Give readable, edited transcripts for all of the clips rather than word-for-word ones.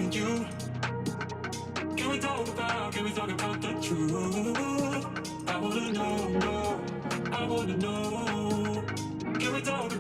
and you? Can we talk about the truth? I wanna know, no, I wanna know. Can we talk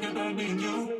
about me and you?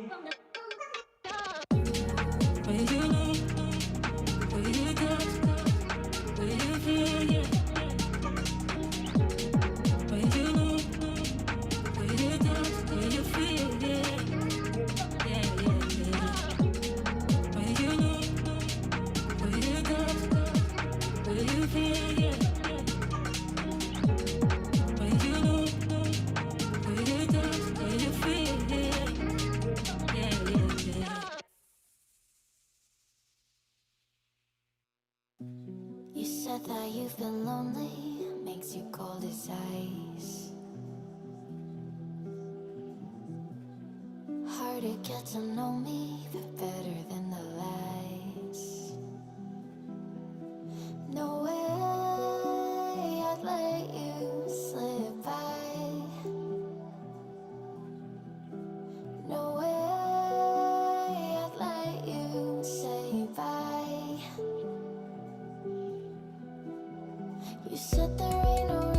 You set the rain on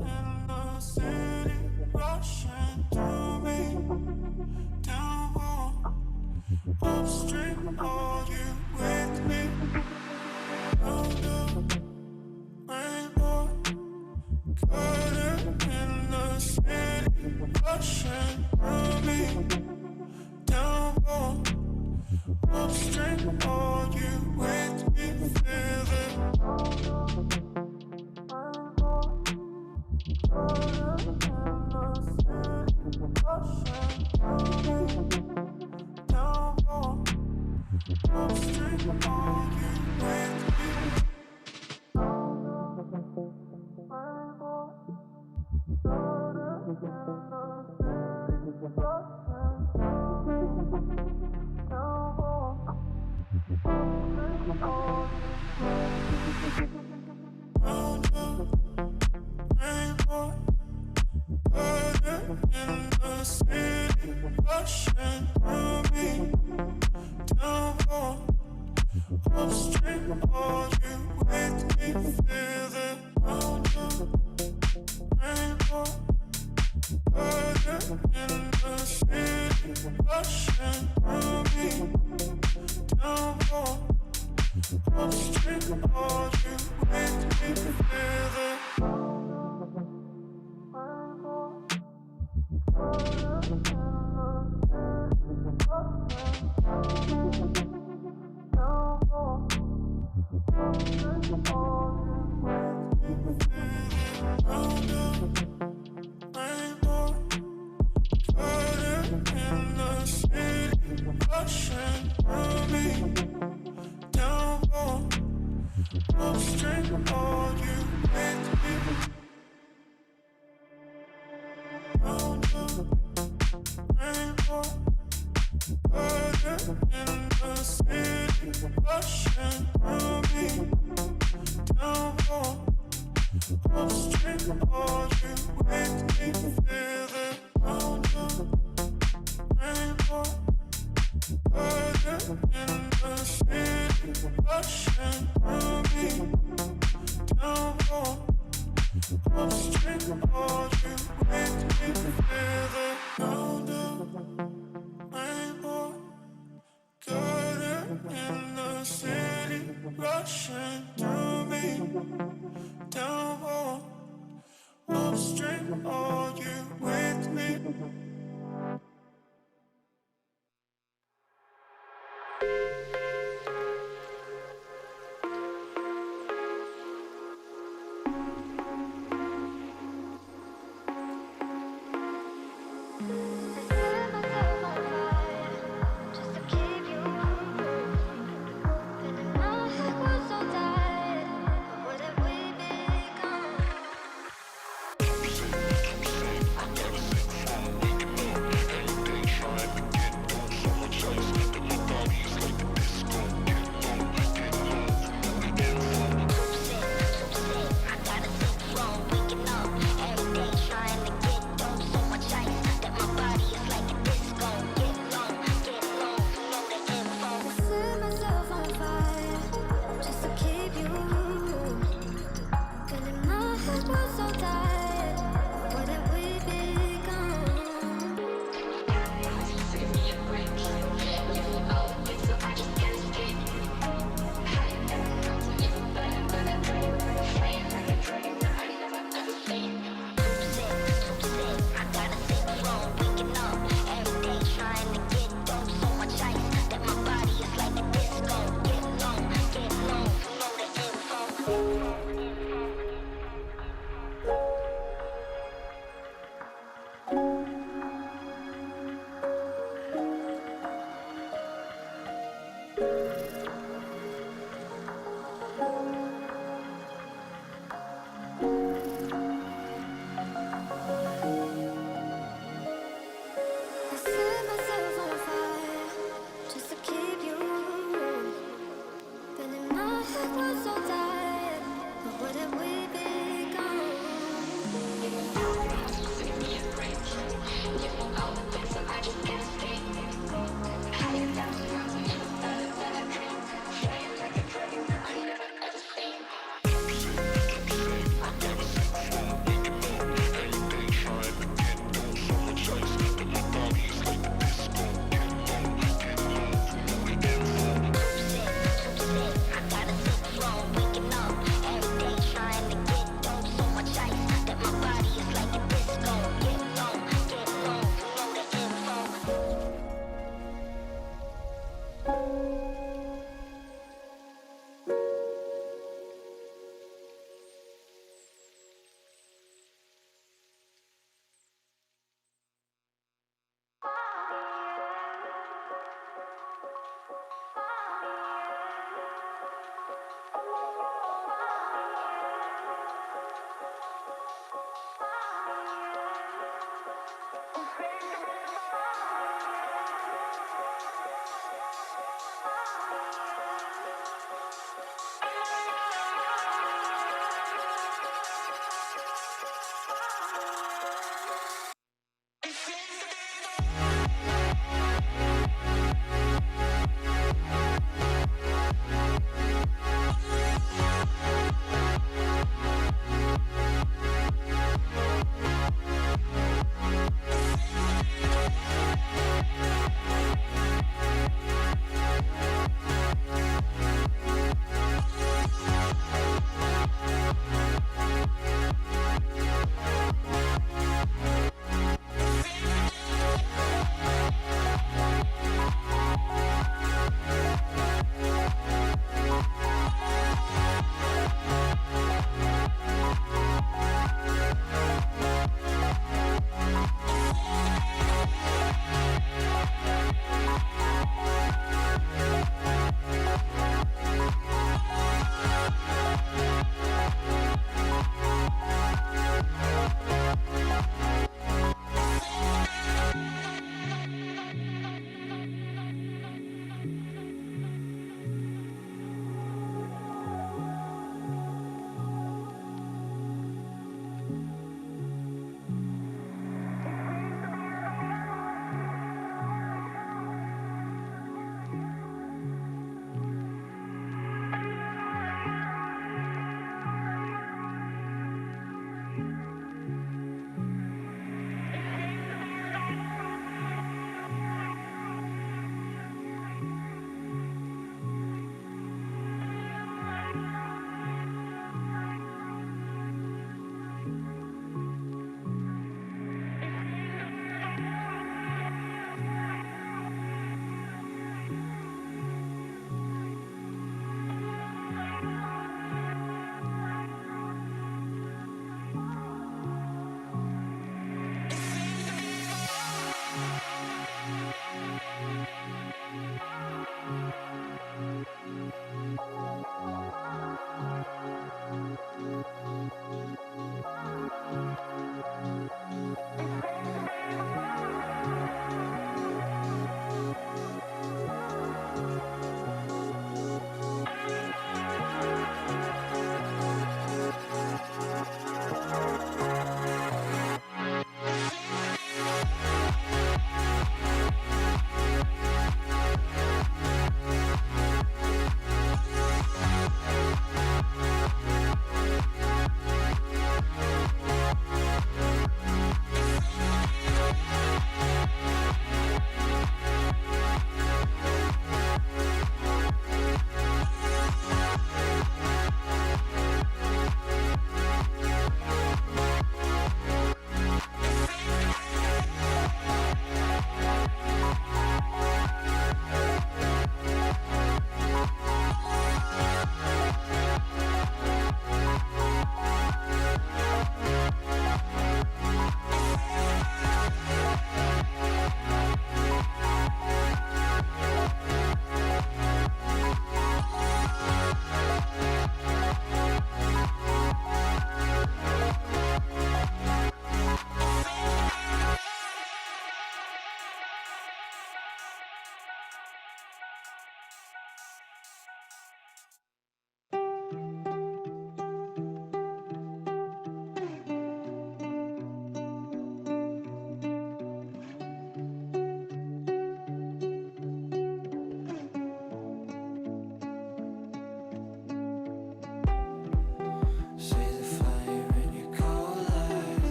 in the city, rushing to me. Down upstream, are you with me? Round the rainbow, curtain in the city, rushing to me. Down upstream, are you with me? Feel it.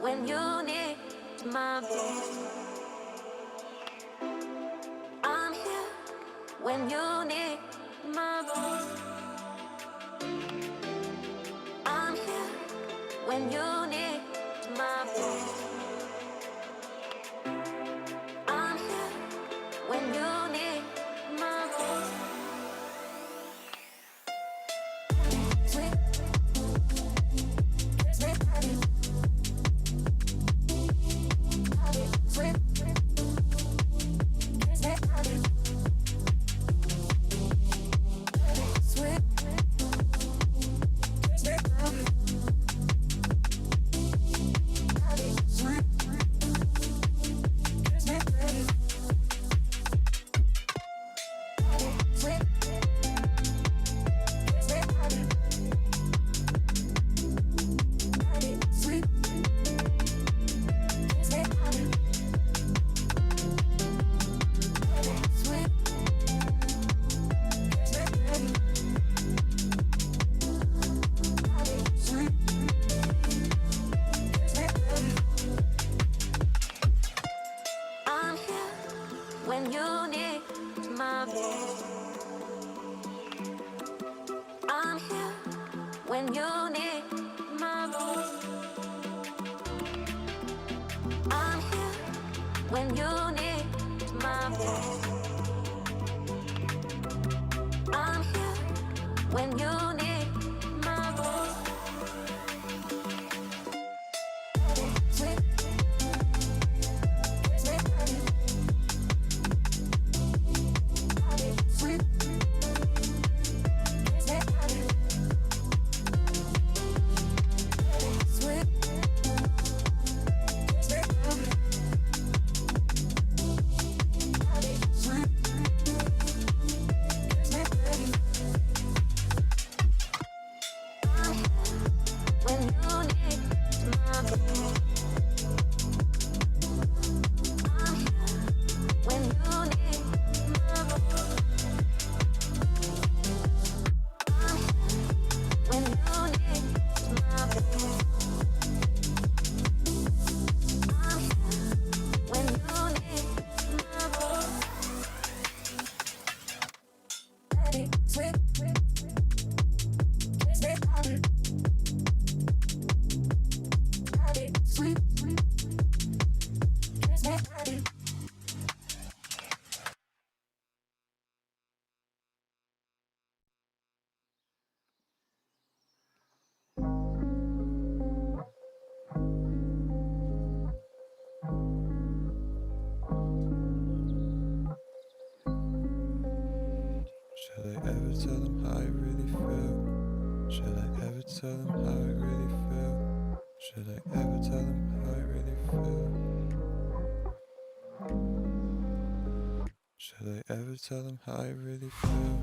when you need my voice. I'm here when you need my voice. I'm here when you need when you need my voice. I'm here when you need my voice. I'm here when you need my voice. Sweet, sweet, sweet, sweet, Should I ever tell them how I really feel? Should I ever tell them how I really feel? Should I ever tell them how I really feel? Should I ever tell them how I really feel?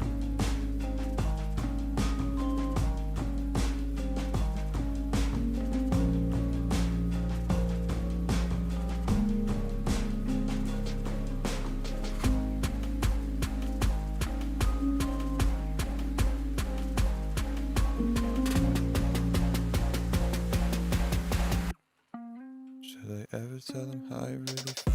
Should I ever tell them how I really feel?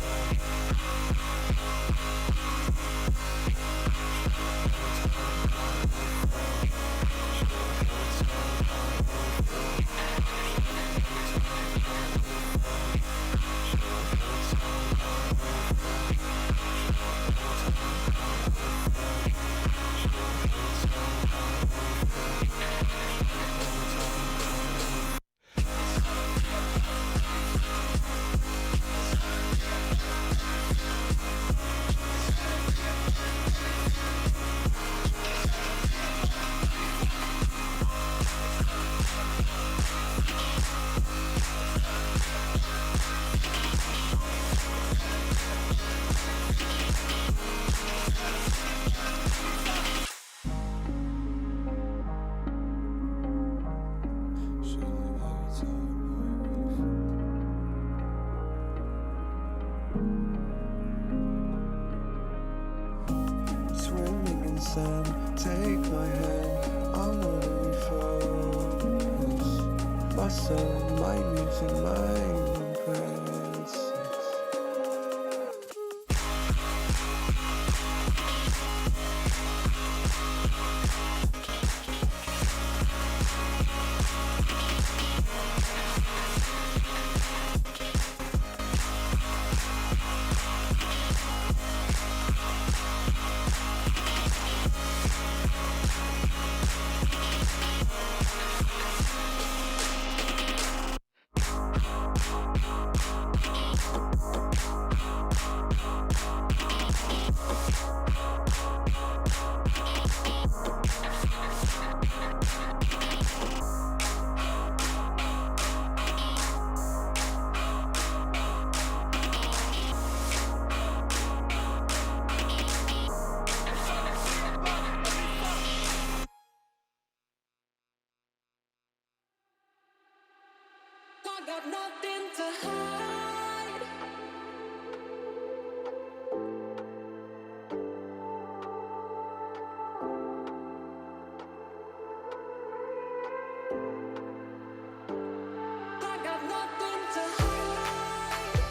Take my hand, I wanna refocus. My soul, my music, my own presence. I got nothing to hide. I got nothing to hide.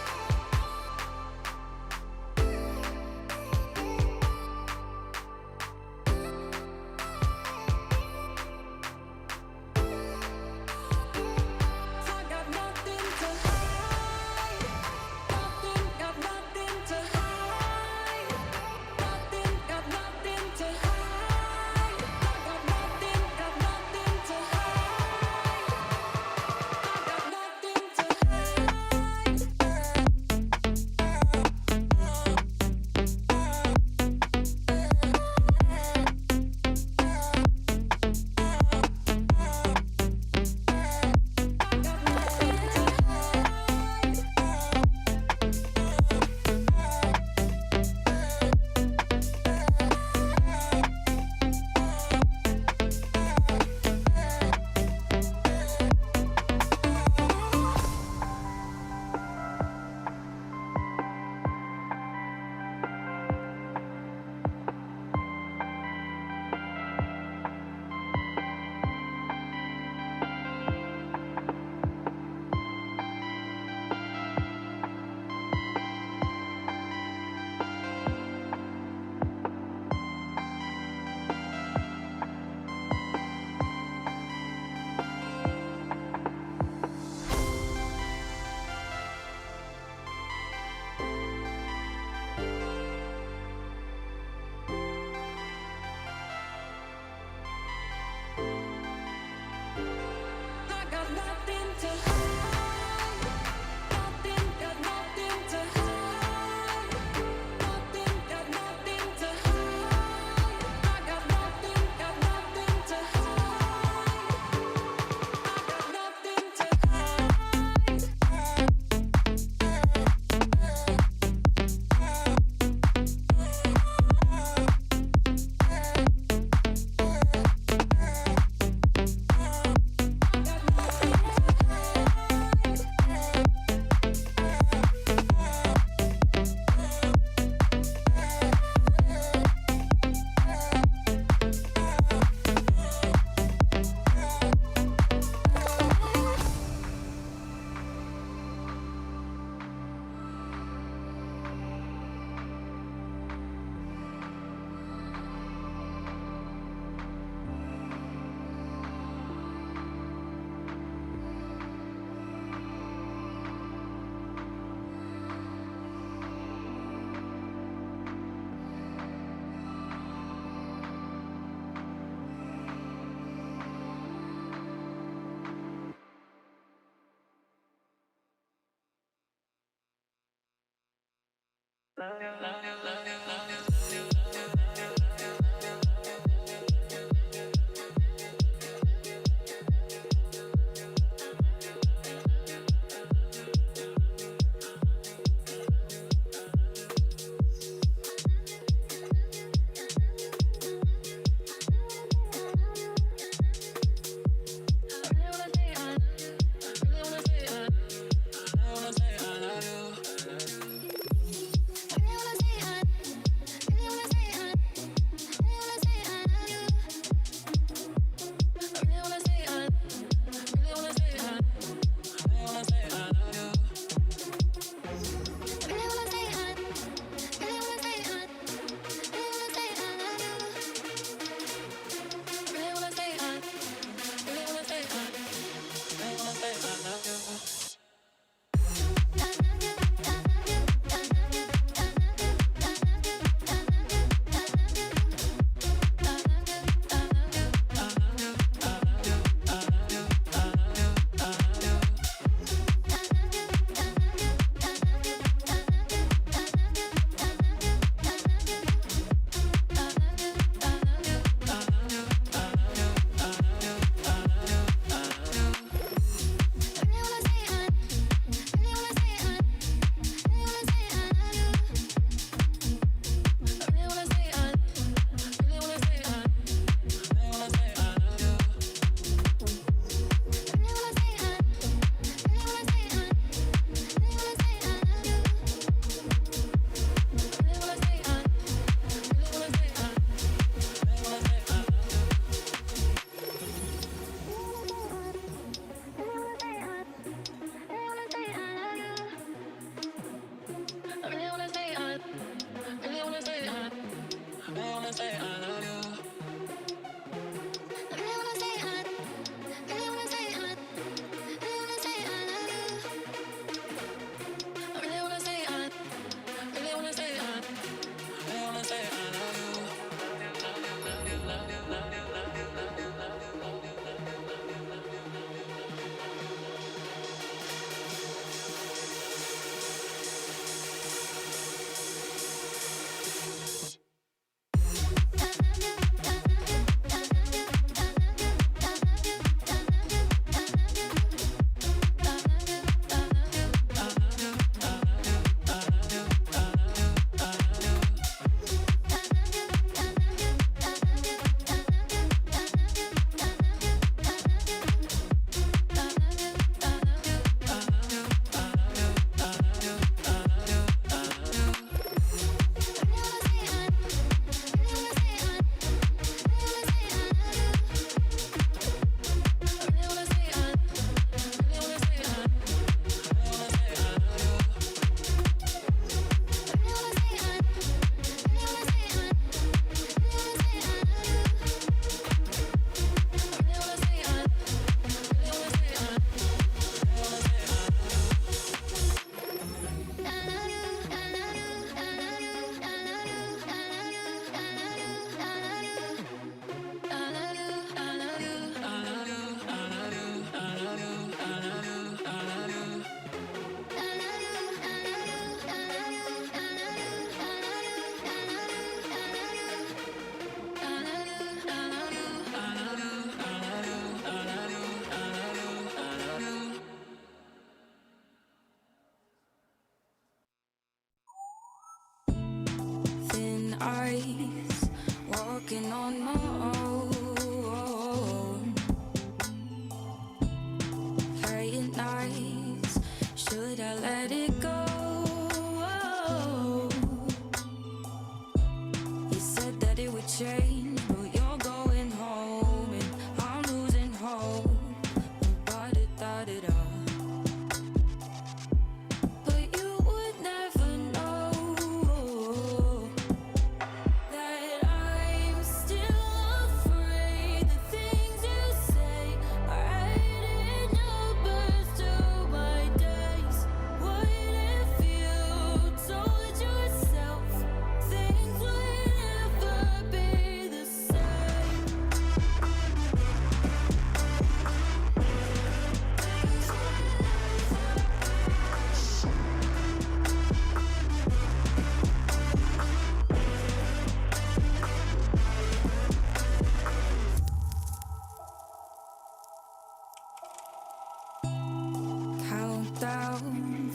I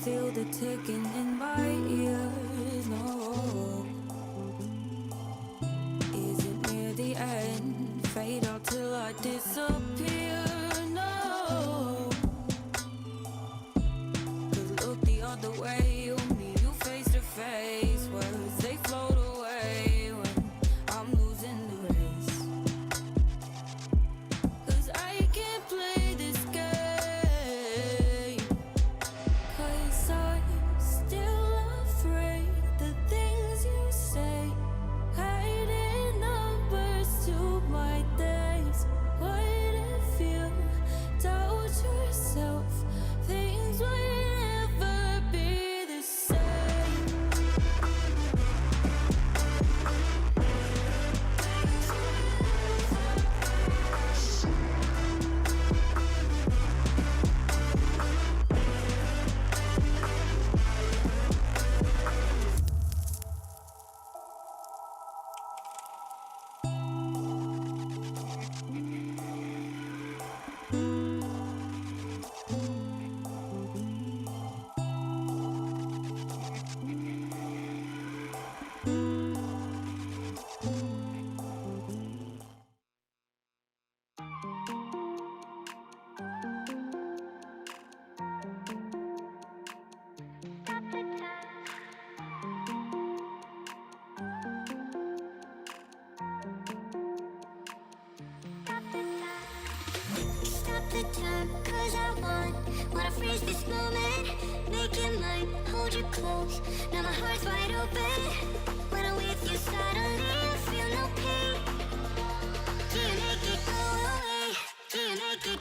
feel the ticking in my ears. No, is it near the end? Fade out till I disappear. No, 'cause look the other way. Only you face to face. Words they float away when I'm losing the race. 'Cause I can't play this game. 'Cause I'm still afraid the things you say. Hiding numbers to my days. What if you doubt yourself? Things would never be the same. Stop the time, 'cause I wanna freeze this moment. Make it mine, hold you close. Now my heart's wide open. When I'm with you, suddenly I feel no pain. Do you make it go away? Do you make it?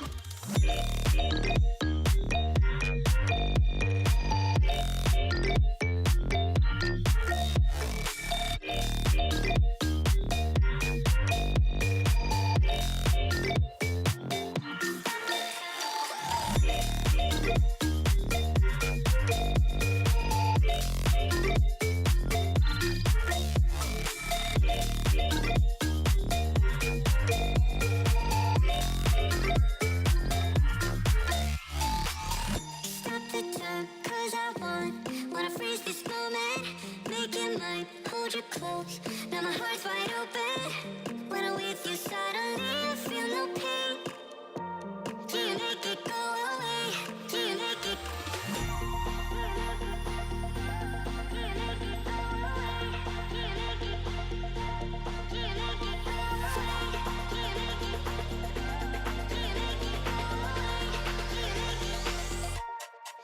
Stop the time, 'cause I wanna freeze this moment. Make it mine, hold you close. Now my heart's wide open. When I'm with you, suddenly I feel no pain. Do you make it go away? Do you make it? Do you make it go away? Do you make it? Do you make it go away? Do you make it?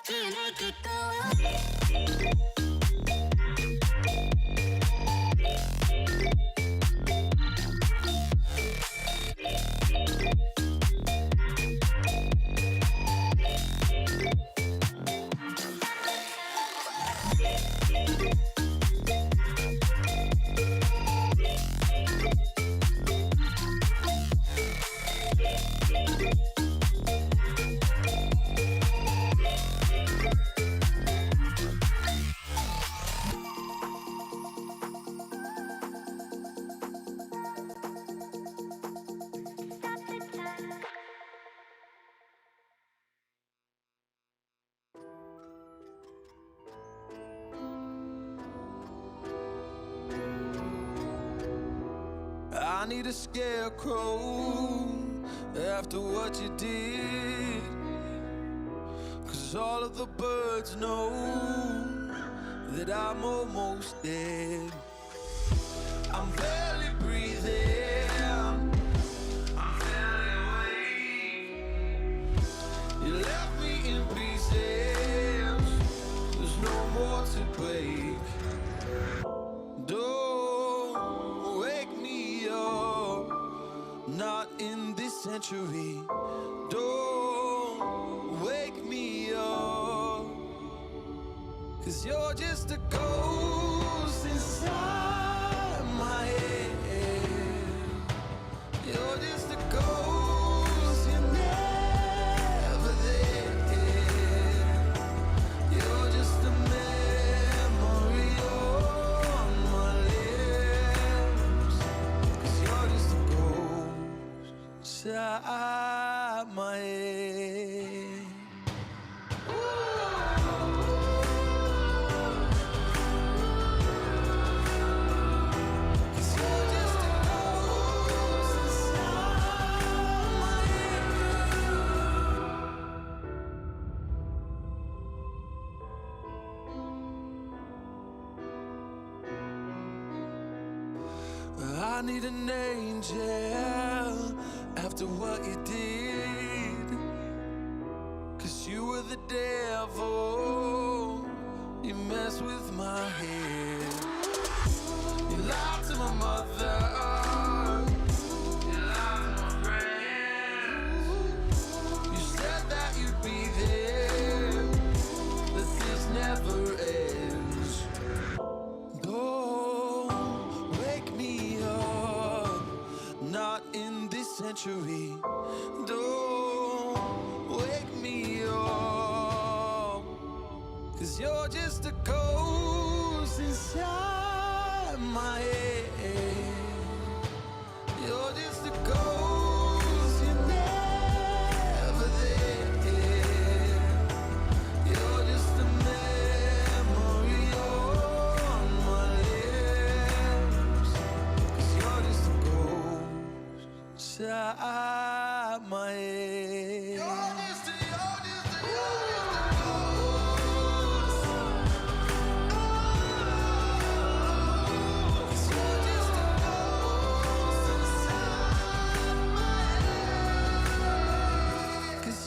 Do you make it go away? Do you make it go away? I need a scarecrow after what you did, 'cause all of the birds know that I'm almost dead. I'm barely breathing, I'm barely awake. You left me in pieces, there's no more to break. Don't wake me up, not in this century. Don't wake me up, 'cause you're just a ghost inside my head. You're just a ghost, you're never there. You're just a memory on my lips, 'cause you're just a ghost inside my head. Ooh. need an angel after what you did. 'Cause you were the devil, you messed with my head. You lied to my mother, you lied to my friends. You said that you'd be there, but this never ends. Don't wake me up, not in this century. Don't wake me up, 'cause you're just a ghost inside my head. You're just a ghost, you're never there. You're just a memory on my lips. 'Cause you're just a ghost inside my head. You're just a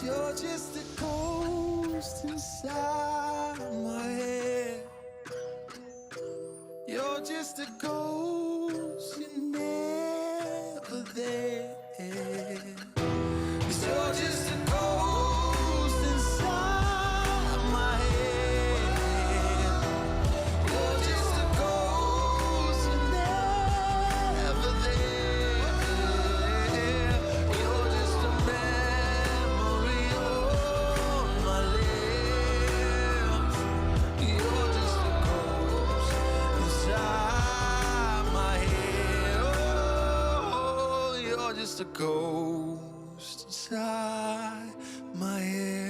You're just a ghost inside my head. You're just a ghost, you're never there. 'Cause you're just a ghost inside my head. You're just a ghost, you're never there. You're just a memory on my lips. You're just a ghost inside my head. Oh, you're just a ghost inside my head.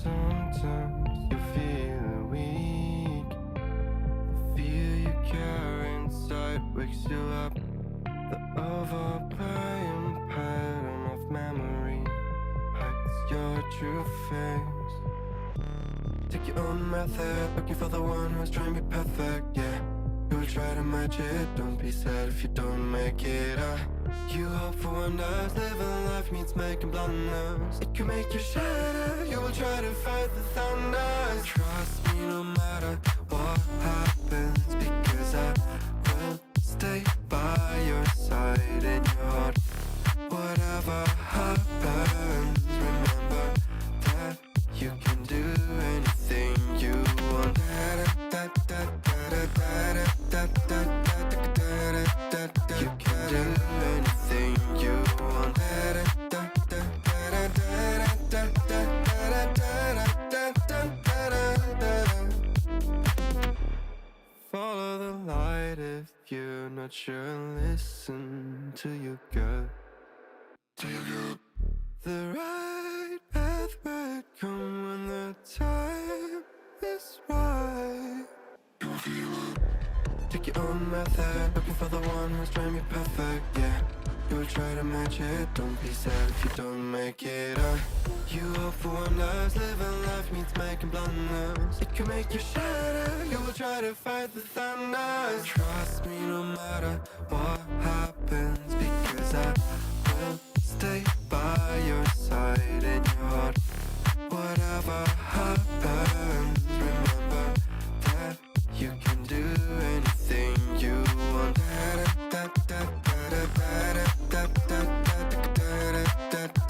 Sometimes you feel weak. The fear you carry inside wakes you up. The overplaying pattern of memory hides your true face. Take your own method, looking for the one who's trying to be perfect, yeah. You'll try to match it, don't be sad if you don't make it. You hope for wonders, living life means making blunders. It can make you shatter, you will try to fight the thunder. Trust me no matter what happens, because I will stay by your side in your heart. Whatever happens, remember that you can do anything you want. You can do anything you want. Follow the light if you're not sure. Listen to your gut. The right path might come when the time is right. Take your own method, looking for the one who's trying to be perfect, yeah. You'll try to match it, don't be sad if you don't make it. You hope for wonders, living life means making blunders. It can make you shatter, you will try to fight the thunder. Trust me no matter what happens, because I will stay by your side in your heart. Whatever happens, remember that you can do anything you want.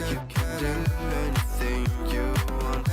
You can do anything you want.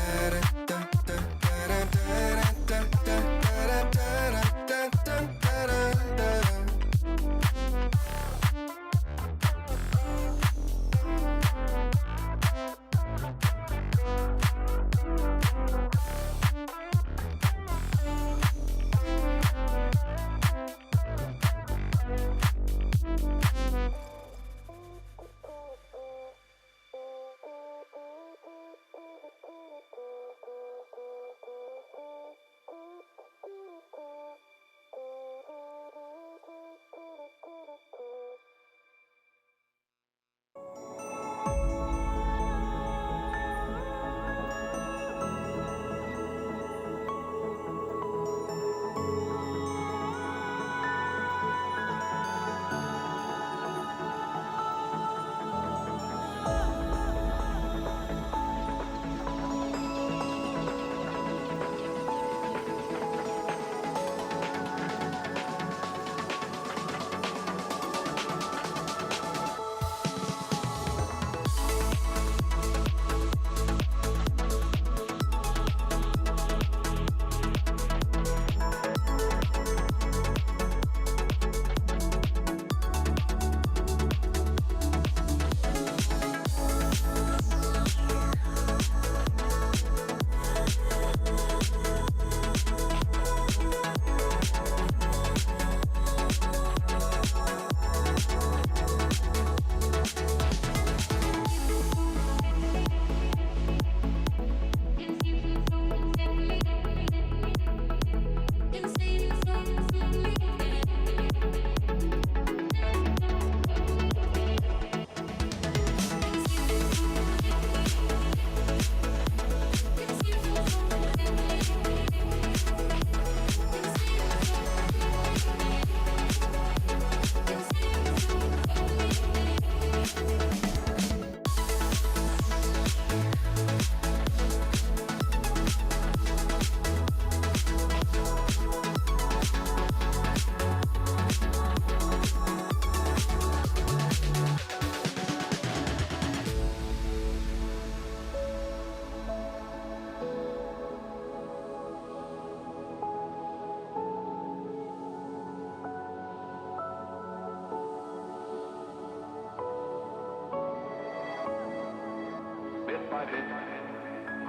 Bit by bit,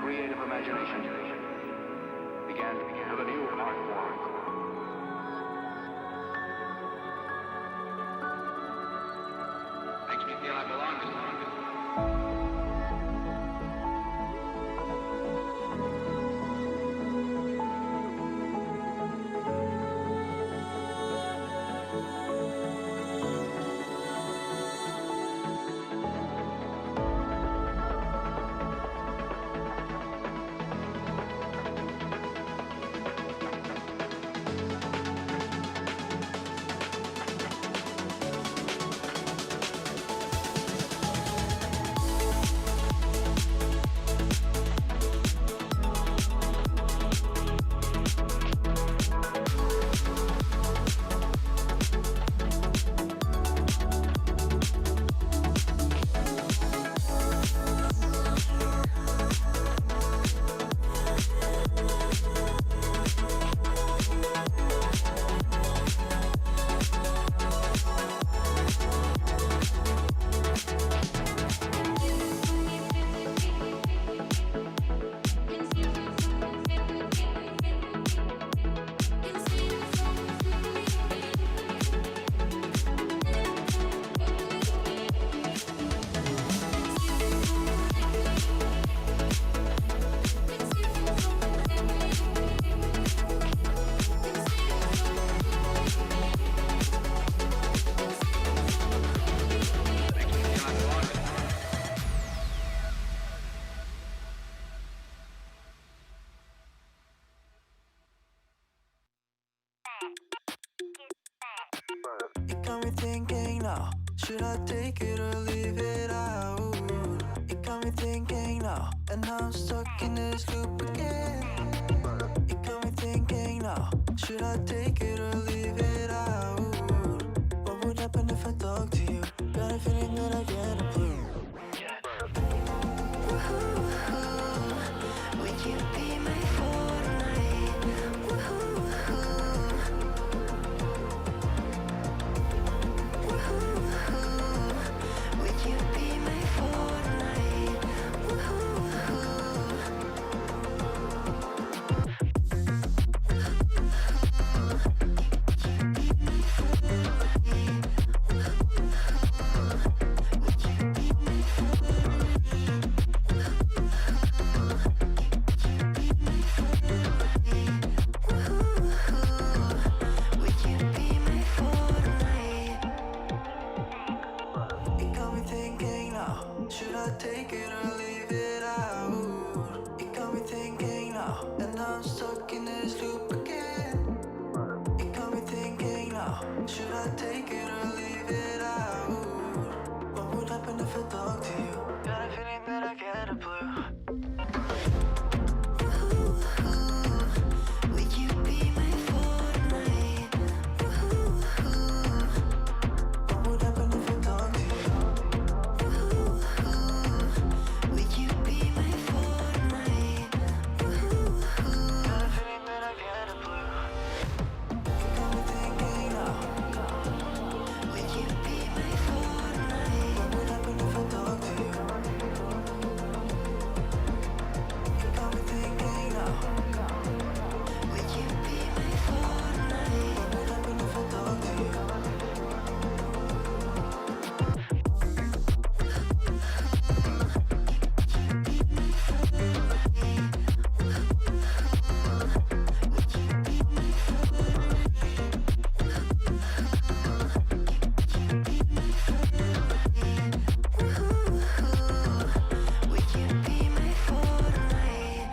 creative imagination began with a new art form. Makes me feel I belong to something. It got me thinking now, should I take it or leave it out? It got me thinking now, and now I'm stuck in this loop again. It got me thinking now, should I take it or leave it out? What would happen if I talk to you? Got a feeling that I get a clue. Would you be my Fortnite? Would you be my Fortnite? Would you be my Fortnite? It got me thinking now, should I take it or leave it out? It got me thinking now, and now I'm stuck in this loop again. It got me thinking now, should I take it or leave it out? What would happen if I talk to you? Got a feeling that I get a blue. Would you be my Fortnite? What would happen if I talk to you? Would you be my Fortnite? Got a feeling that I get a blue. It got me thinking now, Would you be my Fortnite? what would happen if I talk to you? It got me thinking now, Would you be my Fortnite? what would happen if I talk to you? Would you be my Fortnite?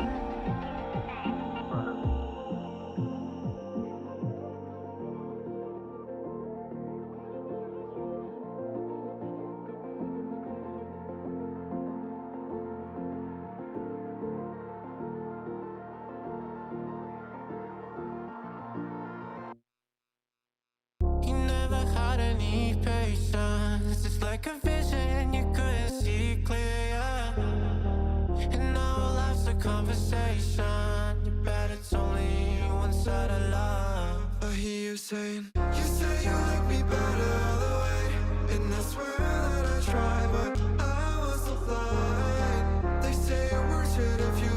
You never had any patience. It's like a vision you couldn't see clear. And now our life's a conversation. You bet it's only one side of love. I hear you saying, you say you like me better all the way. And I swear that I try, but I was so blind. They say it works it if you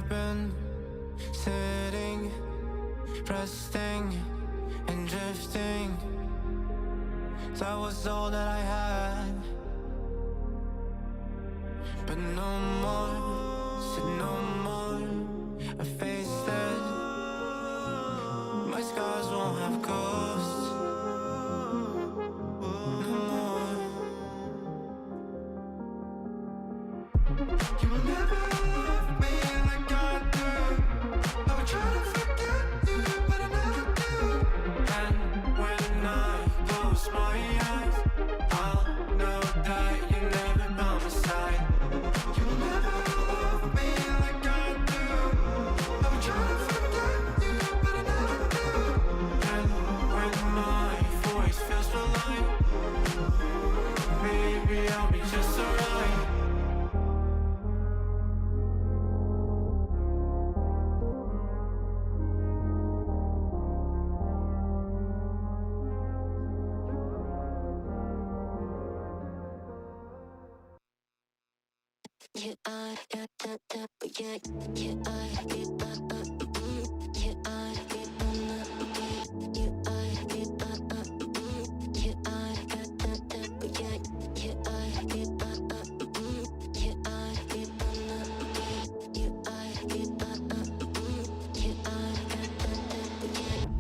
been sitting, resting, and drifting. That was all that I had. But no more, said no more. I faced it. My scars won't have ghosts. No more. You will never love me like I do. I would try to forget you, but I never do. And when I close my eyes, I'll know that you're never by my side. You will never love me like I do. I would try to forget you, but I never do. And when my voice feels so light, maybe I'll be just alright. Yeah, yeah, yeah, yeah,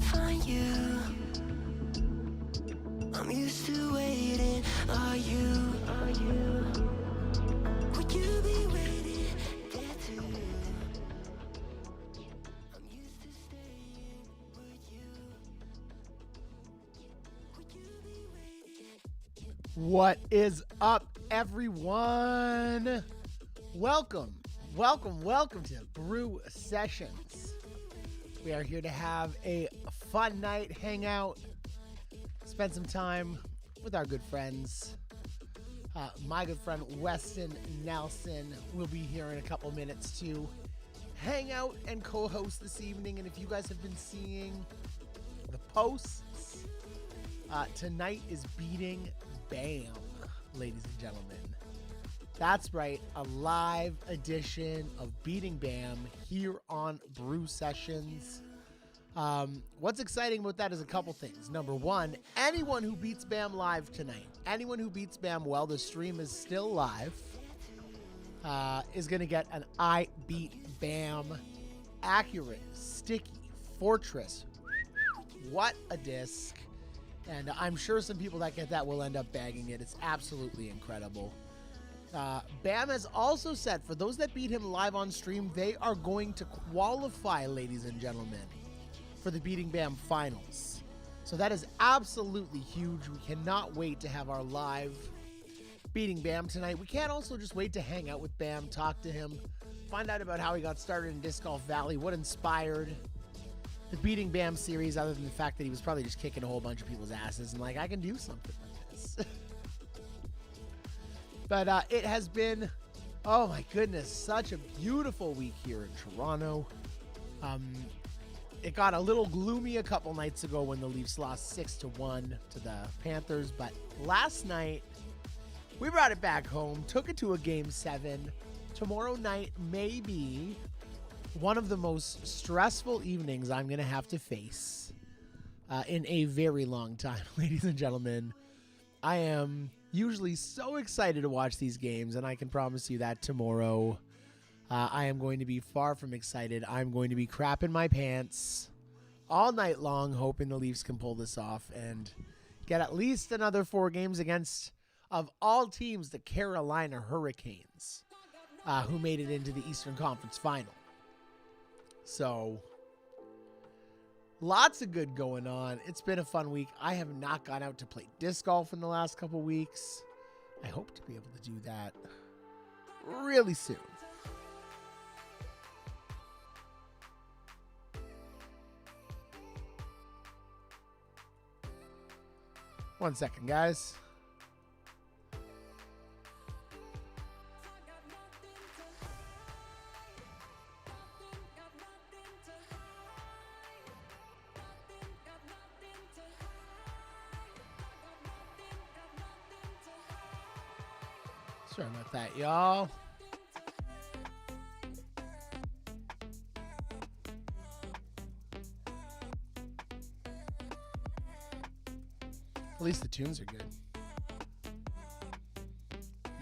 find you. I'm used to waiting. Are you? Would you be waiting there too? I'm used to staying. Would you? Would you be waiting? What is up, everyone? Welcome to Brew Sessions. We are here to have a fun night, hang out, spend some time with our good friends. My good friend Weston Nelson will be here in a couple minutes to hang out and co-host this evening. And if you guys have been seeing the posts, tonight is Beating Bam, ladies and gentlemen. That's right, a live edition of Beating Bam here on Brew Sessions. What's exciting about that is a couple things. Number one, anyone who beats Bam live tonight, anyone who beats Bam while the stream is still live, is going to get an I Beat Bam accurate, sticky, fortress. What a disc. And I'm sure some people that get that will end up bagging it. It's absolutely incredible. Bam has also said, for those that beat him live on stream, they are going to qualify, ladies and gentlemen, for the Beating Bam finals. So that is absolutely huge. We cannot wait to have our live Beating Bam tonight. We can't also just wait to hang out with Bam, talk to him, find out about how he got started in Disc Golf Valley, what inspired the Beating Bam series, other than the fact that he was probably just kicking a whole bunch of people's asses and like, I can do something like this. But it has been, oh my goodness, such a beautiful week here in Toronto. It got a little gloomy a couple nights ago when the Leafs lost 6-1 to the Panthers, but last night we brought it back home, took it to a Game 7. Tomorrow night may be one of the most stressful evenings I'm going to have to face in a very long time, ladies and gentlemen. I am usually so excited to watch these games, and I can promise you that tomorrow I am going to be far from excited. I'm going to be crapping my pants all night long, hoping the Leafs can pull this off and get at least another 4 games against, of all teams, the Carolina Hurricanes, who made it into the Eastern Conference Final. So, lots of good going on. It's been a fun week. I have not gone out to play disc golf in the last couple weeks. I hope to be able to do that really soon. One second, guys. Sorry about that, y'all. least the tunes are good.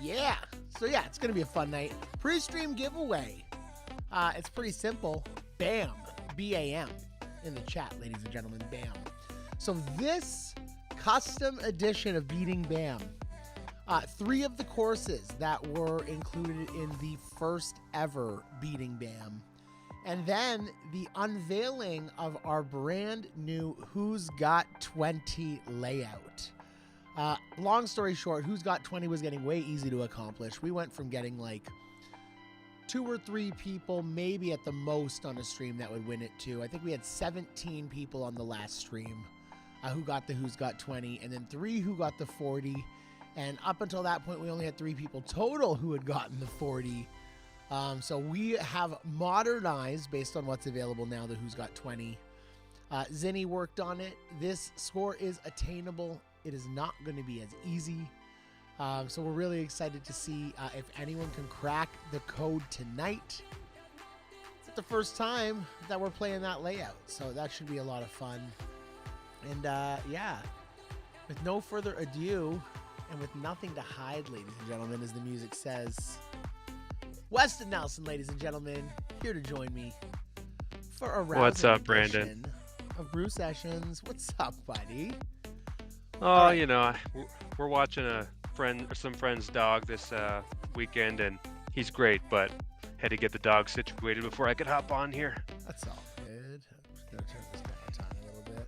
Yeah. So yeah, it's gonna be a fun night. Pre-stream giveaway. It's pretty simple. BAM, B-A-M, in the chat, ladies and gentlemen. BAM. So this custom edition of Beating BAM, 3 of the courses that were included in the first ever Beating BAM, and then the unveiling of our brand new Who's Got 20 layout. Long story short, Who's Got 20 was getting way easy to accomplish. We went from getting like 2 or 3 people, maybe at the most, on a stream that would win it to. I think we had 17 people on the last stream who got the Who's Got 20, and then 3 who got the 40. And up until that point, we only had 3 people total who had gotten the 40. So we have modernized, based on what's available now, the Who's Got 20. Zinni worked on it. This score is attainable. It is not going to be as easy. So we're really excited to see if anyone can crack the code tonight. It's the first time that we're playing that layout, so that should be a lot of fun. And yeah, with no further ado, and with nothing to hide, ladies and gentlemen, as the music says, Weston Nelson, ladies and gentlemen, here to join me for a rousing What's up, edition Brandon? of Brew Sessions. What's up, buddy? Oh, All right. you know, we're watching some friend's dog this weekend, and he's great, but had to get the dog situated before I could hop on here. That's all good. I'm just gonna turn this down a tiny little bit.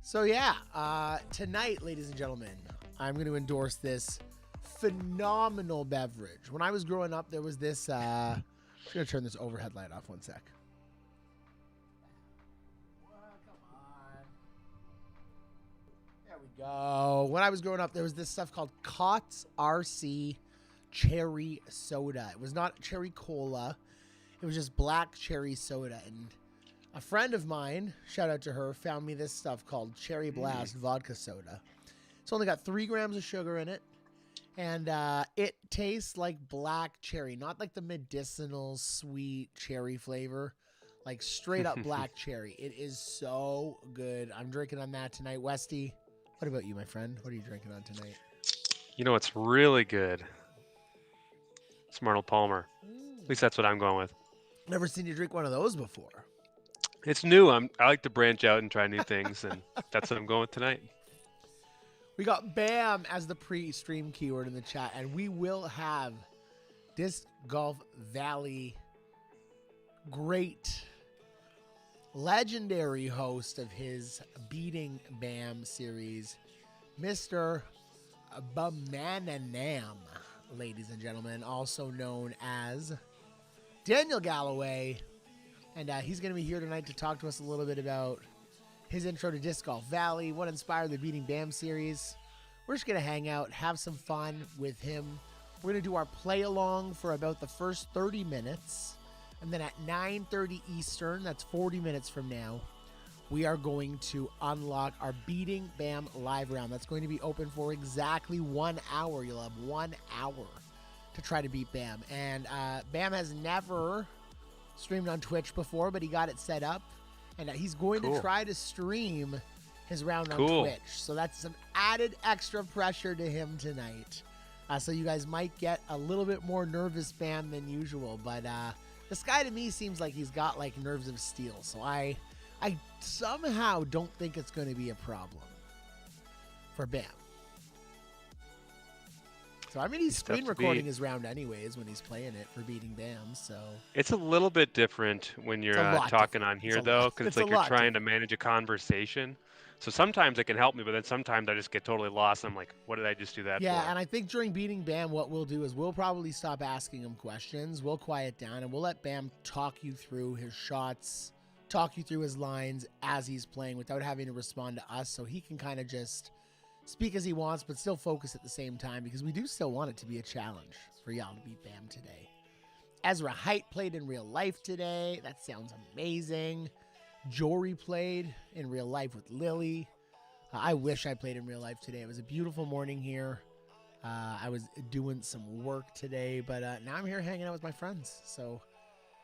So yeah, tonight, ladies and gentlemen, I'm going to endorse this phenomenal beverage. When I was growing up, there was this. I'm just gonna turn this overhead light off 1 sec. There we go. When I was growing up, there was this stuff called Cots RC cherry soda. It was not cherry cola. It was just black cherry soda. And a friend of mine, shout out to her, found me this stuff called Cherry Blast vodka soda. It's only got 3 grams of sugar in it. And it tastes like black cherry, not like the medicinal sweet cherry flavor, like straight up black cherry. It is so good. I'm drinking on that tonight. Westy, what about you, my friend? What are you drinking on tonight? You know, it's really good. It's Arnold Palmer. At least that's what I'm going with. Never seen you drink one of those before. It's new. I like to branch out and try new things, and that's what I'm going with tonight. We got BAM as the pre-stream keyword in the chat, and we will have Disc Golf Valley, great, legendary host of his Beating BAM series, Mr. Bamananam, ladies and gentlemen, also known as Daniel Galloway. And he's going to be here tonight to talk to us a little bit about his intro to Disc Golf Valley, what inspired the Beating BAM series. We're just going to hang out, have some fun with him. We're going to do our play along for about the first 30 minutes. And then at 9:30 Eastern, that's 40 minutes from now, we are going to unlock our Beating BAM live round. That's going to be open for exactly 1 hour. You'll have 1 hour to try to beat BAM. And BAM has never streamed on Twitch before, but he got it set up. And he's going to try to stream his round on Twitch. So that's some added extra pressure to him tonight. So you guys might get a little bit more nervous BAM than usual. But this guy to me seems like he's got like nerves of steel. So I somehow don't think it's going to be a problem for BAM. So I mean, he's screen recording his round anyways when he's playing it for Beating BAM. So it's a little bit different when you're talking on here, though, because it's like you're trying to manage a conversation. So sometimes it can help me, but then sometimes I just get totally lost. I'm like, what did I just do that for? Yeah, and I think during Beating BAM, what we'll do is we'll probably stop asking him questions. We'll quiet down, and we'll let BAM talk you through his shots, talk you through his lines as he's playing without having to respond to us, so he can kind of just speak as he wants, but still focus at the same time, because we do still want it to be a challenge for y'all to beat BAM today. Ezra Height played in real life today. That sounds amazing. Jory played in real life with Lily. I wish I played in real life today. It was a beautiful morning here. I was doing some work today, but now I'm here hanging out with my friends. So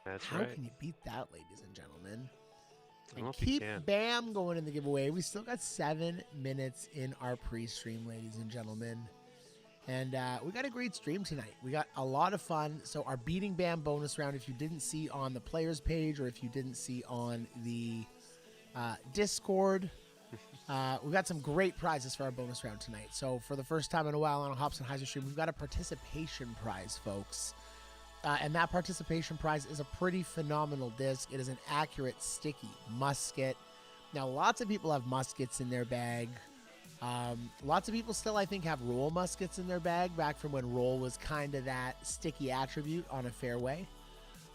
that's how right. can you beat that, ladies and gentlemen? And keep Bam going in the giveaway. We still got 7 minutes in our pre-stream, ladies and gentlemen. And we got a great stream tonight. We got a lot of fun. So our Beating Bam bonus round, if you didn't see on the players page or if you didn't see on the Discord, we got some great prizes for our bonus round tonight. So for the first time in a while on a Hops and Hyzer stream, we've got a participation prize, folks. And that participation prize is a pretty phenomenal disc. It is an accurate sticky musket. Now, lots of people have muskets in their bag. Lots of people still, I think, have roll muskets in their bag, back from when roll was kind of that sticky attribute on a fairway.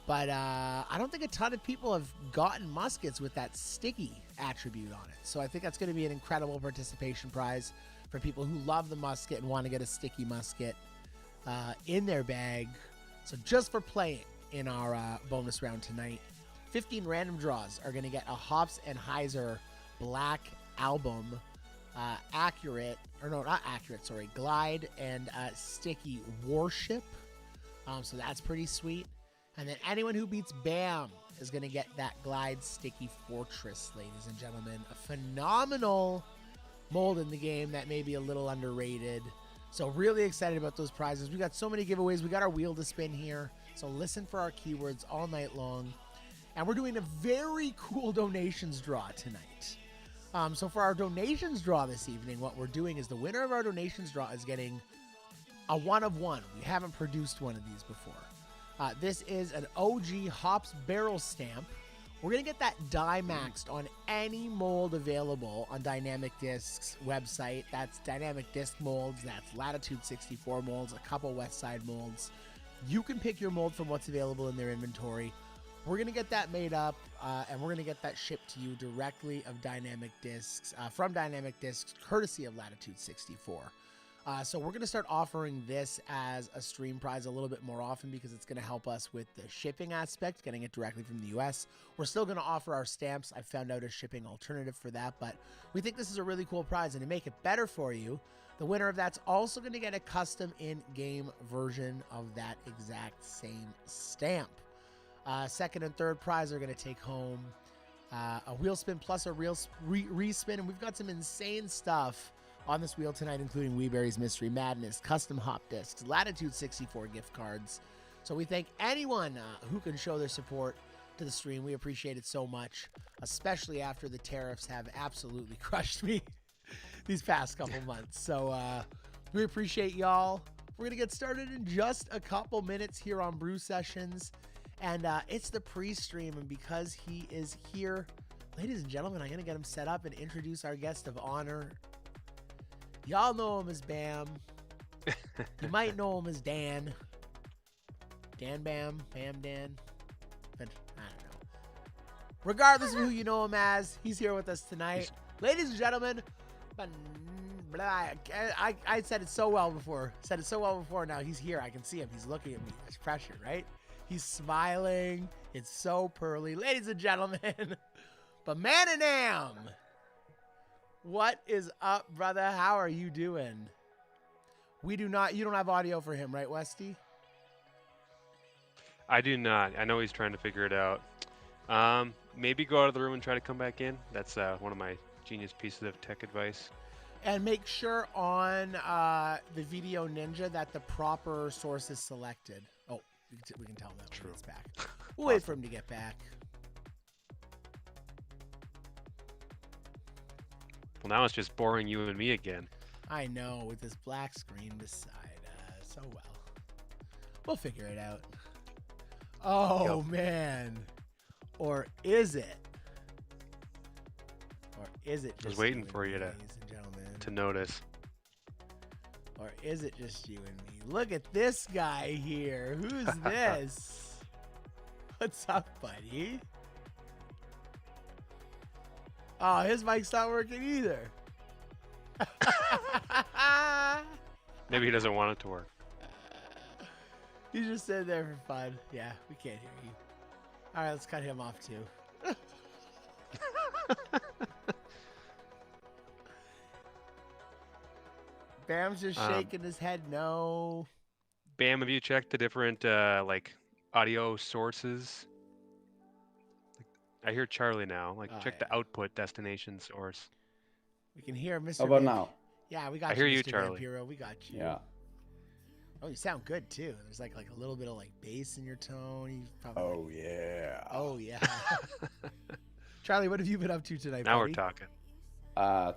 But I don't think a ton of people have gotten muskets with that sticky attribute on it. So I think that's going to be an incredible participation prize for people who love the musket and want to get a sticky musket in their bag. So just for playing in our bonus round tonight, 15 random draws are going to get a Hops and Hyzer Black Album Glide and Sticky Warship. So that's pretty sweet. And then anyone who beats Bam is going to get that Glide Sticky Fortress, ladies and gentlemen. A phenomenal mold in the game that may be a little underrated. So really excited about those prizes. We got so many giveaways. We got our wheel to spin here. So listen for our keywords all night long. And we're doing a very cool donations draw tonight. So for our donations draw this evening, what we're doing is the winner of our donations draw is getting a 1-of-1. We haven't produced one of these before. This is an OG Hops barrel stamp. We're going to get that die maxed on any mold available on Dynamic Disc's website. That's Dynamic Disc molds. That's Latitude 64 molds, a couple West Side molds. You can pick your mold from what's available in their inventory. We're going to get that made up, and we're going to get that shipped to you directly of Dynamic Discs, from Dynamic Discs, courtesy of Latitude 64. So we're going to start offering this as a stream prize a little bit more often because it's going to help us with the shipping aspect, getting it directly from the US. We're still going to offer our stamps. I found out a shipping alternative for that, but we think this is a really cool prize. And to make it better for you, the winner of that's also going to get a custom in-game version of that exact same stamp. Second and third prize are going to take home a wheel spin plus a real respin, and we've got some insane stuff on this wheel tonight, including Weeberry's Mystery Madness, custom hop discs, Latitude 64 gift cards. So we thank anyone who can show their support to the stream. We appreciate it so much, especially after the tariffs have absolutely crushed me these past couple months. So we appreciate y'all. We're going to get started in just a couple minutes here on Brew Sessions. And it's the pre-stream, and because he is here, ladies and gentlemen, I'm going to get him set up and introduce our guest of honor. Y'all know him as Bam. You might know him as Dan. Dan Bam, Bam Dan. But I don't know. Regardless of who you know him as, he's here with us tonight. Ladies and gentlemen, I said it so well before. Now he's here. I can see him. He's looking at me. There's pressure, right? He's smiling. It's so pearly. Ladies and gentlemen, Bamananam. What is up, brother? How are you doing? You don't have audio for him, right, Westy? I do not. I know he's trying to figure it out. Maybe go out of the room and try to come back in. That's one of my genius pieces of tech advice. And make sure on the Video Ninja that the proper source is selected. Oh, we can tell him that when he's back. We'll wait for him to get back. Well, now it's just boring you and me again. I know, with this black screen beside so well. We'll figure it out. Oh, yep. Man. Or is it? Or is it just I was waiting for you ladies and gentlemen? To notice. Or is it just you and me? Look at this guy here. Who's this? What's up, buddy? Oh, his mic's not working either. Maybe he doesn't want it to work. He's just sitting there for fun. Yeah, we can't hear you. All right, let's cut him off too. Bam's just shaking his head no. Bam, have you checked the different like audio sources? I hear Charlie now. Like, Oh, check yeah. the output destination source. We can hear Mr. How about Vamp- now? Yeah, we got I hear you, Mr. Charlie. Vampiro. We got you. Yeah. Oh, you sound good too. There's like a little bit of like bass in your tone. You probably Oh yeah. Oh yeah. Charlie, what have you been up to tonight? Now buddy? we're talking.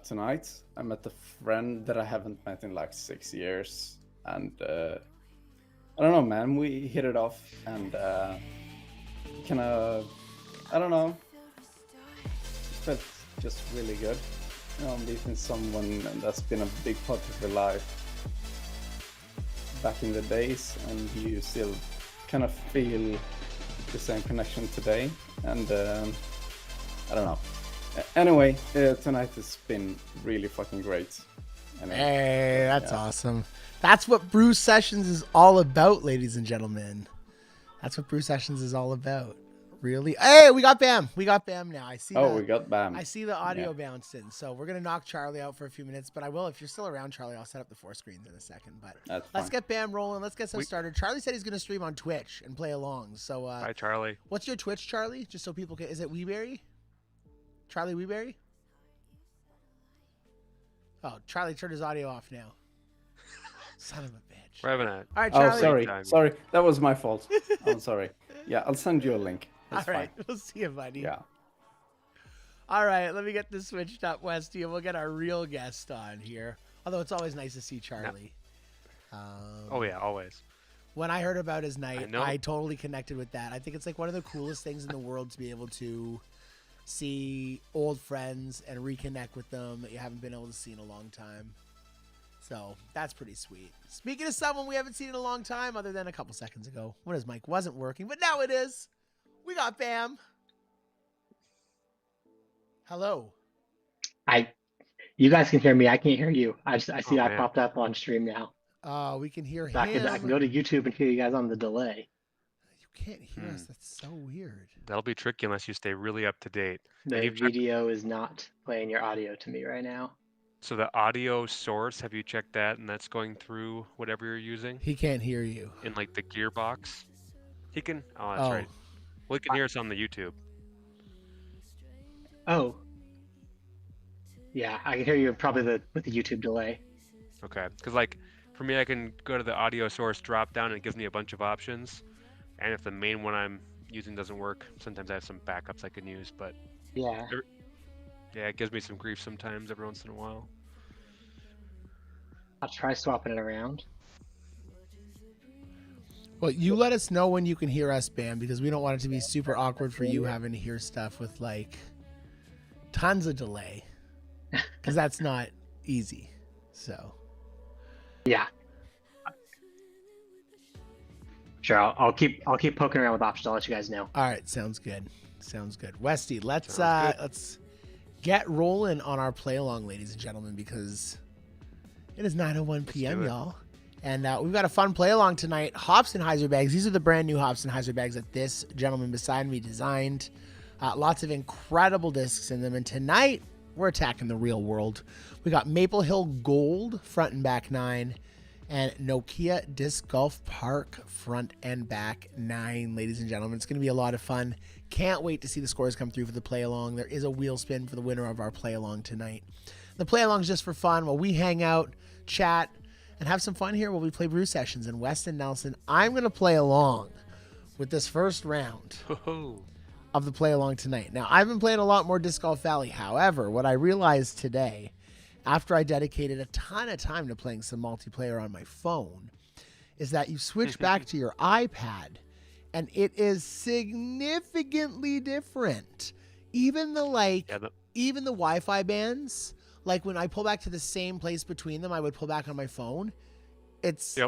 Tonight I met a friend that I haven't met in like 6 years, and I don't know, man. We hit it off, and kind of, I don't know, felt just really good. You know, meeting someone that's been a big part of your life back in the days, and you still kind of feel the same connection today. And I don't know. Anyway, tonight has been really fucking great. Anyway, Hey, that's awesome. That's what Brew Sessions is all about, ladies and gentlemen. That's what Brew Sessions is all about. Really? Hey, we got Bam. We got Bam now. I see. we got Bam. I see the audio bounced in. So we're gonna knock Charlie out for a few minutes, but I will, if you're still around, Charlie, I'll set up the 4 screens in a second. But That's let's fine. get Bam rolling. Let's get some started. Charlie said he's gonna stream on Twitch and play along. So Bye, Charlie. what's your Twitch, Charlie? Just so people can. Is it Weeberry? Charlie Weeberry? Oh, Charlie turned his audio off now. Son of a bitch. We're having a. All right, Oh, Charlie. sorry, that was my fault. I'm sorry. Yeah, I'll send you a link. All It's right, fine. we'll see you, buddy. Yeah. All right, let me get this switched up, Westy, and we'll get our real guest on here. Although it's always nice to see Charlie. Oh yeah, always. When I heard about his night, know. I totally connected with that. I think it's like one of the coolest things in the world to be able to see old friends and reconnect with them that you haven't been able to see in a long time. So that's pretty sweet. Speaking of someone we haven't seen in a long time, other than a couple seconds ago, when his mic wasn't working, but now it is. We got Bam. Hello. You guys can hear me. I can't hear you. I see that man. popped up on stream now. We can hear So I him. can go to YouTube and hear you guys on the delay. You can't hear us. That's so weird. That'll be tricky unless you stay really up to date. The you've checked- video is not playing your audio to me right now. So the audio source, have you checked that? And that's going through whatever you're using He can't hear you. in like the gearbox. He can. Oh, that's right. Well, he can hear us on the YouTube. Oh. Yeah, I can hear you probably with the YouTube delay. Okay, because like for me, I can go to the audio source, drop down, and it gives me a bunch of options. And if the main one I'm using doesn't work, sometimes I have some backups I can use. But Yeah. yeah, it gives me some grief sometimes every once in a while. I'll try swapping it around. Well, you let us know when you can hear us, Bam, because we don't want it to be super awkward for you having to hear stuff with like tons of delay, because that's not easy. So Yeah. Sure, I'll keep poking around with options. I'll let you guys know. all right, sounds good. Sounds good. Westy, let's Sounds good. let's get rolling on our play along, ladies and gentlemen, because it is 9:01 p.m. do it. y'all. And we've got a fun play along tonight. Hops and Hyzer bags. These are the brand new Hops and Hyzer bags that this gentleman beside me designed. Lots of incredible discs in them. And tonight, we're attacking the real world. We got Maple Hill Gold, front and back 9. And Nokia Disc Golf Park, front and back 9, ladies and gentlemen. It's going to be a lot of fun. Can't wait to see the scores come through for the play along. There is a wheel spin for the winner of our play along tonight. The play along is just for fun while we hang out, chat, and have some fun here while we play Brew Sessions. And Weston Nelson, I'm going to play along with this first round of the play along tonight. Now, I've been playing a lot more Disc Golf Valley. However, what I realized today, after I dedicated a ton of time to playing some multiplayer on my phone, is that you switch back to your iPad, and it is significantly different. Even the even the Wi-Fi bands, like when I pull back to the same place between them, I would pull back on my phone. It's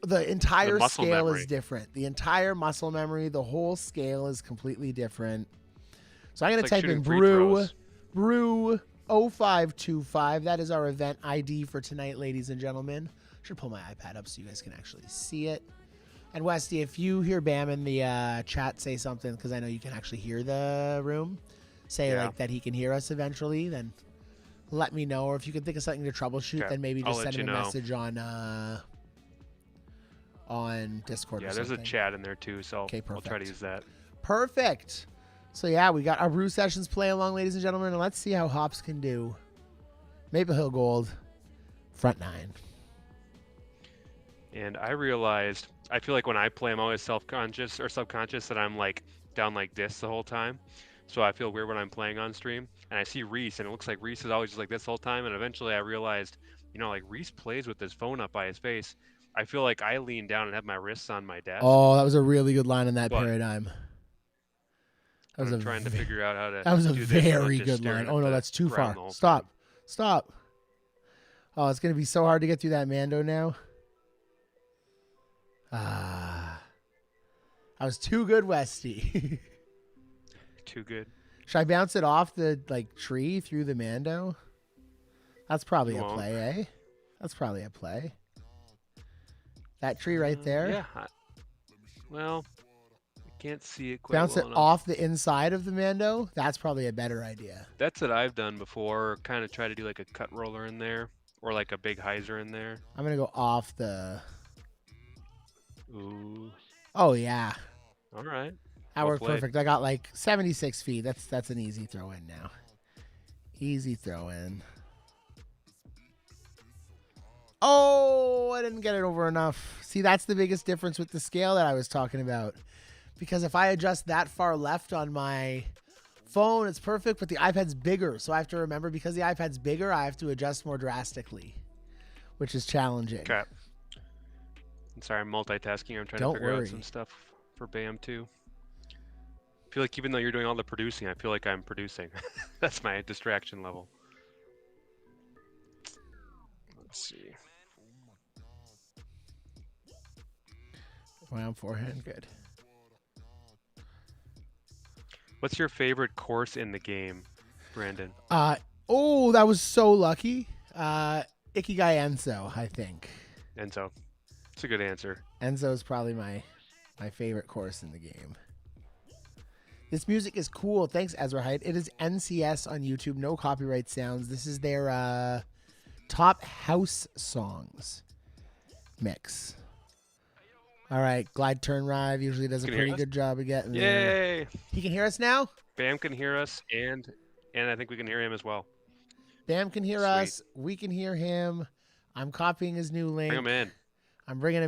the entire muscle scale memory. is different. The entire muscle memory, the whole scale is completely different. So I'm going to It's like type in shooting free Brew 0525. That is our event ID for tonight, ladies and gentlemen. Should pull my iPad up so you guys can actually see it. And Westy, if you hear Bam in the chat say something, because I know you can actually hear the room, say like that he can hear us eventually, then let me know. Or if you can think of something to troubleshoot, Okay. then maybe I'll just let send him you a know. message on Discord or Yeah, something. there's a chat in there too, so Okay, I'll try to perfect. use that. Perfect. So yeah, we got our Brew Sessions play along, ladies and gentlemen, and let's see how Hops can do. Maple Hill Gold, front 9. And I realized, I feel like when I play, I'm always self-conscious or subconscious that I'm like down like this the whole time. So I feel weird when I'm playing on stream. And I see Reese, and it looks like Reese is always just like this the whole time. And eventually I realized, you know, like Reese plays with his phone up by his face. I feel like I lean down and have my wrists on my desk. Oh, that was a really good line in that paradigm. I'm trying to figure out how to. That was a do very this, good line. Oh no, that's too far. time. Stop. Oh, it's gonna be so hard to get through that Mando now. I was too good, Westy. Too good. Should I bounce it off the tree through the Mando? That's probably a play, eh? That's probably a play. That tree right there. Yeah. Well, I can't see it quite bounce well it enough. off the inside of the Mando. That's probably a better idea. That's what I've done before. Kind of try to do like a cut roller in there, or like a big Hyzer in there. I'm gonna go off the. Ooh. Oh yeah. All right. That worked perfect. I got like 76 feet. That's an easy throw in now. Easy throw in. Oh, I didn't get it over enough. See, that's the biggest difference with the scale that I was talking about. Because if I adjust that far left on my phone, it's perfect, but the iPad's bigger. So I have to remember, because the iPad's bigger, I have to adjust more drastically, which is challenging. Okay. I'm sorry, I'm multitasking. I'm trying to figure out some stuff for BAM too. I feel like even though you're doing all the producing, I feel like I'm producing. That's my distraction level. Let's see. Round forehand, good. What's your favorite course in the game, Brandon? Oh, that was so lucky. Ikigai Enso, I think. Enso. It's a good answer. Enzo is probably my favorite course in the game. This music is cool. Thanks, Ezra Hyde. It is NCS on YouTube. No copyright sounds. This is their top house songs mix. All right, Glide Turn Rive usually does a pretty good job of getting there. Yay! He can hear us now? Bam can hear us, and I think we can hear him as well. Bam can hear us. We can hear him. I'm copying his new link. Bring him in. I'm bringing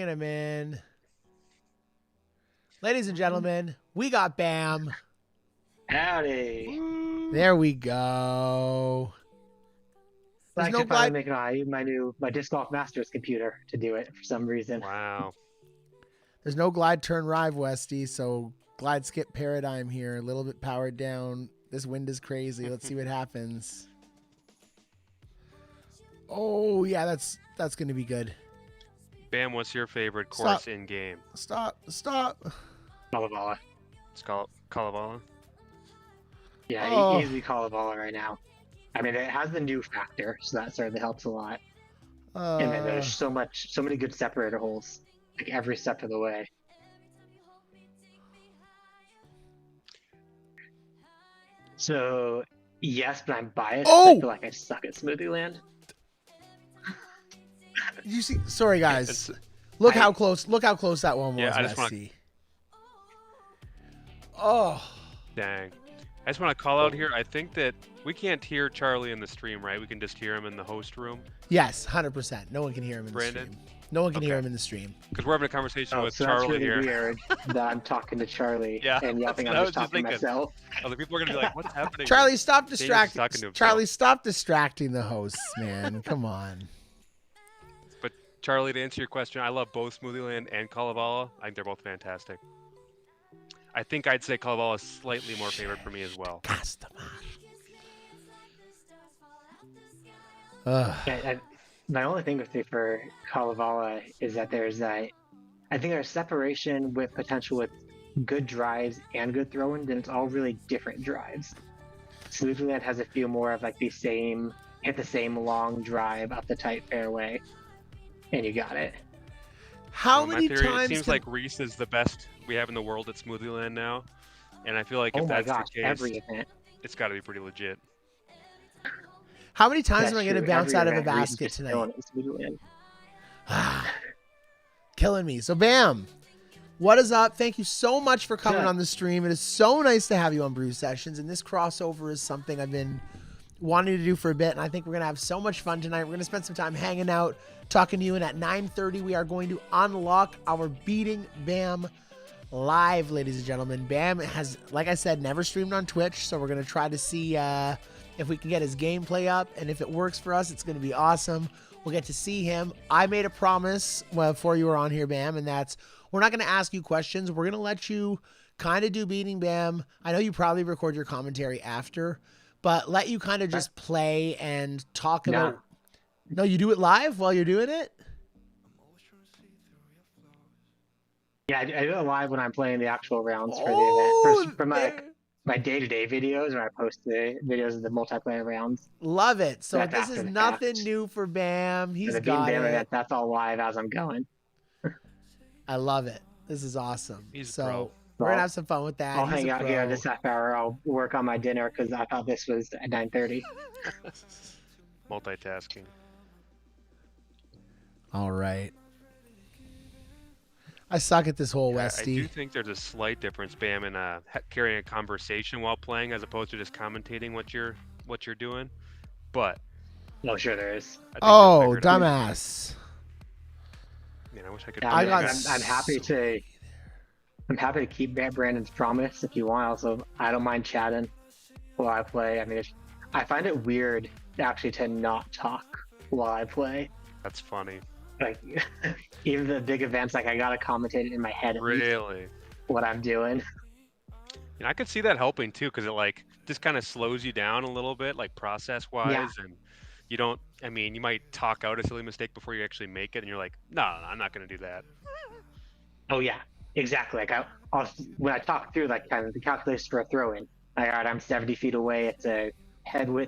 him in. Ladies and gentlemen, we got Bam. Howdy. There we go. I can finally make my Disc Golf Masters computer to do it for some reason. Wow. There's no glide turn rive, Westy, so glide skip paradigm here. A little bit powered down. This wind is crazy. Let's see what happens. Oh yeah, that's gonna be good. Bam, what's your favorite course in game? Stop. Kalevala. It's called Kalevala. Yeah, easily Kalevala right now. I mean, it has the new factor, so that certainly helps a lot. And then there's so many good separator holes, like every step of the way. So yes, but I'm biased. I feel like I suck at Smoothie Land. You see, sorry guys. Look how close that one was. Yeah, I just want to. Oh. Dang. I just want to call out here, I think that we can't hear Charlie in the stream, right? We can just hear him in the host room. Yes, 100%. No one can hear him in Brandon? the stream. No one can hear him in the stream. Because we're having a conversation with so Charlie that's really here. weird that I'm talking to Charlie and yelling I'm just talking to myself. Other people are going to be like, what's happening? Charlie, stop distracting. Charlie, stop distracting the hosts, man. Come on. But Charlie, to answer your question, I love both Smoothie Land and Kalevala. I think they're both fantastic. I think I'd say Kalevala is slightly more favorite for me as well. My only thing with it for Kalevala is that there's I think there's separation with potential with good drives and good throwing, then it's all really different drives. Smoothie Land has a few more of like hit the same long drive up the tight fairway, and you got it. How many times? It seems like Reese is the best we have in the world at Smoothie Land now, and I feel like if that's the case, every event. It's got to be pretty legit. How many times am I going to bounce out of a basket tonight? Killing me. So, Bam, What is up? Thank you so much for coming Yeah. on the stream. It is so nice to have you on Brew Sessions, and this crossover is something I've been wanting to do for a bit, and I think we're going to have so much fun tonight. We're going to spend some time hanging out, talking to you, and at 9:30 we are going to unlock our Beating Bam live, ladies and gentlemen. Bam has, like I said, never streamed on Twitch, so we're going to try to see if we can get his gameplay up, and if it works for us, it's going to be awesome. We'll get to see him. I made a promise before you were on here, Bam, and that's we're not going to ask you questions. We're going to let you kind of do Beating Bam. I know you probably record your commentary after, but let you kind of just play and talk about. No, you do it live while you're doing it? Yeah, I do it live when I'm playing the actual rounds for the Oh, event. For my day-to-day videos, where I post the videos of the multiplayer rounds. Love it. So That's this after is the nothing fact. new for Bam. For He's the Beating got Bam it. event, that's all live as I'm going. I love it. This is awesome. He's so pro. we're going to have some fun with that. I'll He's hang a out pro. here this half hour. I'll work on my dinner because I thought this was at 9:30. Multitasking. All right. I suck at this whole I Westy. do think there's a slight difference, Bam, in carrying a conversation while playing as opposed to just commentating what you're doing. But No, sure there is. I think you'll Oh, figure it out. dumbass. Man, I wish I could. Yeah, I do got that. I'm happy to. I'm happy to keep Brandon's promise if you want. Also, I don't mind chatting while I play. I mean, I find it weird actually to not talk while I play. That's funny. Like even the big events, like I gotta commentate it in my head at least Really. what I'm doing. I could see that helping too, because it like just kind of slows you down a little bit, like process wise, and you don't. I mean, you might talk out a silly mistake before you actually make it, and you're like, no, I'm not gonna do that. Oh yeah, exactly. Like I'll when I talk through like kind of the calculation for a throw in. All right, I'm 70 feet away. It's a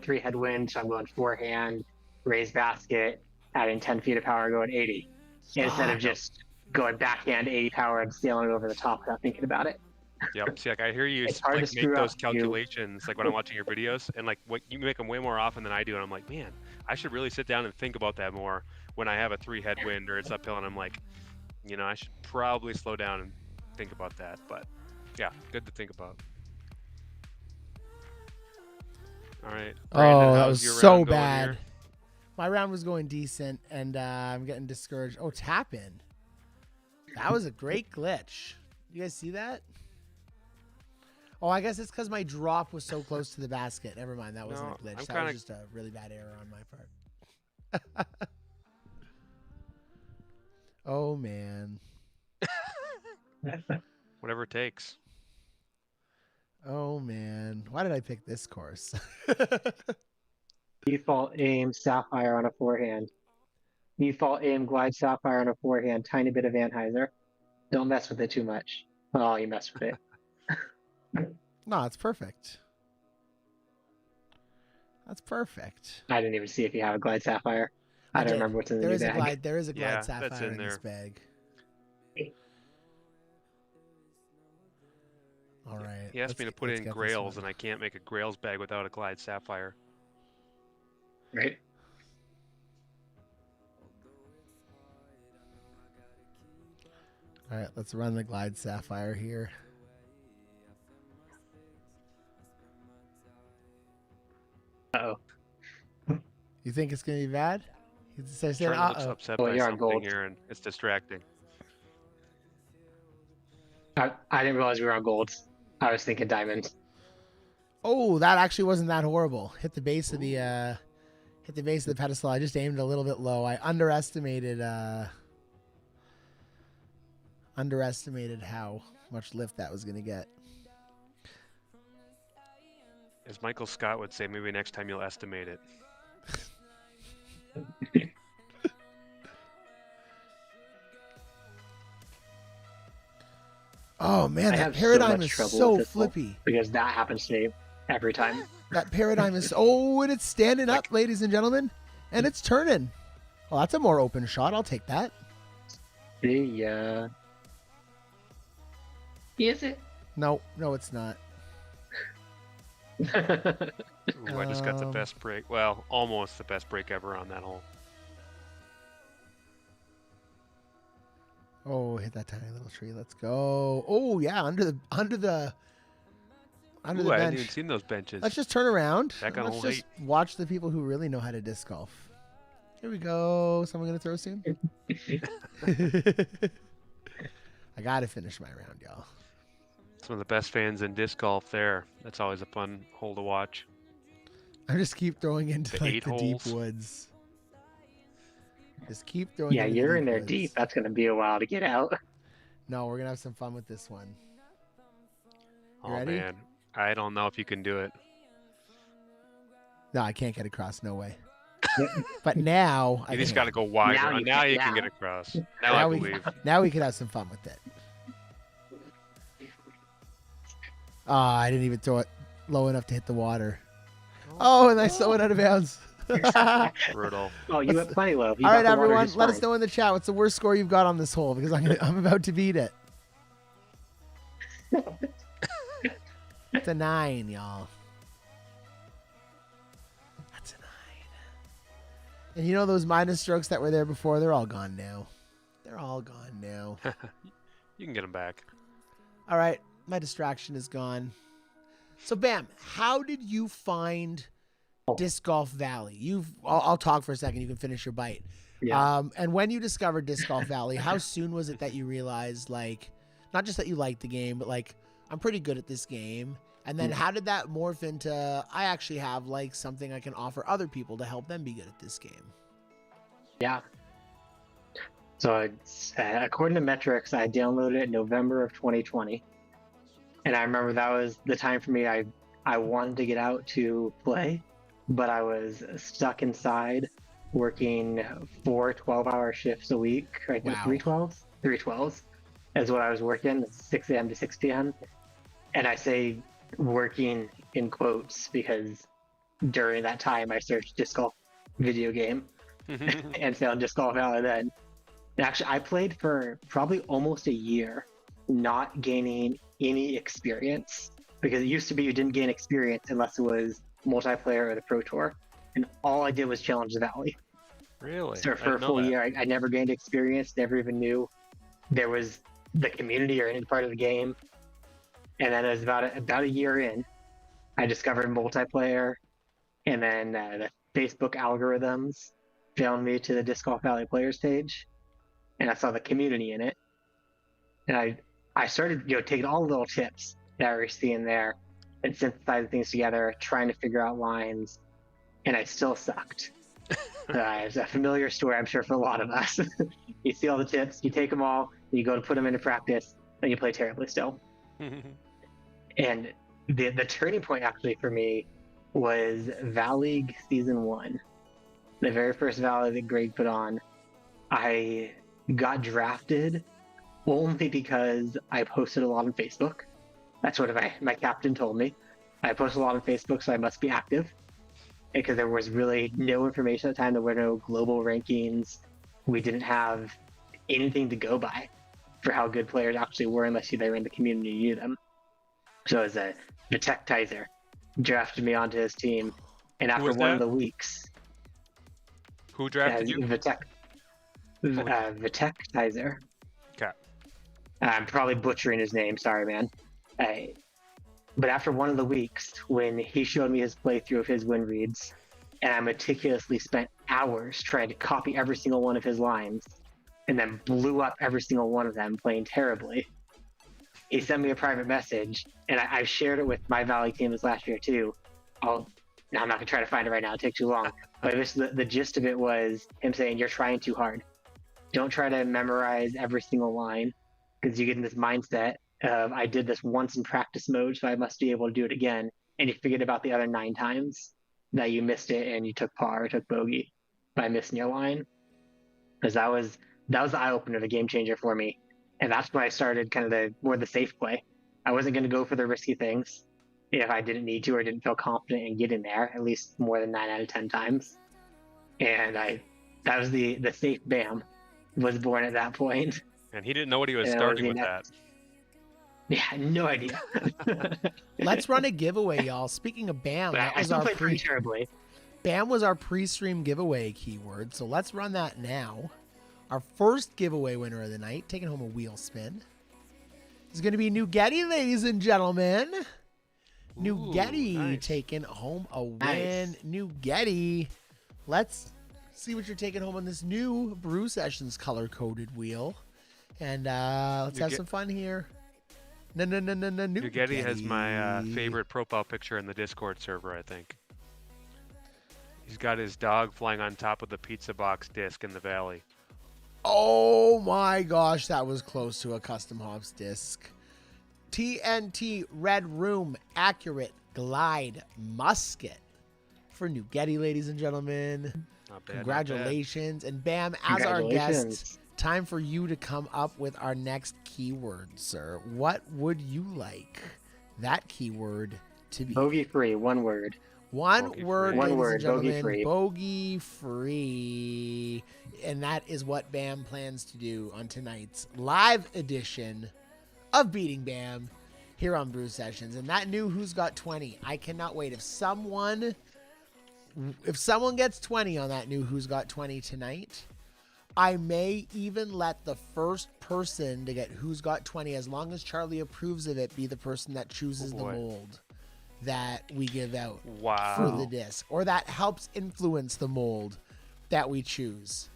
three headwind, so I'm going forehand, raise basket, adding 10 feet of power, going 80, instead of just going backhand 80 power and sailing over the top without thinking about it. Yep. See, like I hear you It's hard like to make screw those up, calculations, like when I'm watching your videos, and like what you make them way more often than I do, and I'm like, man, I should really sit down and think about that more when I have a 3 headwind or it's uphill, and I'm like, I should probably slow down and think about that. But yeah, good to think about. All right. Brandon, Oh, that how's was your so round going bad. here? My round was going decent, and I'm getting discouraged. Oh, tap in. That was a great glitch. You guys see that? Oh, I guess it's because my drop was so close to the basket. Never mind, that wasn't a glitch. That was just a really bad error on my part. Oh, man. Whatever it takes. Oh, man. Why did I pick this course? Default aim sapphire on a forehand. Default aim glide sapphire on a forehand. Tiny bit of Hyzer. Don't mess with it too much. Oh, you mess with it. No, it's perfect. That's perfect. I didn't even see if you have a glide sapphire. I don't did. remember what's in the There new is a bag. glide. There is a glide Yeah, that's sapphire in in this there. bag. All right. He asked me to put in let's get this grails, one. and I can't make a grails bag without a glide sapphire. Right? All right, let's run the glide sapphire here. Uh-oh. You think it's gonna be bad? So I said, Trent looks uh-oh. upset Well, by you're on something gold. here, and it's distracting. I didn't realize we were on golds. I was thinking diamonds. Oh, that actually wasn't that horrible. Hit the base of the pedestal. I just aimed a little bit low. I underestimated how much lift that was gonna get. As Michael Scott would say, maybe next time you'll estimate it. Oh man, I that have so paradigm much is trouble so with this one. flippy. Because that happens to me every time. That paradigm is and it's standing up, ladies and gentlemen, and it's turning. Well, that's a more open shot. I'll take that. Yeah. Is it? No, it's not. Ooh, I just got the Um, best break. Well, almost the best break ever on that hole. Oh, hit that tiny little tree. Let's go. Oh yeah, under the Ooh, I hadn't bench. even seen those benches. Let's just turn around. Back on Let's hole just watch the people who really know how to disc golf. Here we go. Someone gonna throw soon? I gotta finish my round, y'all. Some of the best fans in disc golf there. That's always a fun hole to watch. I just keep throwing into The like 8 the deep holes. woods. Just keep throwing. Yeah, into the you're in there woods. deep. That's gonna be a while to get out. No, we're gonna have some fun with this one. You Oh ready? man, I don't know if you can do it. No, I can't get across. No way. But now You I just can. got to go wider. Now Now you you, can- can yeah. get across. Now I we believe. now we can have some fun with it. I didn't even throw it low enough to hit the water. Oh, and I throw it out of bounds. Brutal. Oh, you went plenty low. You All got right, the water everyone, just let us fine. know in the chat what's the worst score you've got on this hole because I'm about to beat it. It's a 9, y'all. That's a 9. And you know those minus strokes that were there before? They're all gone now. They're all gone now. You can get them back. All right, my distraction is gone. So, Bam, how did you find Disc Golf Valley? I'll talk for a second. You can finish your bite. Yeah. And when you discovered Disc Golf Valley, how soon was it that you realized, like, not just that you liked the game, but like, I'm pretty good at this game? And then how did that morph into, I actually have like something I can offer other people to help them be good at this game? Yeah. So it's, according to metrics, I downloaded it in November of 2020. And I remember that was the time for me. I wanted to get out to play, but I was stuck inside working 4 12-hour shifts a week. Right? Wow. 3 12s is what I was working, 6 a.m. to 6 p.m. And I say working in quotes because during that time I searched disc golf video game and found Disc Golf Valley then. And actually, I played for probably almost a year, not gaining any experience because it used to be you didn't gain experience unless it was multiplayer or the Pro Tour, and all I did was challenge the Valley. Really? So I for a didn't know full that. year, I never gained experience, never even knew there was the community or any part of the game. And then it was about a year in, I discovered multiplayer, and then the Facebook algorithms found me to the Disc Golf Valley players page, and I saw the community in it. And I started, taking all the little tips that I was seeing there and synthesizing things together, trying to figure out lines, and I still sucked. It's a familiar story, I'm sure, for a lot of us. You see all the tips, you take them all, you go to put them into practice, and you play terribly still. And the turning point actually for me was Val League Season 1. The very first Valley that Greg put on. I got drafted only because I posted a lot on Facebook. That's what my captain told me. I posted a lot on Facebook, so I must be active. Because there was really no information at the time. There were no global rankings. We didn't have anything to go by for how good players actually were unless they were in the community and knew them. So it was Vitek Hyzer drafted me onto his team. And after was one of that? the weeks, Who drafted you? Vitek Hyzer. Okay. I'm probably butchering his name. Sorry, man. But after one of the weeks, when he showed me his playthrough of his win reads, and I meticulously spent hours trying to copy every single one of his lines, and then blew up every single one of them playing terribly, he sent me a private message, and I've shared it with my Valley team this last year too. I'm not going to try to find it right now. It'll take too long. But the gist of it was him saying, you're trying too hard. Don't try to memorize every single line, because you get in this mindset of, I did this once in practice mode, so I must be able to do it again. And you forget about the other 9 times that you missed it and you took par or took bogey by missing your line. Because that was the eye opener, the game changer for me. And that's when I started kind of more the safe play. I wasn't going to go for the risky things if I didn't need to or didn't feel confident in getting there, at least more than 9 out of 10 times. And that was the safe Bam was born at that point. And he didn't know what he was And starting the with next- that. Yeah, no idea. Let's run a giveaway, y'all. Speaking of Bam, But that I was still our played pretty terribly. Bam was our pre-stream giveaway keyword. So let's run that now. Our first giveaway winner of the night, taking home a wheel spin, is going to be New Getty, ladies and gentlemen. New Getty nice. taking home a win. Nice. New Getty. Let's see what you're taking home on this new Brew Sessions color-coded wheel. And let's have some fun here. No. New Getty has my favorite profile picture in the Discord server, I think. He's got his dog flying on top of the pizza box disc in the valley. Oh my gosh, that was close to a custom hops disc. TNT Red Room Accurate Glide Musket for New Getty, ladies and gentlemen. Not bad, Congratulations. And Bam, as our guest, time for you to come up with our next keyword, sir. What would you like that keyword to be? Bogey free, one word. One Bogey word, free. ladies One word, and gentlemen, bogey free. bogey free. And that is what Bam plans to do on tonight's live edition of Beating Bam here on Brew Sessions. And that new Who's Got 20, I cannot wait. If someone gets 20 on that new Who's Got 20 tonight, I may even let the first person to get Who's Got 20, as long as Charlie approves of it, be the person that chooses the mold that we give out for the disc, or that helps influence the mold that we choose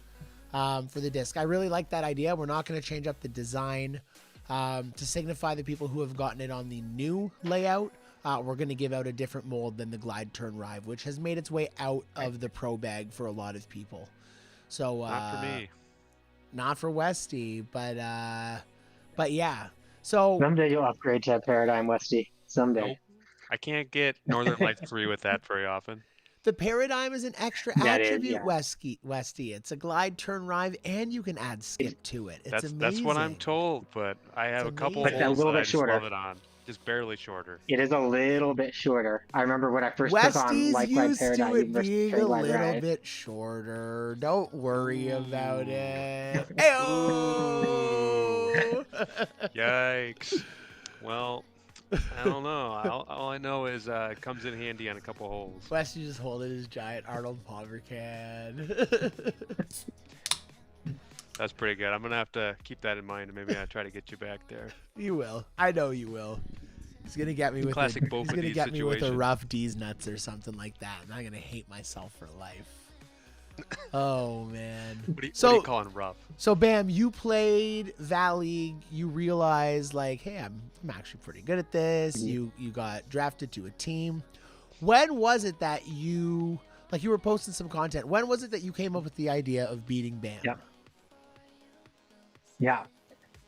for the disc. I really like that idea. We're not going to change up the design to signify the people who have gotten it on the new layout. We're going to give out a different mold than the Glide Turn Rive, which has made its way out of the pro bag for a lot of people. So Not for me. Not for Westy, but yeah. So Someday you'll upgrade to Paradigm Westy. Someday. Nope. I can't get Northern Lights 3 with that very often. the Paradigm is an extra That is, attribute, yeah. Westy. It's a Glide Turn Rive, and you can add Skip to it. It's amazing. That's what I'm told, but I have a couple amazing. But a holes little that I bit just shorter. love it on. Just barely shorter. It is a little bit shorter. I remember when I first took on Westy's Like Glide used Paradigm to it versus being a Paraglide little Rive. bit shorter. Don't worry about it. Hey-oh! Yikes. Well, I don't know. All I know is it comes in handy on a couple holes. Westy just holding his giant Arnold Palmer can. That's pretty good. I'm going to have to keep that in mind, and maybe I'll try to get you back there. You will. I know you will. He's gonna get me with Classic he's both of gonna these get me with a situations. rough D's nuts or something like that, and I'm gonna hate myself for life. Oh man. What are you calling rough? So Bam, you played Valley. You realized like, hey, I'm actually pretty good at this. Mm-hmm. You got drafted to a team. When was it that you were posting some content? When was it that you came up with the idea of beating Bam? Yeah.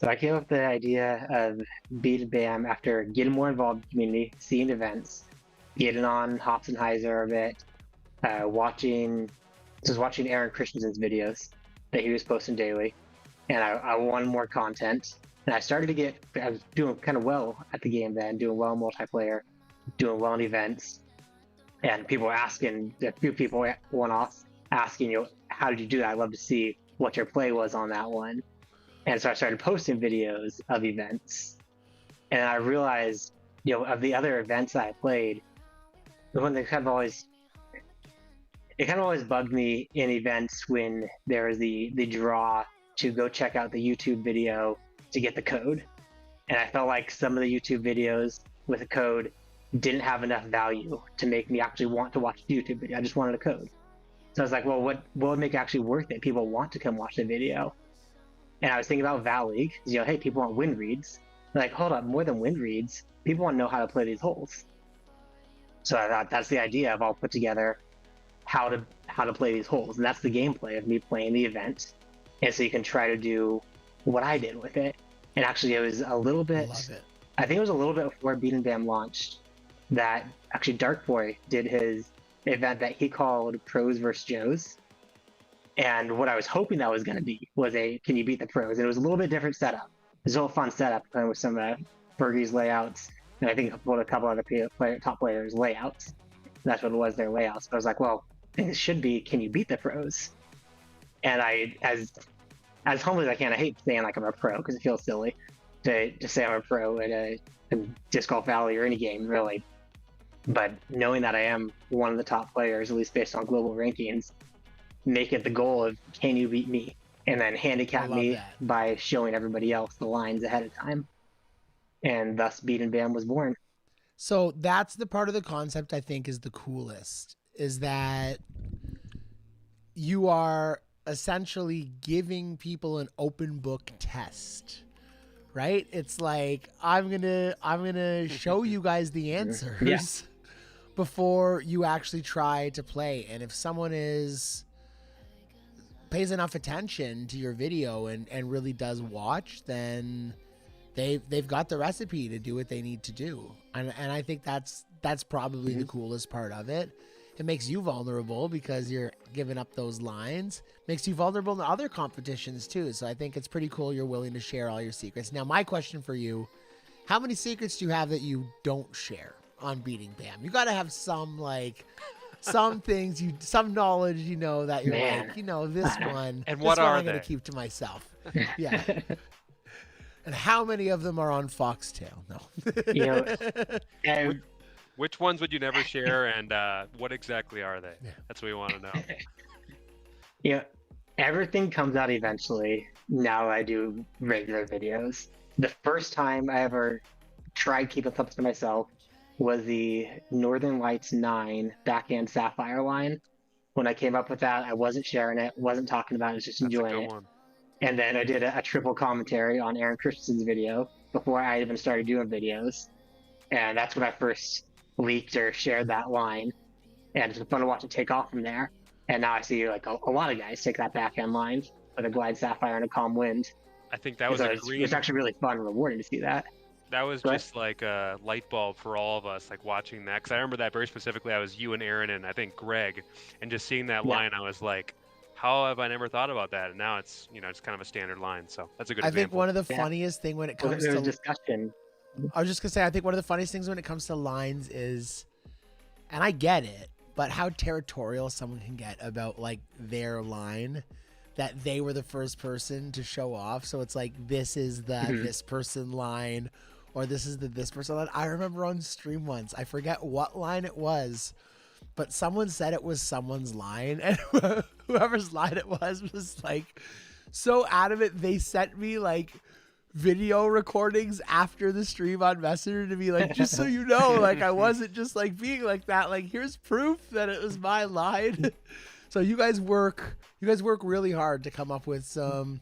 So I came up with the idea of beating Bam after getting more involved in the community, seeing events, getting on Hops and Hyzer a bit, watching Aaron Christensen's videos that he was posting daily, and I wanted more content. And I was doing kind of well at the game then, doing well in multiplayer, doing well in events, and people were asking, a few people one-offs asking, how did you do that? I'd love to see what your play was on that one. And so I started posting videos of events, and I realized, of the other events that I played, the one that kind of always bugged me in events when there was the draw to go check out the YouTube video to get the code. And I felt like some of the YouTube videos with a code didn't have enough value to make me actually want to watch the YouTube video. I just wanted a code. So I was like, well, what would make it actually worth it? People want to come watch the video. And I was thinking about Val League. Hey, people want win reads. Like, hold up, more than win reads, people want to know how to play these holes. So I thought that's the idea of I'll put together how to play these holes. And that's the gameplay of me playing the event. And so you can try to do what I did with it. And actually it was a little bit, I think it was a little bit before Beat and Bam launched that actually Dark Boy did his event that he called Pros vs. Joes. And what I was hoping that was going to be was can you beat the pros? And it was a little bit different setup. It was a little fun setup playing with some of Fergie's layouts. And I think a couple other top players' layouts. That's what it was, their layouts. But I was like, well, I think it should be, can you beat the pros? And I, as humble as I can, I hate saying like I'm a pro because it feels silly to say I'm a pro at a Disc Golf Valley or any game, really. But knowing that I am one of the top players, at least based on global rankings, make it the goal of, can you beat me? and then handicap love me that. by showing everybody else the lines ahead of time. And thus Beat and Bam was born. So that's the part of the concept I think is the coolest, is that you are essentially giving people an open book test, right? It's like, I'm gonna show you guys the answers before you actually try to play. And if someone pays enough attention to your video and really does watch, then they've got the recipe to do what they need to do. And I think that's probably the coolest part of it. It makes you vulnerable because you're giving up those lines. Makes you vulnerable to other competitions too. So I think it's pretty cool you're willing to share all your secrets. Now, my question for you, how many secrets do you have that you don't share on Beating Bam? You got to have some, like, some things, some knowledge, you know, that you're like, you know, this one, And this what one are I'm going they? to keep to myself. Yeah. And how many of them are on Foxtail? No. You know, and Which ones would you never share, and what exactly are they? Yeah. That's what we want to know. you know, everything comes out eventually. Now I do regular videos. The first time I ever tried keeping something to myself was the Northern Lights 9 backhand sapphire line. When I came up with that, I wasn't sharing it, wasn't talking about it, just That's a enjoying good it. one. And then I did a triple commentary on Aaron Christensen's video before I even started doing videos. And that's when I first leaked or shared that line. And it's been fun to watch it take off from there. And now I see like a lot of guys take that backhand line with a glide sapphire and a calm wind. I think that was So a it's green. actually really fun and rewarding to see that. That was Go ahead. just like a light bulb for all of us, like watching that. Because I remember that very specifically. I was you and Aaron and I think Greg, and just seeing that line, I was like, how have I never thought about that? And now it's, you know, it's kind of a standard line. So that's a good I example. think one of the funniest thing when it Well, comes there to was discussion. I was just gonna say, I think one of the funniest things when it comes to lines is, and I get it, but how territorial someone can get about like their line, that they were the first person to show off. So it's like, this is the this person line, or this is the this person line. I remember on stream once, I forget what line it was, but someone said it was someone's line, and whoever's line it was like so adamant. They sent me like video recordings after the stream on Messenger to be like, just so you know, like I wasn't just like being like that. Like, here's proof that it was my line. So you guys work really hard to come up with some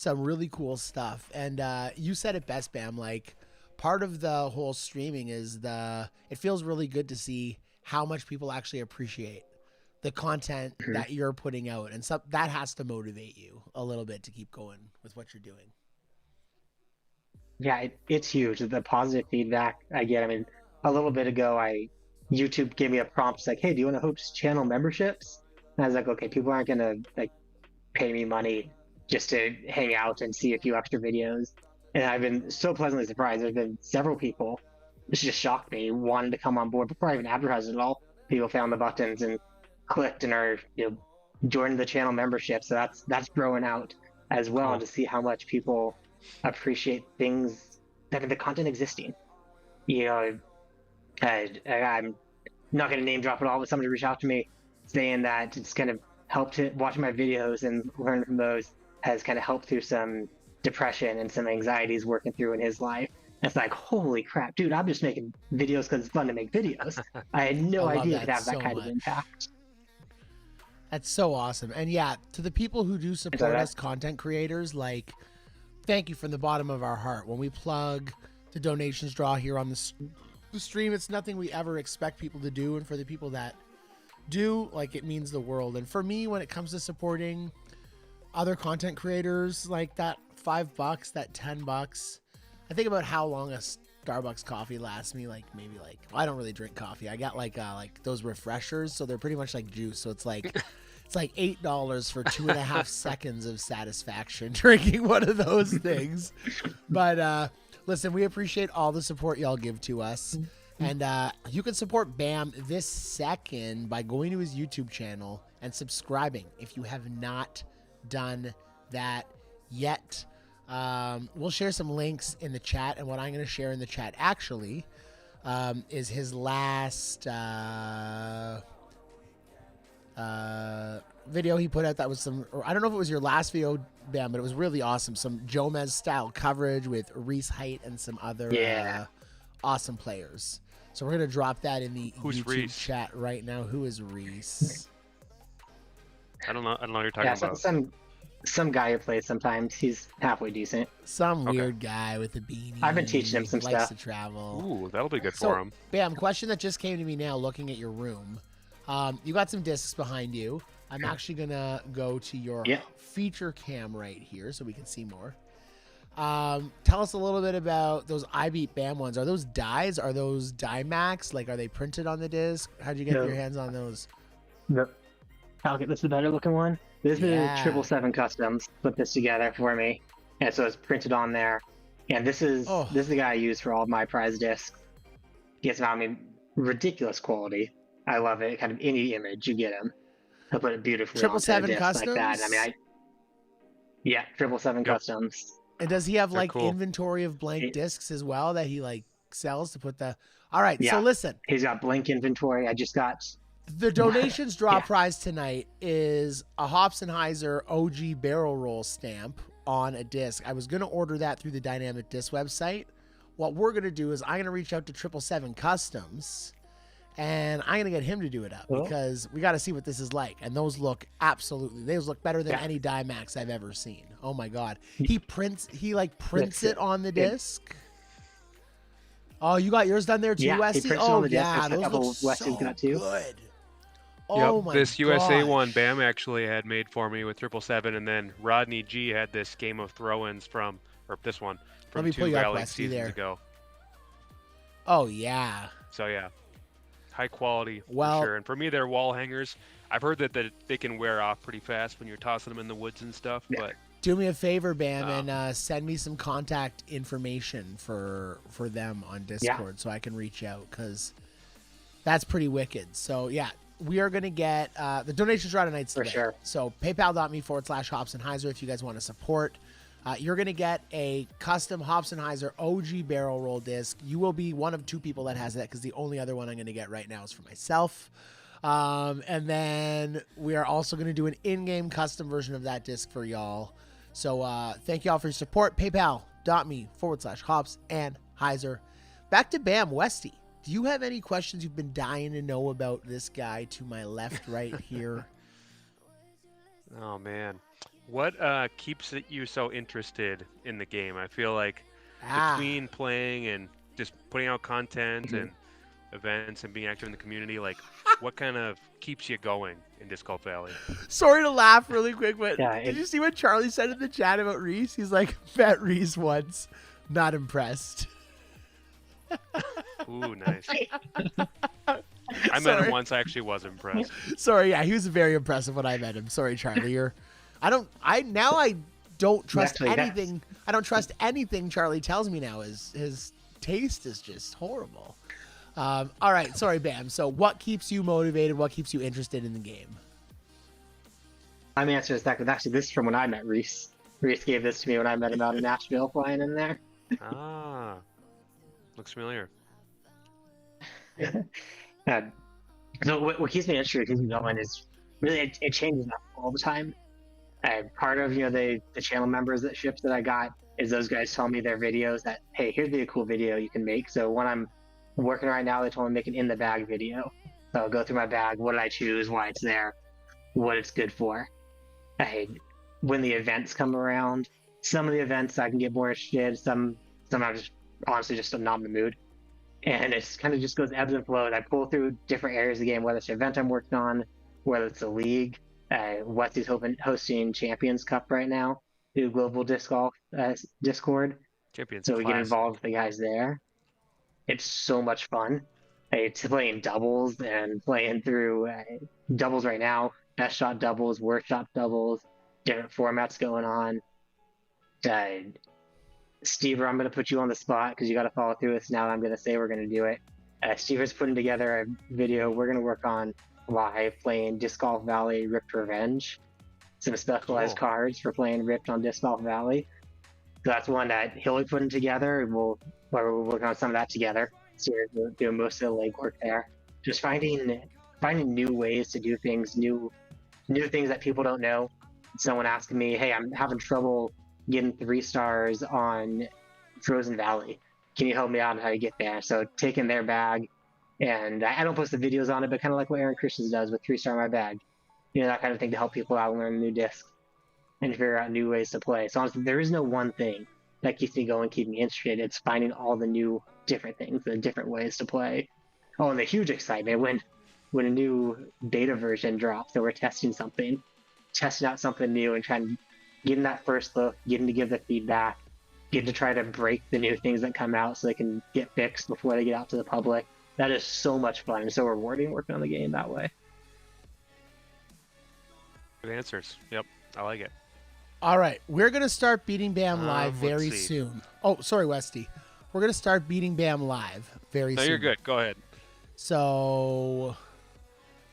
really cool stuff. And you said it best, Bam. Like, part of the whole streaming is it feels really good to see how much people actually appreciate the content that you're putting out, and so that has to motivate you a little bit to keep going with what you're doing. Yeah, it's huge. The positive feedback I get. I mean, a little bit ago, YouTube gave me a prompt. It's like, hey, do you want to host channel memberships? And I was like, okay, people aren't gonna like pay me money just to hang out and see a few extra videos. And I've been so pleasantly surprised. There's been several people. This just shocked me. Wanted to come on board before I even advertised it at all. People found the buttons and clicked and are joining the channel membership. So that's growing out as well. Cool. To see how much people appreciate things, that the content existing. I'm not going to name drop it all, but somebody reached out to me saying that it's kind of helped watching my videos and learning from those has kind of helped through some depression and some anxieties working through in his life. And it's like, holy crap, dude, I'm just making videos because it's fun to make videos. I had no I love idea it that could have so that kind of much. impact. That's so awesome. And yeah, to the people who do support that- us, content creators, like, thank you from the bottom of our heart. When we plug the donations draw here on the stream, it's nothing we ever expect people to do. And for the people that do, like, it means the world. And for me, when it comes to supporting other content creators, like that $5, that $10, I think about how long a Starbucks coffee lasts me. Like, maybe like, well, I don't really drink coffee. I got like those refreshers. So they're pretty much like juice. So it's like, it's like $8 for 2.5 seconds of satisfaction drinking one of those things. But listen, we appreciate all the support y'all give to us. And you can support Bam this second by going to his YouTube channel and subscribing if you have not done that yet. We'll share some links in the chat. And what I'm going to share in the chat actually is his last video he put out that was some, or I don't know if it was your last video, Bam, but it was really awesome. Some Jomez style coverage with Reese Height and some other awesome players. So we're gonna drop that in the YouTube Reese? chat right now. Who is Reese? I don't know what you're talking about. Some guy who plays sometimes. He's halfway decent. Some weird guy with a beanie. I've been teaching him some likes stuff. to travel. Ooh, that'll be good for him. Bam, question that just came to me now looking at your room. You got some discs behind you. I'm actually gonna go to your feature cam right here so we can see more. Tell us a little bit about those I Beat Bam ones. Are those dies? Are those Dimax? Like, are they printed on the disc? How'd you get your hands on those? No. I'll get this the better looking one. This is 777 Customs. Put this together for me, and so it's printed on there. And this is the guy I use for all of my prize discs. He gets ridiculous quality. I love it. Kind of any image you get him, he'll put it beautifully. 777 Customs. Like that. I mean, 777 Customs. And does he have They're cool. inventory of blank discs as well that he sells to put the? All right. So listen, he's got blank inventory. I just got. The donations draw prize tonight is a Hops and Hyzer OG barrel roll stamp on a disc. I was going to order that through the Dynamic Disc website. What we're going to do is I'm going to reach out to 777 Customs and I'm going to get him to do it up because we got to see what this is like. And those look those look better than any Dimax I've ever seen. Oh my God. He prints it on the disc. Oh, you got yours done there too, Westy? Oh yeah, those look so good. Oh my This USA gosh. one Bam actually had made for me with 777, and then Rodney G had this Game of Throw-ins from 2 Valley seasons ago. Oh yeah. So yeah, high quality well, for sure. And for me, they're wall hangers. I've heard that they can wear off pretty fast when you're tossing them in the woods and stuff. But do me a favor, Bam, and send me some contact information for them on Discord so I can reach out because that's pretty wicked. So yeah. We are going to get the donations are out of nights today. For sure. So paypal.me/Hops and Hyzer if you guys want to support. You're going to get a custom Hops and Hyzer OG barrel roll disc. You will be one of 2 people that has that because the only other one I'm going to get right now is for myself. And then we are also going to do an in-game custom version of that disc for y'all. So thank y'all for your support. PayPal.me/Hops and Hyzer. Back to Bam Westy. Do you have any questions you've been dying to know about this guy to my left right here? Oh man, what keeps you so interested in the game? I feel like between playing and just putting out content and events and being active in the community, like what kind of keeps you going in Disc Golf Valley? Sorry to laugh really quick, but did you see what Charlie said in the chat about Reese? He's like, met Reese once, not impressed. Ooh, nice. I met him once. I actually was impressed. Sorry, yeah, he was very impressive when I met him. Sorry, Charlie. I don't trust anything. I don't trust anything Charlie tells me now. His taste is just horrible. All right, sorry, Bam. So, what keeps you motivated? What keeps you interested in the game? I'm answering this back with actually this is from when I met Reese. Reese gave this to me when I met him out in Nashville flying in there. Looks familiar. So what keeps me interested, keeps me going is really it changes up all the time. Part of the channel members that ships that I got is those guys tell me their videos that, hey, here's a cool video you can make. So when I'm working right now, they told me to make an in the bag video. So I'll go through my bag, what did I choose, why it's there, what it's good for. When the events come around, some of the events I can get more interested, some I'm just honestly just not in the mood. And it's kind of just goes ebbs and flows. I pull through different areas of the game, whether it's an event I'm working on, whether it's a league. Westy's hosting Champions Cup right now through Global Disc Golf Discord. Champions so we get involved with the guys there. It's so much fun. It's playing doubles and playing through doubles right now. Best shot doubles, worst shot doubles, different formats going on. Steve, I'm going to put you on the spot because you got to follow through with now. I'm going to say we're going to do it. Steve is putting together a video we're going to work on live playing Disc Golf Valley Ripped Revenge. Some specialized cards for playing Ripped on Disc Golf Valley. So that's one that he'll be putting together. We're working on some of that together. So we're doing most of the legwork there. Just finding new ways to do things, new new things that people don't know. Someone asking me, hey, I'm having trouble getting 3 stars on Frozen Valley. Can you help me out on how to get there? So taking their bag, and I don't post the videos on it, but kind of like what Aaron Christians does with 3 star my bag. That kind of thing to help people out learn new discs and figure out new ways to play. So honestly, there is no one thing that keeps me going, keep me interested. It's finding all the new different things, the different ways to play. Oh, and the huge excitement when a new beta version drops that we're testing out something new and trying to get in that first look, getting to give the feedback, getting to try to break the new things that come out so they can get fixed before they get out to the public. That is so much fun and so rewarding working on the game that way. Good answers. Yep, I like it. All right, we're going to start Beating Bam live very let's see. soon. Oh, sorry, Westy. We're going to start Beating Bam live very No, soon. you're good. Go ahead. So,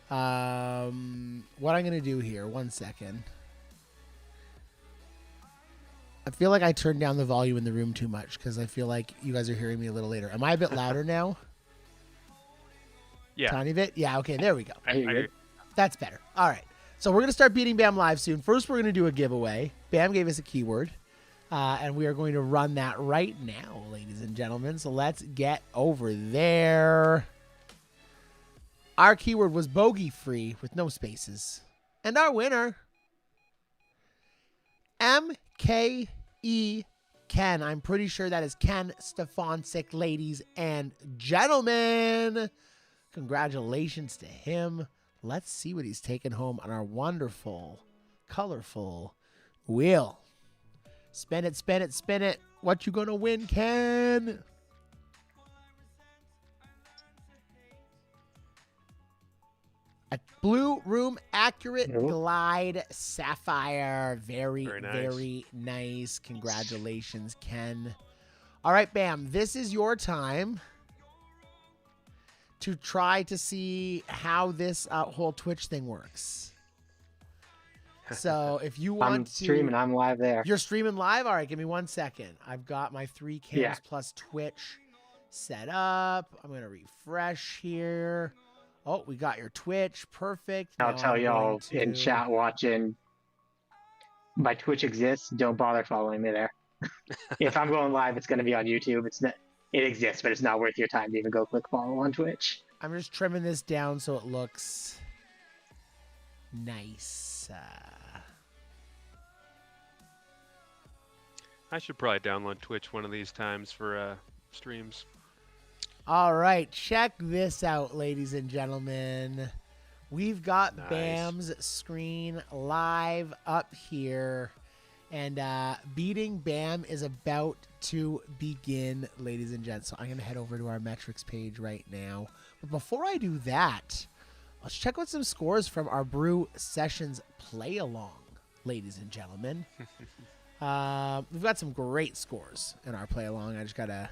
what I'm going to do here, 1 second. I feel like I turned down the volume in the room too much because I feel like you guys are hearing me a little later. Am I a bit louder now? Yeah. Tiny bit? Yeah, okay, there we go. I hear you. That's better. All right. So we're going to start Beating Bam live soon. First, we're going to do a giveaway. Bam gave us a keyword, and we are going to run that right now, ladies and gentlemen. So let's get over there. Our keyword was bogey-free with no spaces. And our winner, MKE Ken. I'm pretty sure that is Ken Stefancic, ladies and gentlemen. Congratulations to him. Let's see what he's taken home on our wonderful, colorful wheel. Spin it, spin it, spin it. What you gonna win, Ken? A Blue Room Accurate Glide Sapphire. Very, very nice. Congratulations, Ken. All right, Bam, this is your time to try to see how this whole Twitch thing works. So if you want I'm streaming, I'm live there. You're streaming live? All right, give me 1 second. I've got my 3 cams plus Twitch set up. I'm going to refresh here. Oh, we got your Twitch. Perfect. I'll tell y'all in chat watching, my Twitch exists. Don't bother following me there. If I'm going live, it's going to be on YouTube. It exists, but it's not worth your time to even go click follow on Twitch. I'm just trimming this down so it looks nice. I should probably download Twitch one of these times for streams. All right, check this out, ladies and gentlemen. We've got Nice. Bam's screen live up here. And Beating Bam is about to begin, ladies and gents. So I'm going to head over to our metrics page right now. But before I do that, let's check out some scores from our Brew Sessions play-along, ladies and gentlemen. We've got some great scores in our play-along. I just got to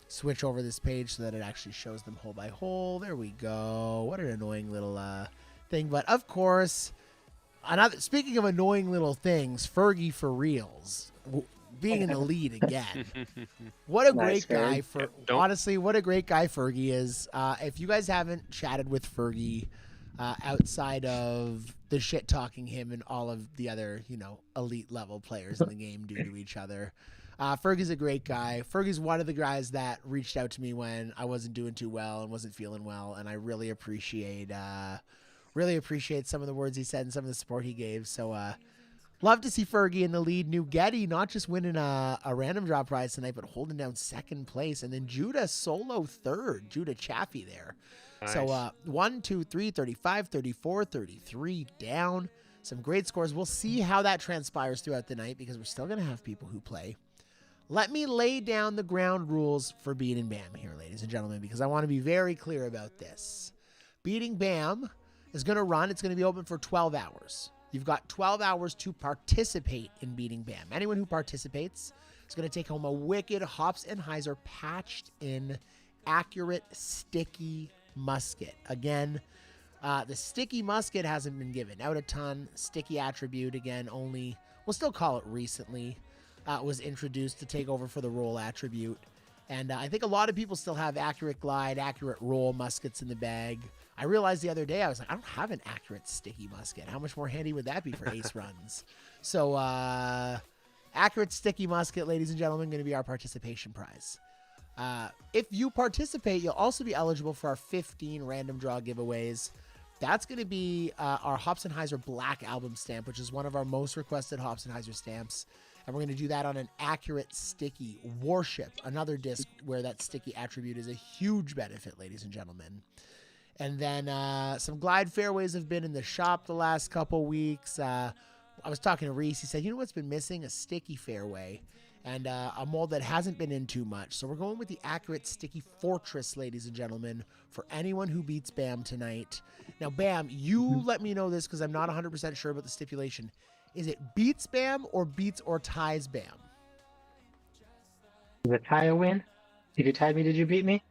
switch over this page so that it actually shows them hole by hole. There we go. What an annoying little thing. But, of course, speaking of annoying little things, Fergie for reals, being in the lead again. What a great guy. Honestly, what a great guy Fergie is. If you guys haven't chatted with Fergie outside of the shit talking him and all of the other, elite level players in the game do to each other, Fergie's a great guy. Fergie's one of the guys that reached out to me when I wasn't doing too well and wasn't feeling well, and I really appreciate some of the words he said and some of the support he gave. So love to see Fergie in the lead. New Getty not just winning a random draw prize tonight, but holding down second place. And then Judah solo third. Judah Chaffee there. Nice. So 1, 2, 3, 35, 34, 33 down. Some great scores. We'll see how that transpires throughout the night because we're still going to have people who play. Let me lay down the ground rules for Beating Bam here, ladies and gentlemen, because I want to be very clear about this. Beating Bam is going to run. It's going to be open for 12 hours. You've got 12 hours to participate in Beating Bam. Anyone who participates is going to take home a wicked Hops and Hyzer patched in accurate sticky musket. Again, the sticky musket hasn't been given out a ton. Sticky attribute, again, only, we'll still call it recently, was introduced to take over for the roll attribute. And I think a lot of people still have accurate glide, accurate roll muskets in the bag. I realized the other day, I was like, I don't have an accurate sticky musket. How much more handy would that be for ace runs? So accurate sticky musket, ladies and gentlemen, going to be our participation prize. If you participate, you'll also be eligible for our 15 random draw giveaways. That's going to be our Hops and Hyzer Black Album stamp, which is one of our most requested Hops and Hyzer stamps. And we're going to do that on an accurate sticky Warship, another disc where that sticky attribute is a huge benefit, ladies and gentlemen. And then some glide fairways have been in the shop the last couple weeks. I was talking to Reese. He said, you know what's been missing? A sticky fairway. And a mold that hasn't been in too much. So we're going with the accurate sticky Fortress, ladies and gentlemen, for anyone who beats Bam tonight. Now, Bam, you let me know this because I'm not 100% sure about the stipulation. Is it beats Bam or beats or ties Bam? Is a tie a win? If you tied me, did you beat me?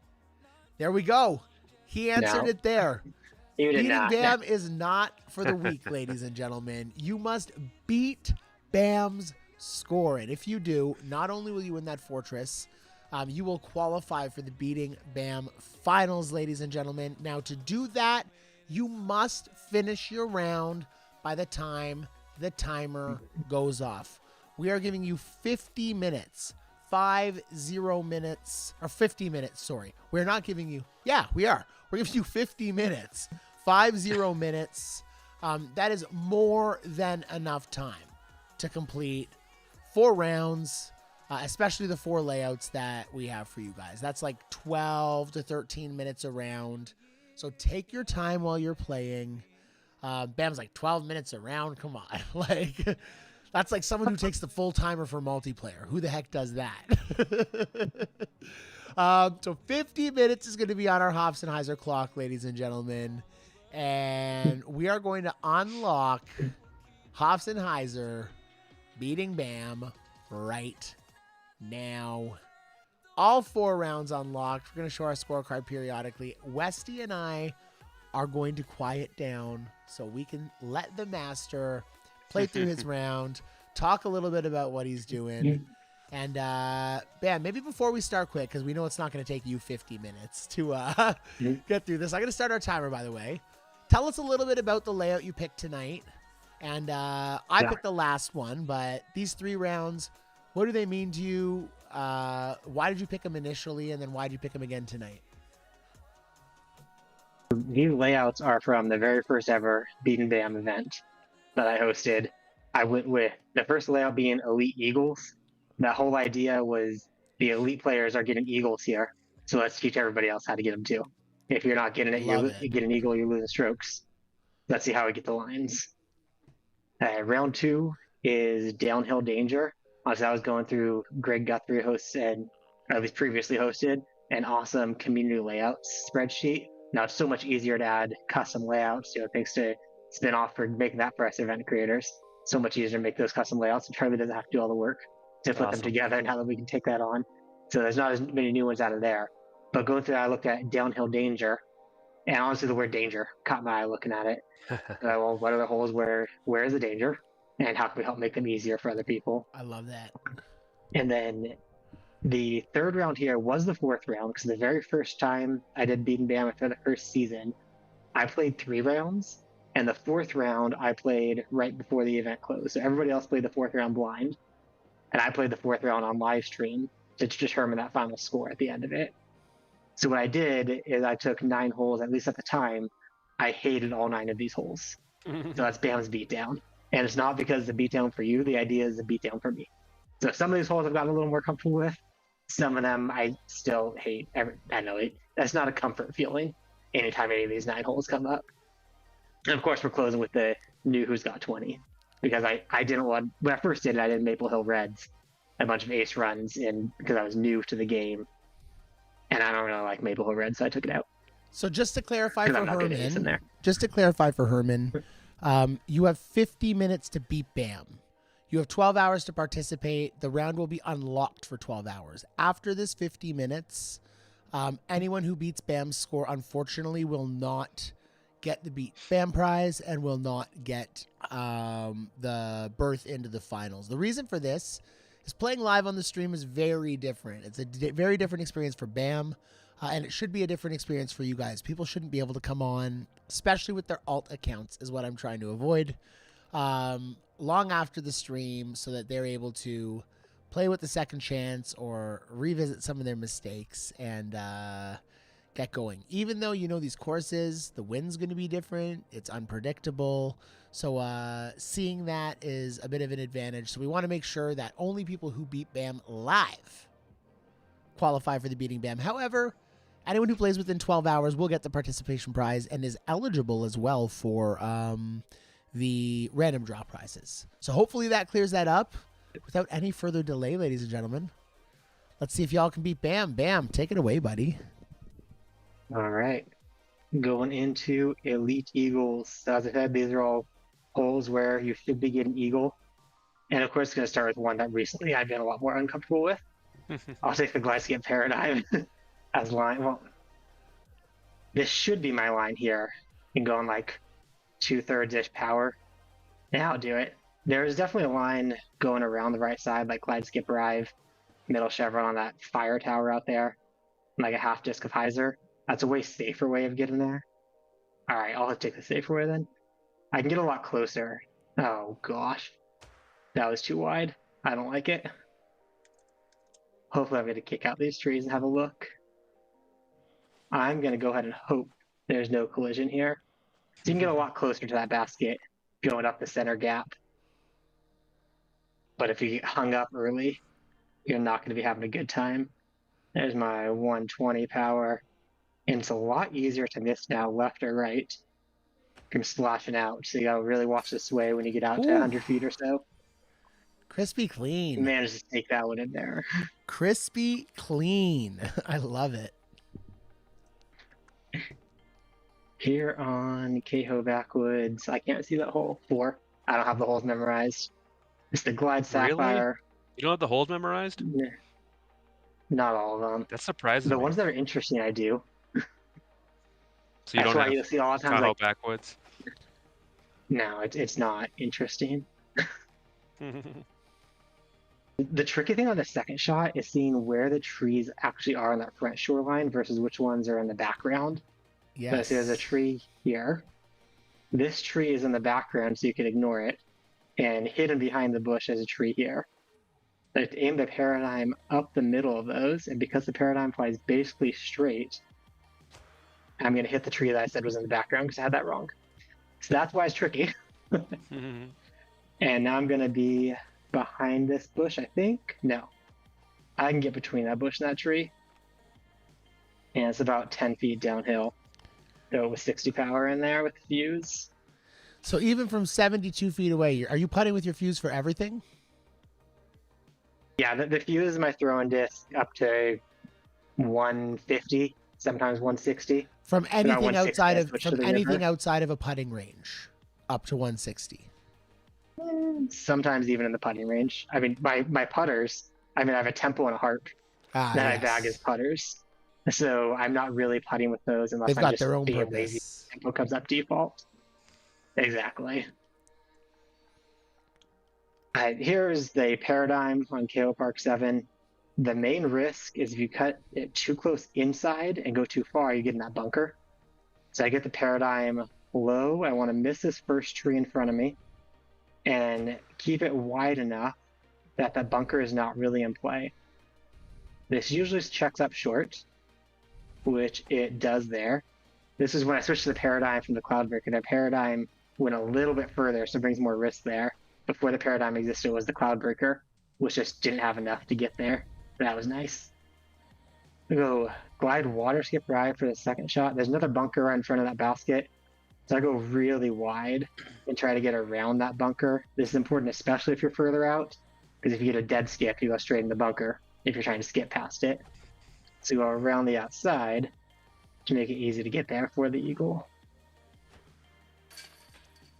There we go. He answered it there. You did Beating not. Bam is not for the weak, ladies and gentlemen. You must beat Bam's score. And if you do, not only will you win that Fortress, you will qualify for the Beating Bam finals, ladies and gentlemen. Now, to do that, you must finish your round by the time the timer goes off. We are giving you 50 minutes. 50 minutes, or 50 minutes, sorry. We're not giving you, we are. We're giving you 50 minutes. 50 minutes. That is more than enough time to complete 4 rounds, especially the 4 layouts that we have for you guys. That's like 12 to 13 minutes a round. So take your time while you're playing. Bam's like 12 minutes a round. Come on. Like, that's like someone who takes the full timer for multiplayer. Who the heck does that? So 50 minutes is going to be on our Hops and Hyzer clock, ladies and gentlemen. And we are going to unlock Hops and Hyzer beating Bam right now. All 4 rounds unlocked. We're going to show our scorecard periodically. Westy and I are going to quiet down so we can let the master play through his round, talk a little bit about what he's doing. And Bam, maybe before we start quick, because we know it's not going to take you 50 minutes to get through this. I'm going to start our timer, by the way. Tell us a little bit about the layout you picked tonight. And I picked the last one, but these 3 rounds, what do they mean to you? Why did you pick them initially, and then why did you pick them again tonight? These layouts are from the very first ever Beating Bam event that I hosted. I went with the first layout being Elite Eagles. The whole idea was the elite players are getting Eagles here, so let's teach everybody else how to get them too. If you're not getting it, you get an Eagle, you're losing strokes. Let's see how we get the lines. Round 2 is Downhill Danger. As I was going through, Greg Guthrie hosted, or at least previously hosted, an awesome community layouts spreadsheet. Now it's so much easier to add custom layouts, thanks to Spinoff for making that for us event creators. So much easier to make those custom layouts, and Charlie doesn't have to do all the work to put them together. Now that we can take that on, so there's not as many new ones out of there. But going through that, I looked at Downhill Danger, and honestly, the word danger caught my eye looking at it. Well, what are the holes? Where is the danger? And how can we help make them easier for other people? I love that. And then the 3rd round here was the 4th round, because the very first time I did Beating Bam for the first season, I played 3 rounds, and the 4th round I played right before the event closed. So everybody else played the 4th round blind, and I played the 4th round on live stream to determine that final score at the end of it. So what I did is I took 9 holes, at least at the time. I hated all 9 of these holes. So that's Bam's beatdown. And it's not because the beatdown for you, the idea is the beatdown for me. So some of these holes I've gotten a little more comfortable with. Some of them I still hate. I know that's not a comfort feeling anytime any of these 9 holes come up. And of course, we're closing with the new Who's Got 20. Because I didn't want, when I first did it, I did Maple Hill Reds, a bunch of ace runs because I was new to the game. And I don't really like Maple Hill Reds, so I took it out. So just to clarify for Herman, you have 50 minutes to beat Bam. You have 12 hours to participate. The round will be unlocked for 12 hours. After this 50 minutes, anyone who beats Bam's score, unfortunately, will not get the Beat Bam prize and will not get the berth into the finals. The reason for this is playing live on the stream is very different. It's a very different experience for Bam. And it should be a different experience for you guys. People shouldn't be able to come on, especially with their alt accounts, is what I'm trying to avoid, long after the stream, so that they're able to play with the second chance or revisit some of their mistakes and get going. Even though these courses, the wind's going to be different, it's unpredictable. So seeing that is a bit of an advantage. So we want to make sure that only people who beat BAM live qualify for the beating BAM. However, anyone who plays within 12 hours will get the participation prize and is eligible as well for the random draw prizes. So hopefully that clears that up. Without any further delay, ladies and gentlemen, let's see if y'all can beat Bam. Bam, take it away, buddy. All right. Going into Elite Eagles. So as I said, these are all holes where you should be getting Eagle. And of course, it's going to start with one that recently I've been a lot more uncomfortable with. I'll take the Glide Skip Paradigm as line. Well, this should be my line here. And going like 2/3-ish power. Yeah, I'll do it. There is definitely a line going around the right side, like Glide Skip Arrive, middle chevron on that fire tower out there, like a half disc of Hyzer. That's a way safer way of getting there. All right, I'll take the safer way then. I can get a lot closer. Oh gosh, that was too wide. I don't like it. Hopefully I'm going to kick out these trees and have a look. I'm going to go ahead and hope there's no collision here. So you can get a lot closer to that basket going up the center gap. But if you get hung up early, you're not going to be having a good time. There's my 120 power. And it's a lot easier to miss now, left or right, from splashing out. So you got to really watch the sway when you get out to 100 feet or so. Crispy clean. Managed to sneak that one in there. Crispy clean. I love it. Here on Cahoe Backwoods, I can't see that hole. 4. I don't have the holes memorized. It's the Glide Sapphire. Really? You don't have the holes memorized? Not all of them. That's surprising. The me. ones that are interesting, I do. So you That's don't why have you'll see a lot of times Tahoe like, Backwoods? no, it's not interesting. The tricky thing on the second shot is seeing where the trees actually are on that front shoreline versus which ones are in the background. Yes. So there's a tree here. This tree is in the background, so you can ignore it. And hidden behind the bush is a tree here. So to aim the paradigm up the middle of those, and because the paradigm flies basically straight, I'm going to hit the tree that I said was in the background because I had that wrong. So that's why it's tricky. And now I'm going to be behind this bush, I think. No. I can get between that bush and that tree. And it's about 10 feet downhill. So with 60 power in there with the fuse. So even from 72 feet away, are you putting with your fuse for everything? Yeah, the fuse is my throwing disc up to 150, sometimes 160. From anything outside of river. outside of a putting range, up to 160. Sometimes even in the putting range. I mean, my putters. I mean, I have a tempo and a harp that I bag as putters, so I'm not really putting with those unless They've I'm got just their own being purpose. lazy. Tempo comes up default. Exactly. Here's the paradigm on KO Park 7. The main risk is if you cut it too close inside and go too far, you get in that bunker. So I get the paradigm low. I want to miss this first tree in front of me and keep it wide enough that the bunker is not really in play. This usually checks up short, which it does there. This is when I switched to the paradigm from the Cloudbreaker. The paradigm went a little bit further, so it brings more risk there. Before the paradigm existed was the Cloudbreaker, which just didn't have enough to get there. That was nice. We go Glide Water Skip Ride for the second shot. There's another bunker right in front of that basket. So I go really wide and try to get around that bunker. This is important, especially if you're further out, because if you get a dead skip, you go straight in the bunker if you're trying to skip past it. So go around the outside to make it easy to get there for the eagle.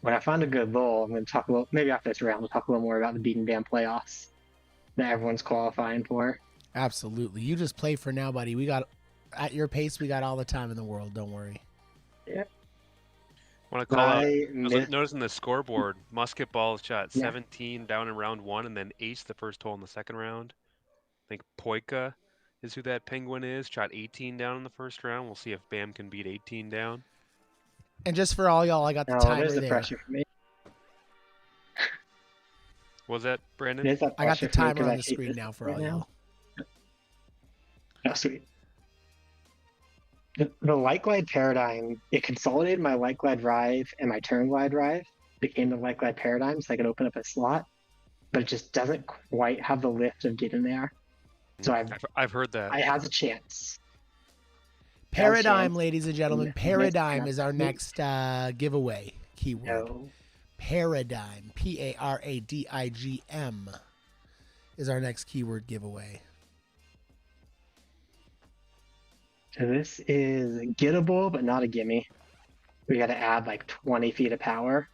When I find a good lull, I'm going to talk a little, maybe after this round, we'll talk a little more about the beating BAM playoffs that everyone's qualifying for. Absolutely. You just play for now, buddy. We got, at your pace, we got all the time in the world. Don't worry. Yeah. I want to call out, noticing the scoreboard, musket ball shot 17 down in round 1 and then ace the first hole in the second round. I think Poika is who that penguin is. Shot 18 down in the first round. We'll see if Bam can beat 18 down. And just for all y'all, I got the No, timer there's the there. pressure for me. What was that, Brandon? There's that I got the pressure for me timer 'cause on I the hate screen this now for right all now. y'all. Oh, sweet. The light glide paradigm, it consolidated my light glide drive and my turn glide drive, became the light glide paradigm, so I could open up a slot, but it just doesn't quite have the lift of getting there. So I've heard that. I has a chance. Paradigm, chance. ladies and gentlemen. Missed Paradigm that. is our next giveaway keyword. No. Paradigm, Paradigm, is our next keyword giveaway. So this is gettable, but not a gimme. We got to add like 20 feet of power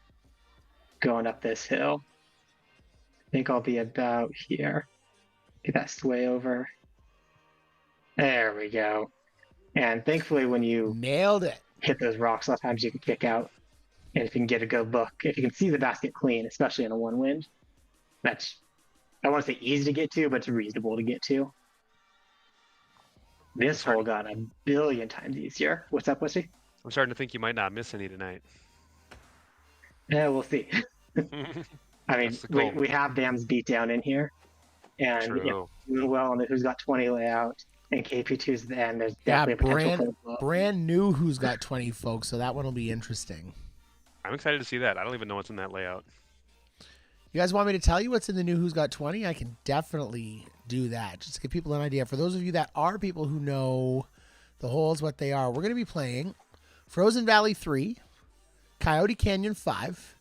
going up this hill. I think I'll be about here. Get that sway over. There we go. And thankfully, when you nailed it, hit those rocks, sometimes you can kick out. And if you can get a good look, if you can see the basket clean, especially in a one wind, that's, I want to say easy to get to, but it's reasonable to get to. This hole got a billion times easier. What's up, Westy? I'm starting to think you might not miss any tonight. Yeah, we'll see. I mean, That's the goal. we have Bam's beatdown in here, and True. doing well on the Who's Got 20 layout, and KP2's at the end. There's Yeah, definitely a potential for a blow. brand new Who's Got 20 folks, so that one will be interesting. I'm excited to see that. I don't even know what's in that layout. You guys want me to tell you what's in the new Who's Got 20? I can definitely do that, just to give people an idea. For those of you that are people who know the holes, what they are, we're going to be playing Frozen Valley 3, Coyote Canyon 5,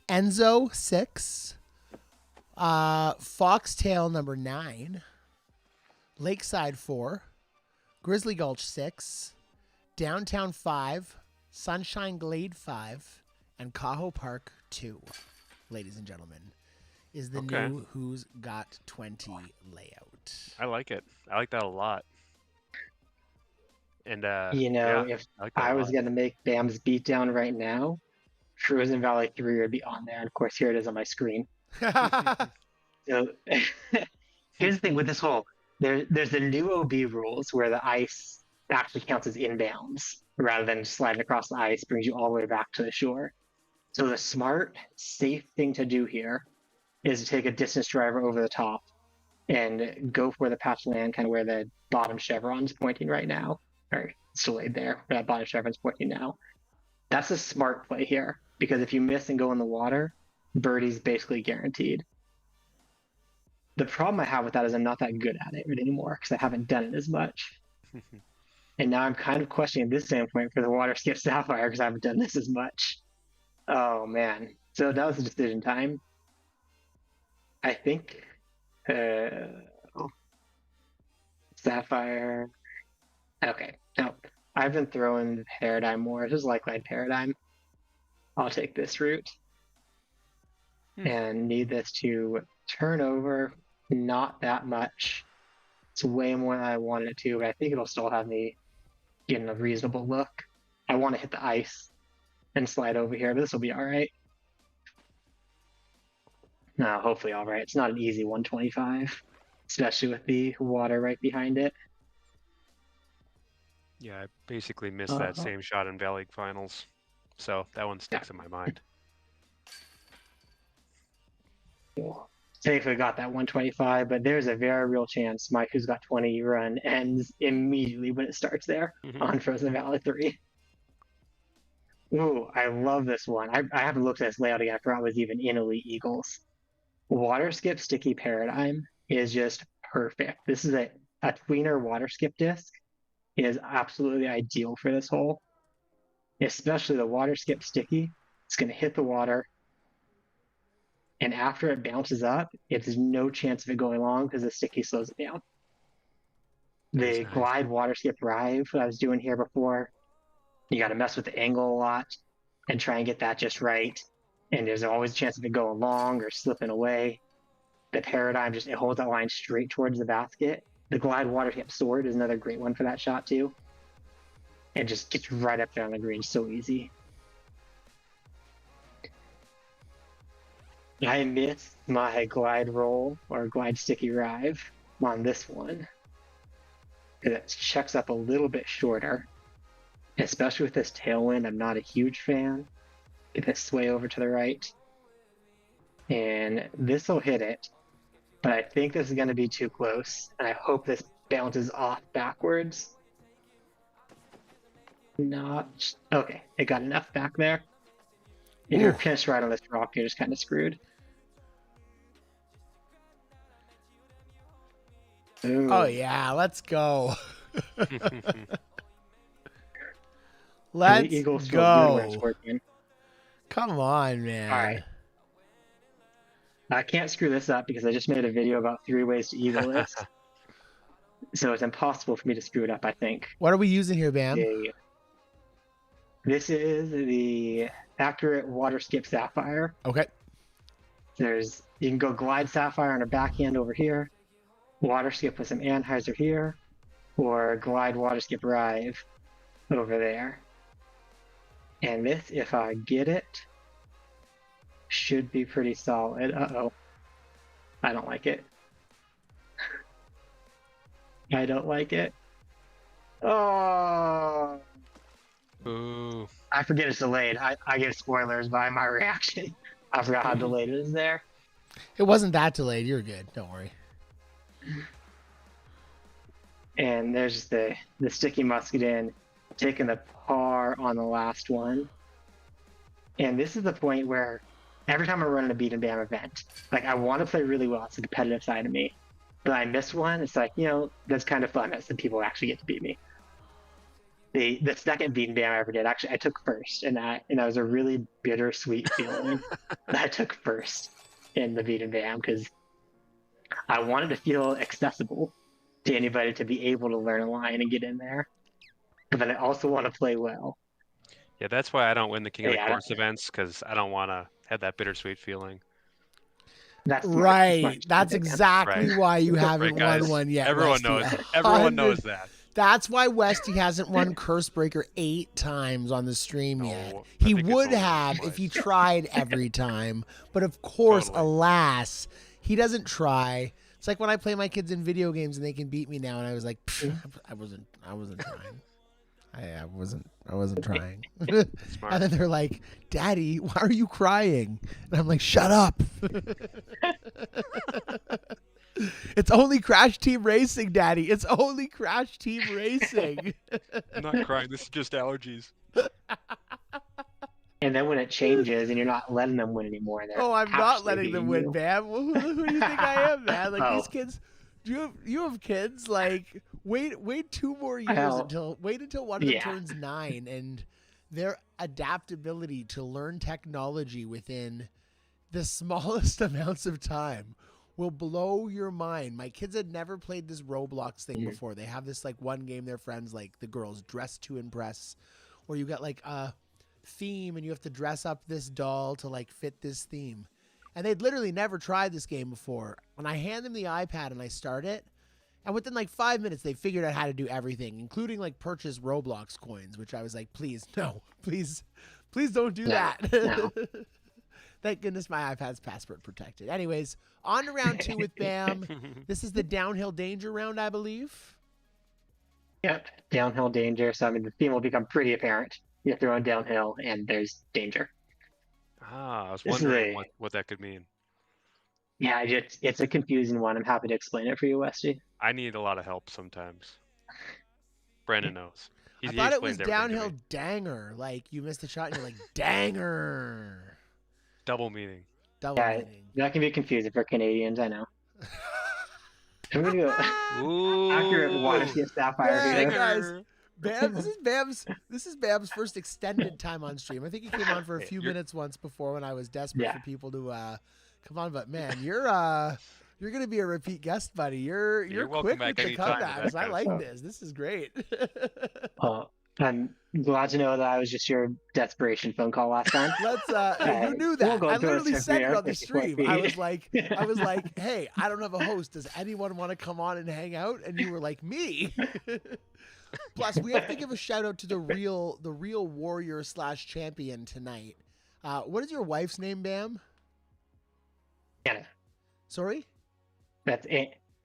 Enzo 6, Foxtail number 9, Lakeside 4, Grizzly Gulch 6, Downtown 5, Sunshine Glade 5, and Cajo Park 2, ladies and gentlemen, is the new Who's Got 20 layout. I like it. I like that a lot. And if I was going to make Bam's beatdown right now, Frozen Valley 3 would be on there. And of course, here it is on my screen. So here's the thing with this hole. There's the new OB rules where the ice actually counts as inbounds rather than sliding across the ice brings you all the way back to the shore. So the smart, safe thing to do here is to take a distance driver over the top and go for the patch of land, kind of where the bottom chevron's pointing right now. Or it's delayed there, where that bottom chevron's pointing now. That's a smart play here, because if you miss and go in the water, birdie's basically guaranteed. The problem I have with that is I'm not that good at it anymore, because I haven't done it as much. And now I'm kind of questioning this standpoint for the water skip Sapphire, because I haven't done this as much. Oh, man. So that was the decision time. I think Sapphire. Okay. No, I've been throwing the Paradigm more. This is like my Paradigm. I'll take this route. And need this to turn over not that much. It's way more than I wanted it to, but I think it'll still have me getting a reasonable look. I want to hit the ice and slide over here, but this will be all right. No, hopefully all right. It's not an easy 125, especially with the water right behind it. Yeah, I basically missed that same shot in Valley Finals, so that one sticks in my mind. Safely got that 125, but there's a very real chance Mike Who's Got 20 run ends immediately when it starts there on Frozen Valley 3. Ooh, I love this one. I haven't looked at this layout again. I forgot it was even in Elite Eagles. Water skip sticky paradigm is just perfect. This is a tweener water skip disc. It is absolutely ideal for this hole, especially the water skip sticky. It's going to hit the water, and after it bounces up, there's no chance of it going long because the sticky slows it down. The glide water skip drive that I was doing here before, you got to mess with the angle a lot and try and get that just right. And there's always a chance of it going long or slipping away. The paradigm it holds that line straight towards the basket. The glide water skip sword is another great one for that shot too. And just gets right up there on the green so easy. I missed my glide roll or glide sticky drive on this one. It checks up a little bit shorter, especially with this tailwind. I'm not a huge fan. Get this sway over to the right, and this will hit it. But I think this is going to be too close, and I hope this bounces off backwards. Not okay. It got enough back there. If you're pinched right on this rock, you're just kind of screwed. Ooh. Oh yeah, let's go. Let's the eagle feels good when it's go. working. Come on, man. All right. I can't screw this up because I just made a video about 3 ways to eagle this. So it's impossible for me to screw it up, I think. What are we using here, Bam? This is the Accurate Water Skip Sapphire. Okay. You can go Glide Sapphire on a backhand over here, Water Skip with some Hyzer here, or Glide Water Skip Rive over there. And this, if I get it, should be pretty solid. Uh-oh. I don't like it. I don't like it. Oh. Ooh. I forget it's delayed. I get spoilers by my reaction. I forgot how delayed it is there. It wasn't that delayed. You're good. Don't worry. And there's the sticky musket in, taking the par on the last one. And this is the point where every time I run a beat and bam event, like I want to play really well. It's the competitive side of me. But I miss one. It's like, that's kind of fun that some people actually get to beat me. The second beat and bam I ever did, actually I took first, and that was a really bittersweet feeling that I took first in the beat and bam because I wanted to feel accessible to anybody to be able to learn a line and get in there. But then I also want to play well. Yeah, that's why I don't win the King of the Courts events, because I don't want to have that bittersweet feeling. That's smart. Right. That's exactly why you haven't won one yet. Everyone Westy. knows. Everyone knows that. That's why Westy hasn't won Curse Breaker 8 times on the stream yet. I He think it's would only have twice. if he tried every time. But of course, alas, he doesn't try. It's like when I play my kids in video games and they can beat me now, and I was like, I wasn't trying. I wasn't trying. And then they're like, Daddy, why are you crying? And I'm like, shut up. It's only Crash Team Racing, Daddy. It's only Crash Team Racing. I'm not crying. This is just allergies. And then when it changes and you're not letting them win anymore. I'm not letting them win, you. man. Who do you think I am, man? Like these Oh. kids. Do you have kids? Like wait 2 more years until one of them turns 9, and their adaptability to learn technology within the smallest amounts of time will blow your mind. My kids had never played this Roblox thing before. They have this like one game their friends, like the girls, dress to impress, where you got like a theme and you have to dress up this doll to like fit this theme. And they'd literally never tried this game before. When I hand them the iPad and I start it, and within like 5 minutes, they figured out how to do everything, including like purchase Roblox coins, which I was like, please, no, please don't do that. No. Thank goodness my iPad's password protected. Anyways, on to round 2 with Bam. This is the downhill danger round, I believe. Yep, downhill danger. So, I mean, the theme will become pretty apparent. You're throwing downhill and there's danger. I was This is wondering what that could mean. Yeah, it's a confusing one. I'm happy to explain it for you, Westy. I need a lot of help sometimes. Brandon knows. I thought it was downhill danger. Like you missed a shot and you're like, danger. Double meaning. Double meaning. That can be confusing for Canadians, I know. I'm gonna go Accurate Water Skip Sapphire here. Guys, Bam, this is Bam's first extended time on stream. I think he came on for a few minutes once before when I was desperate for people to come on. But man, you're gonna be a repeat guest, buddy. You're quick with the comebacks. I like this. This is great. I'm glad to know that I was just your desperation phone call last time. Let's you knew that. I literally said it on the stream. I was like, hey, I don't have a host. Does anyone want to come on and hang out? And you were like, me. Plus, we have to give a shout out to the real warrior / champion tonight. What is your wife's name, Bam? Anna. Sorry? That's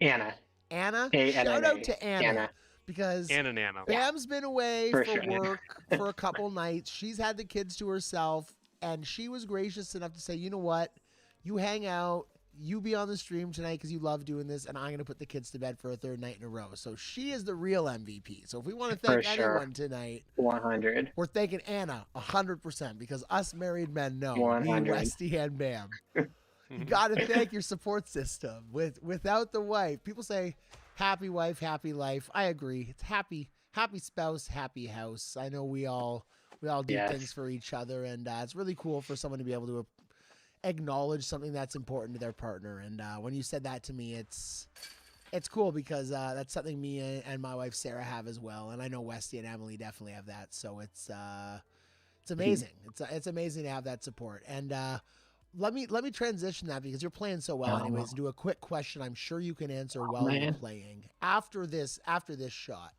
Anna. Anna? A-N-N-A. Shout out to Anna. because And a nano. Bam's been away For for sure. work for a couple nights. She's had the kids to herself, and she was gracious enough to say, you know what? You hang out. You be on the stream tonight because you love doing this, and I'm going to put the kids to bed for a third night in a row. So she is the real MVP. So if we want to thank For sure. anyone tonight, 100. we're thanking Anna 100% because us married men know. Me, 100. Westy, and Bam. You got to thank your support system. Without the wife, people say happy wife, happy life. I agree. It's happy spouse, happy house. I know we all do Yes. things for each other, and it's really cool for someone to be able to acknowledge something that's important to their partner. And when you said that to me, it's cool because that's something me and my wife Sarah have as well. And I know Westy and Emily definitely have that. So it's amazing. It's amazing to have that support. And let me transition that because you're playing so well anyways. Do a quick question I'm sure you can answer while you're playing. After this shot.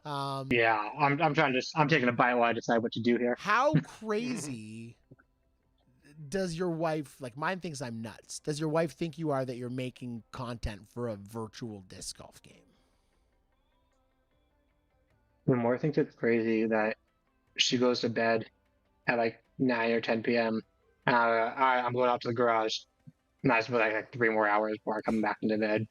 Yeah, I'm taking a bite while I decide what to do here. How crazy does your wife, like mine thinks I'm nuts, does your wife think you are that you're making content for a virtual disc golf game? The more thinks it's crazy that she goes to bed at like 9 or 10 p.m. I'm going out to the garage. Might as well like 3 more hours before I come back into bed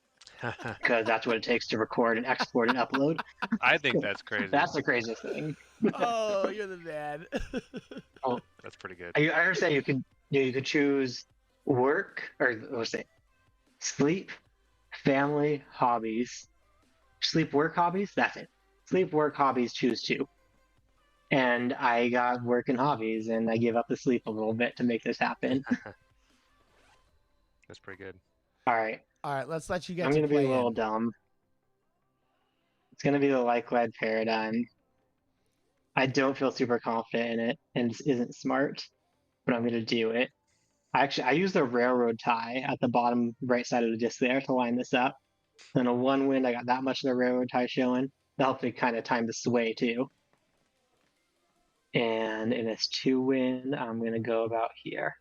because that's what it takes to record and export and upload. I think that's crazy. That's the craziest thing. Oh, you're the man. Oh, That's pretty good. I understand you could choose work or let's say sleep, family, hobbies. Sleep, work, hobbies. That's it. Sleep, work, hobbies. Choose 2. And I got work and hobbies, and I gave up the sleep a little bit to make this happen. That's pretty good. All right. Let's let you get I'm to going to be a play little in. dumb. It's going to be the like-led paradigm. I don't feel super confident in it, and this isn't smart, but I'm going to do it. I used the railroad tie at the bottom right side of the disc there to line this up. Then a 1 wind, I got that much of the railroad tie showing. That helped me kind of time the sway too. And in this 2 wind, I'm going to go about here.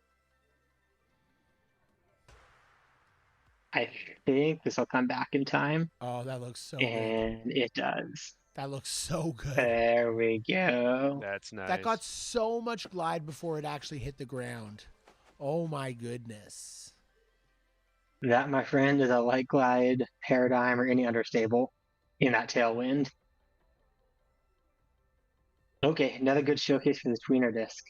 I think this will come back in time. Oh, that looks so good. And it does. That looks so good. There we go. That's nice. That got so much glide before it actually hit the ground. Oh my goodness. That, my friend, is a light glide paradigm or any understable in that tailwind. Okay, another good showcase for the tweener disc.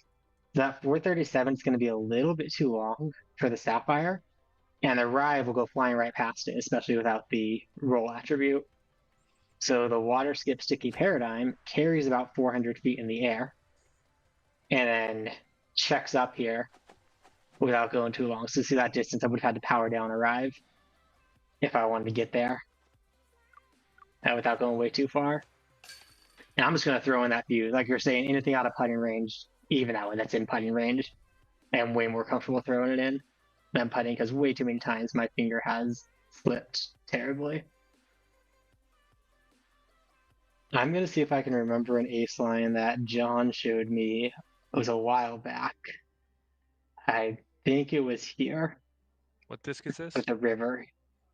That 437 is going to be a little bit too long for the Sapphire, and the Rive will go flying right past it, especially without the roll attribute. So the water skip sticky paradigm carries about 400 feet in the air, and then checks up here without going too long. So to see that distance, I would have had to power down a Rive if I wanted to get there, without going way too far. And I'm just going to throw in that view. Like you're saying, anything out of putting range, even that one that's in putting range, I'm way more comfortable throwing it in than putting because way too many times my finger has slipped terribly. I'm going to see if I can remember an ace line that John showed me. It was a while back. I think it was here. What disc is this? With the river.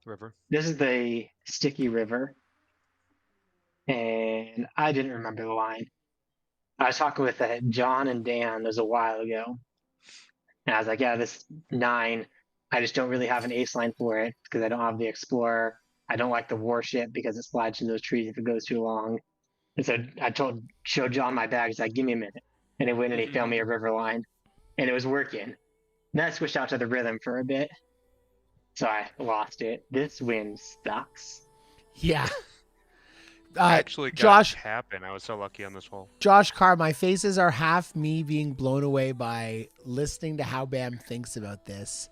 River. This is the sticky river. And I didn't remember the line. I was talking with John and Dan, it was a while ago. And I was like, yeah, this 9, I just don't really have an ace line for it because I don't have the Explorer. I don't like the Warship because it slides in those trees if it goes too long. And so I showed John my bag. He's like, give me a minute. And he went and he found me a river line. And it was working. Then I switched out to the rhythm for a bit. So I lost it. This wind sucks. Yeah. I actually got Josh, it happen. I was so lucky on this hole. Josh Carr, my faces are half me being blown away by listening to how Bam thinks about this,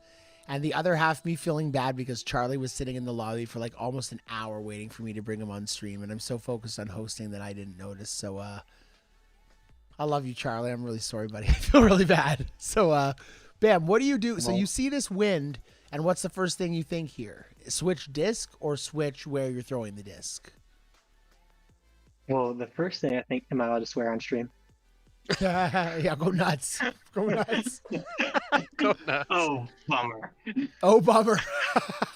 and the other half me feeling bad because Charlie was sitting in the lobby for like almost an hour waiting for me to bring him on stream, and I'm so focused on hosting that I didn't notice. So I love you, Charlie. I'm really sorry, buddy. I feel really bad. So Bam, what do you do? So you see this wind, and what's the first thing you think here? Switch disc or switch where you're throwing the disc? Well, the first thing I think, am I allowed to swear on stream? Yeah, go nuts. Go nuts. Go nuts. Oh, bummer. Oh, bummer.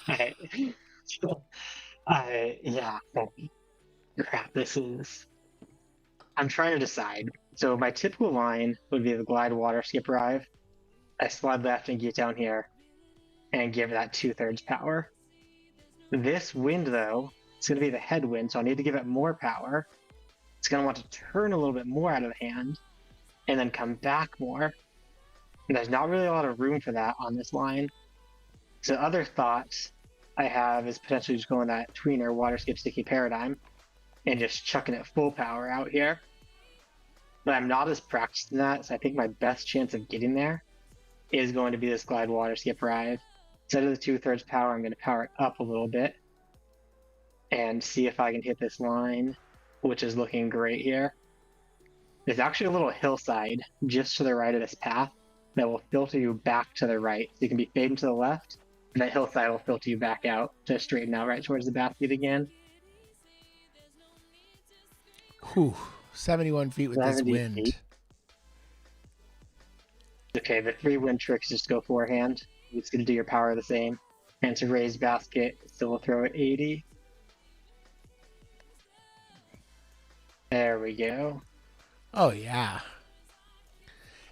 Yeah. Crap, this is. I'm trying to decide. So my typical line would be the glide water skip arrive. I slide left and get down here and give that 2/3 power. This wind, though, it's going to be the headwind, so I need to give it more power. It's going to want to turn a little bit more out of the hand and then come back more. And there's not really a lot of room for that on this line. So other thoughts I have is potentially just going that tweener water skip sticky paradigm and just chucking it full power out here. But I'm not as practiced in that, so I think my best chance of getting there is going to be this glide water skip arrive. Instead of the 2/3 power, I'm going to power it up a little bit and see if I can hit this line, which is looking great here. There's actually a little hillside just to the right of this path that will filter you back to the right. So you can be fading to the left, and that hillside will filter you back out to straighten out right towards the basket again. Whew, 71 feet with this 70 wind. feet. Okay, the 3 wind tricks just go forehand. It's going to do your power the same. And it's a raised basket, still will throw at 80. There we go. Oh, yeah.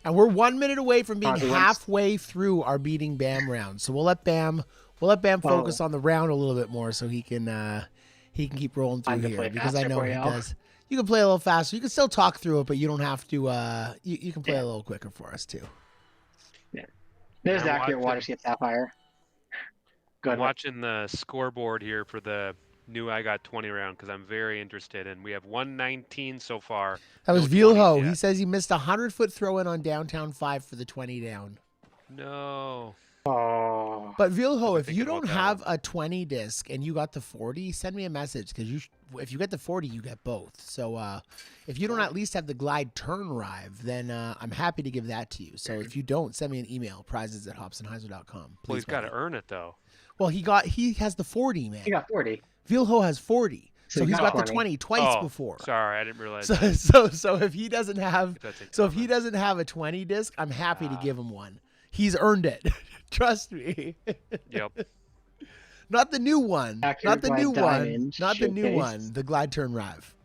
And we're 1 minute away from being so once- halfway through our beating Bam round. So we'll let Bam focus on the round a little bit more so he can keep rolling through Time to here play because I faster know for he y'all. does. You can play a little faster. You can still talk through it, but you don't have to. You can play a little quicker for us too. There's I'm the accurate watching- water skip sapphire. Go I'm ahead. watching the scoreboard here for the new I Got 20 round because I'm very interested, and we have 119 so far. That was No 20s Vilho. yet. He says he missed a 100-foot throw in on downtown 5 for the 20 down. No. Oh, But Vilho, been if you thinking don't about that have a 20 disc and you got the 40, send me a message because if you get the 40, you get both. So if you don't at least have the glide turn rive, then I'm happy to give that to you. So if you don't, send me an email, prizes@hopsandhyzer.com. Well, he's got to earn it though. Well, he has the 40, man. he got 40. Vilho has 40. So So he he's got got the 20 20. twice Oh, before. Sorry, I didn't realize. So, that. so if he doesn't have That's a so if he comment. doesn't have a 20 disc, I'm happy to give him one. He's earned it. Trust me. Yep. Not the new one. Accurate Not the glide new one. diamond Not the new showcase. one. The glide turn rive.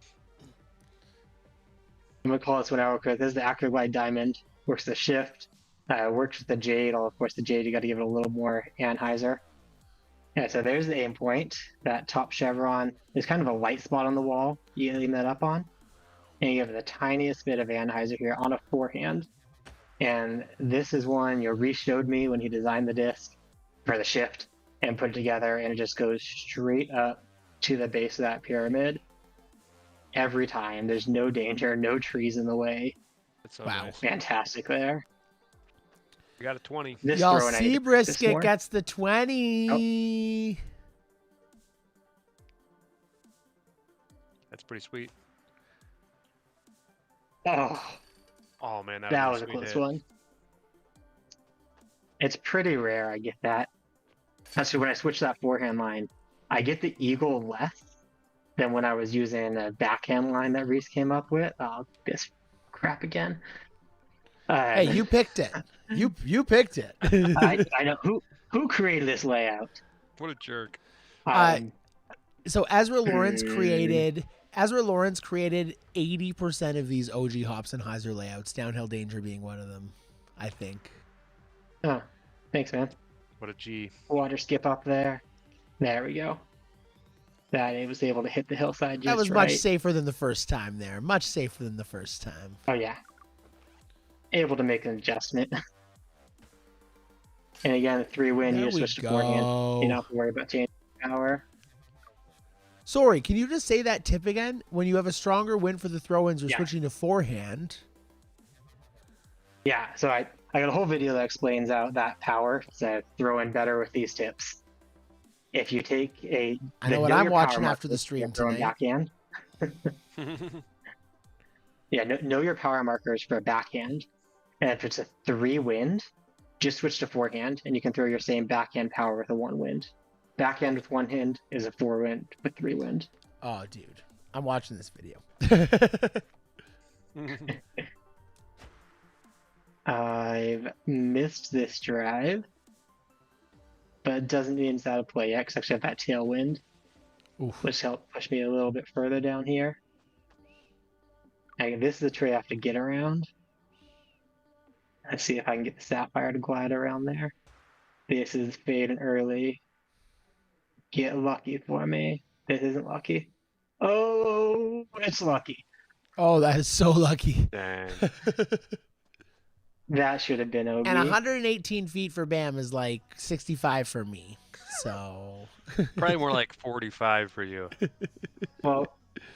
I'm gonna call this one out quick. This is the accurate glide diamond. Works the shift. Works with the jade. Of course, the jade you got to give it a little more Hyzer. Yeah, so there's the aim point. That top chevron is kind of a light spot on the wall. You aim that up on, and you give it the tiniest bit of Hyzer here on a forehand. And this is one Reese showed me when he designed the disc for the shift and put it together, and it just goes straight up to the base of that pyramid every time. There's no danger, no trees in the way. That's so Wow. nice. Fantastic there. We got a 20. This Y'all, throw, and I need to fix this Seabrisket more. gets the 20. That's pretty sweet. Oh, Oh man, that, that was was a sweet close hit. one. It's pretty rare I get that. Actually, when I switch that forehand line, I get the eagle less than when I was using a backhand line that Reese came up with. Oh, this crap again. Hey, you picked it. You picked it. I know who created this layout. What a jerk. So Ezra Lawrence created 80% of these OG Hops and Hyzer layouts, Downhill Danger being one of them, I think. Oh, thanks, man. What a G. Water skip up there. There we go. That it was able to hit the hillside just That was right. much safer than the first time there. Much safer than the first time. Oh yeah. Able to make an adjustment. And again, the 3 win, There you just we switch to forehand. go. You don't have to worry about changing power. Sorry, can you just say that tip again? When you have a stronger win for the throw-ins, you're Yeah. switching to forehand. Yeah, so I got a whole video that explains out that power to throw in better with these tips. If you take I know what I'm your watching power after the markers stream and throw 'em tonight. Backhand. Yeah, know your power markers for a backhand. And if it's a 3 wind, just switch to forehand, and you can throw your same backhand power with a 1 wind. Backhand with 1 wind is a 4 wind with 3 wind. Oh, dude. I'm watching this video. I've missed this drive, but it doesn't mean it's out of play yet, because I actually have that tailwind. Oof. which helped push me a little bit further down here. And this is a tree I have to get around. Let's see if I can get the sapphire to glide around there. This is fading early. Get lucky for me. This isn't lucky. Oh, it's lucky. Oh, that is so lucky. Dang. That should have been OB. And 118 feet for Bam is like 65 for me. So Probably more like 45 for you. Well,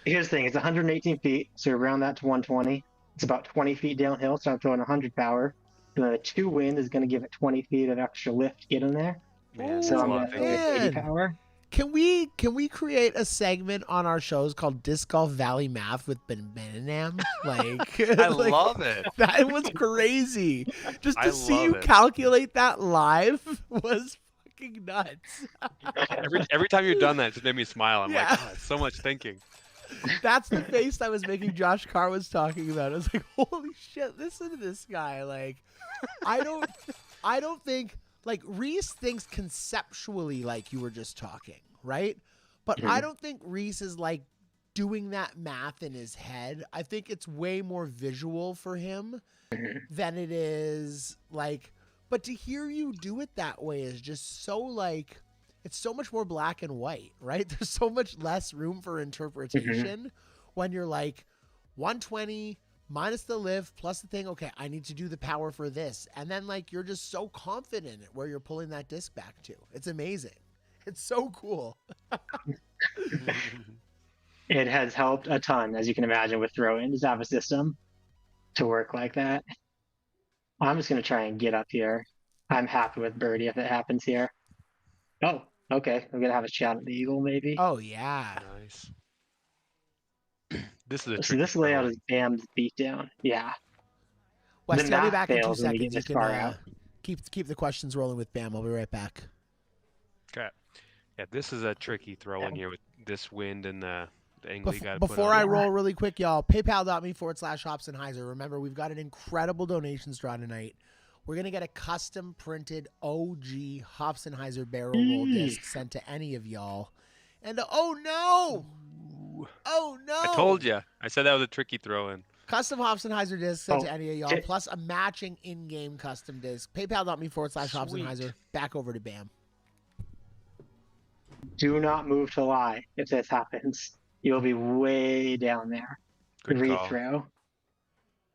here's the thing. It's 118 feet, so around that to 120. It's about 20 feet downhill, so I'm throwing 100 power. And then a 2 wind is going to give it 20 feet of extra lift to get in there. Man, So that's a I'm lot going of to throw thinking. 80 power. Can we create a segment on our shows called Disc Golf Valley Math with Bamananam? Like I like, love it. That was crazy. Just to I see love you it. calculate that live was fucking nuts. Every time you've done that, it just made me smile. I'm Yeah. like, oh, so much thinking. That's the face I was making Josh Carr was talking about. I was like, holy shit, listen to this guy. Like, I don't think, like, Reese thinks conceptually like you were just talking, right? But I don't think Reese is, like, doing that math in his head. I think it's way more visual for him than it is, like, but to hear you do it that way is just so, like, it's so much more black and white, right? There's so much less room for interpretation when you're like 120 minus the lift plus the thing. Okay, I need to do the power for this. And then like, you're just so confident in it where you're pulling that disc back to. It's amazing. It's so cool. It has helped a ton, as you can imagine, with throw-ins to have a system to work like that. I'm just going to try and get up here. I'm happy with birdie if it happens here. Oh, okay. I'm going to have a shot at the eagle, maybe. Oh, yeah. Nice. This is a So tricky this layout throw. is Bam's beatdown. Yeah. Westy, I'll be back in 2 fails when we seconds. get You this can far out. keep the questions rolling with Bam. I'll be right back. Okay. Yeah, this is a tricky throw in here with this wind and the angle you got to put Before on. I roll really quick, y'all, paypal.me/Hops and Hyzer. Remember, we've got an incredible donations draw tonight. We're going to get a custom printed OG Hops and Hyzer barrel roll disc sent to any of y'all. And oh no! Oh no! I told you. I said that was a tricky throw in. Custom Hops and Hyzer disc sent Oh, to any of y'all, shit. plus a matching in-game custom disc. Paypal.me/Hops and Sweet. Hyzer. Back over to Bam. Do not move to lie if this happens. You'll be way down there. Good call. Rethrow.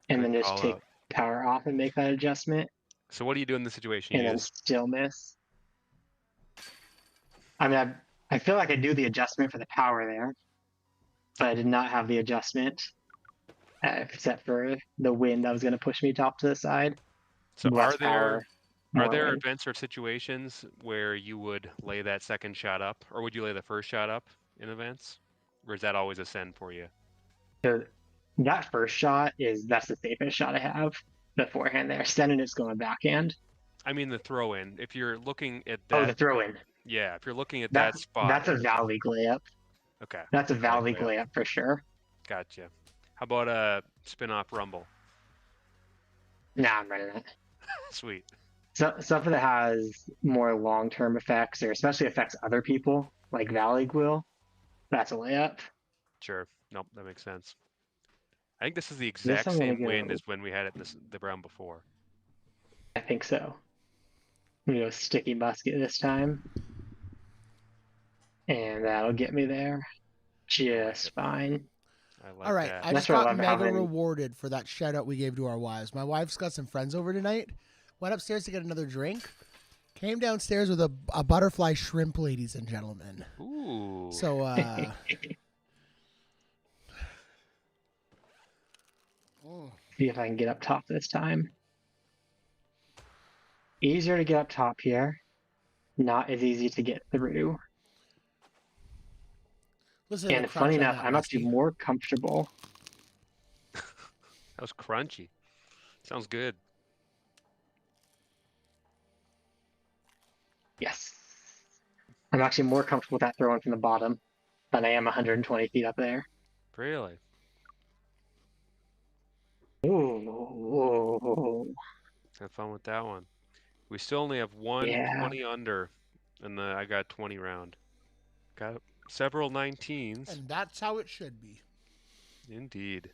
And Good then just call take out. power off and make that adjustment. So what do you do in this situation? And You then just still miss. I mean, I feel like I do the adjustment for the power there, but I did not have the adjustment except for the wind that was going to push me top to the side. so Less are there power, are more there wind. events or situations where you would lay that second shot up, or would you lay the first shot up in events, or is that always a send for you? So that first shot that's the safest shot I have beforehand there. Sending it's going backhand. I mean the throw in. If you're looking at Oh, that, the throw in. yeah. If you're looking at that spot, That's a Valley layup. okay. That's a Valley Valley layup for sure. Gotcha. How about a spin-off rumble? Nah, I'm running that. Sweet. So stuff that has more long-term effects, or especially affects other people, like Valley will. That's a layup. Sure. Nope, that makes sense. I think this is the exact I'm gonna same wind go- as when we had it the round before. I think so. I'm gonna go sticky musket this time. And that'll get me there just fine. I like All right, that. I That's just what I got love mega having- rewarded for that shout out we gave to our wives. My wife's got some friends over tonight. Went upstairs to get another drink. Came downstairs with a butterfly shrimp, ladies and gentlemen. Ooh. So, See if I can get up top this time. Easier to get up top here. Not as easy to get through. listen to And the funny crunch on enough, that, I'm actually Westy. more comfortable. That was crunchy. Sounds good. Yes. I'm actually more comfortable with that throwing from the bottom than I am 120 feet up there. Really? Ooh. Have fun with that one. We still only have one Yeah. 20 under, and I got 20 round. Got it. Several 19s. And that's how it should be. Indeed.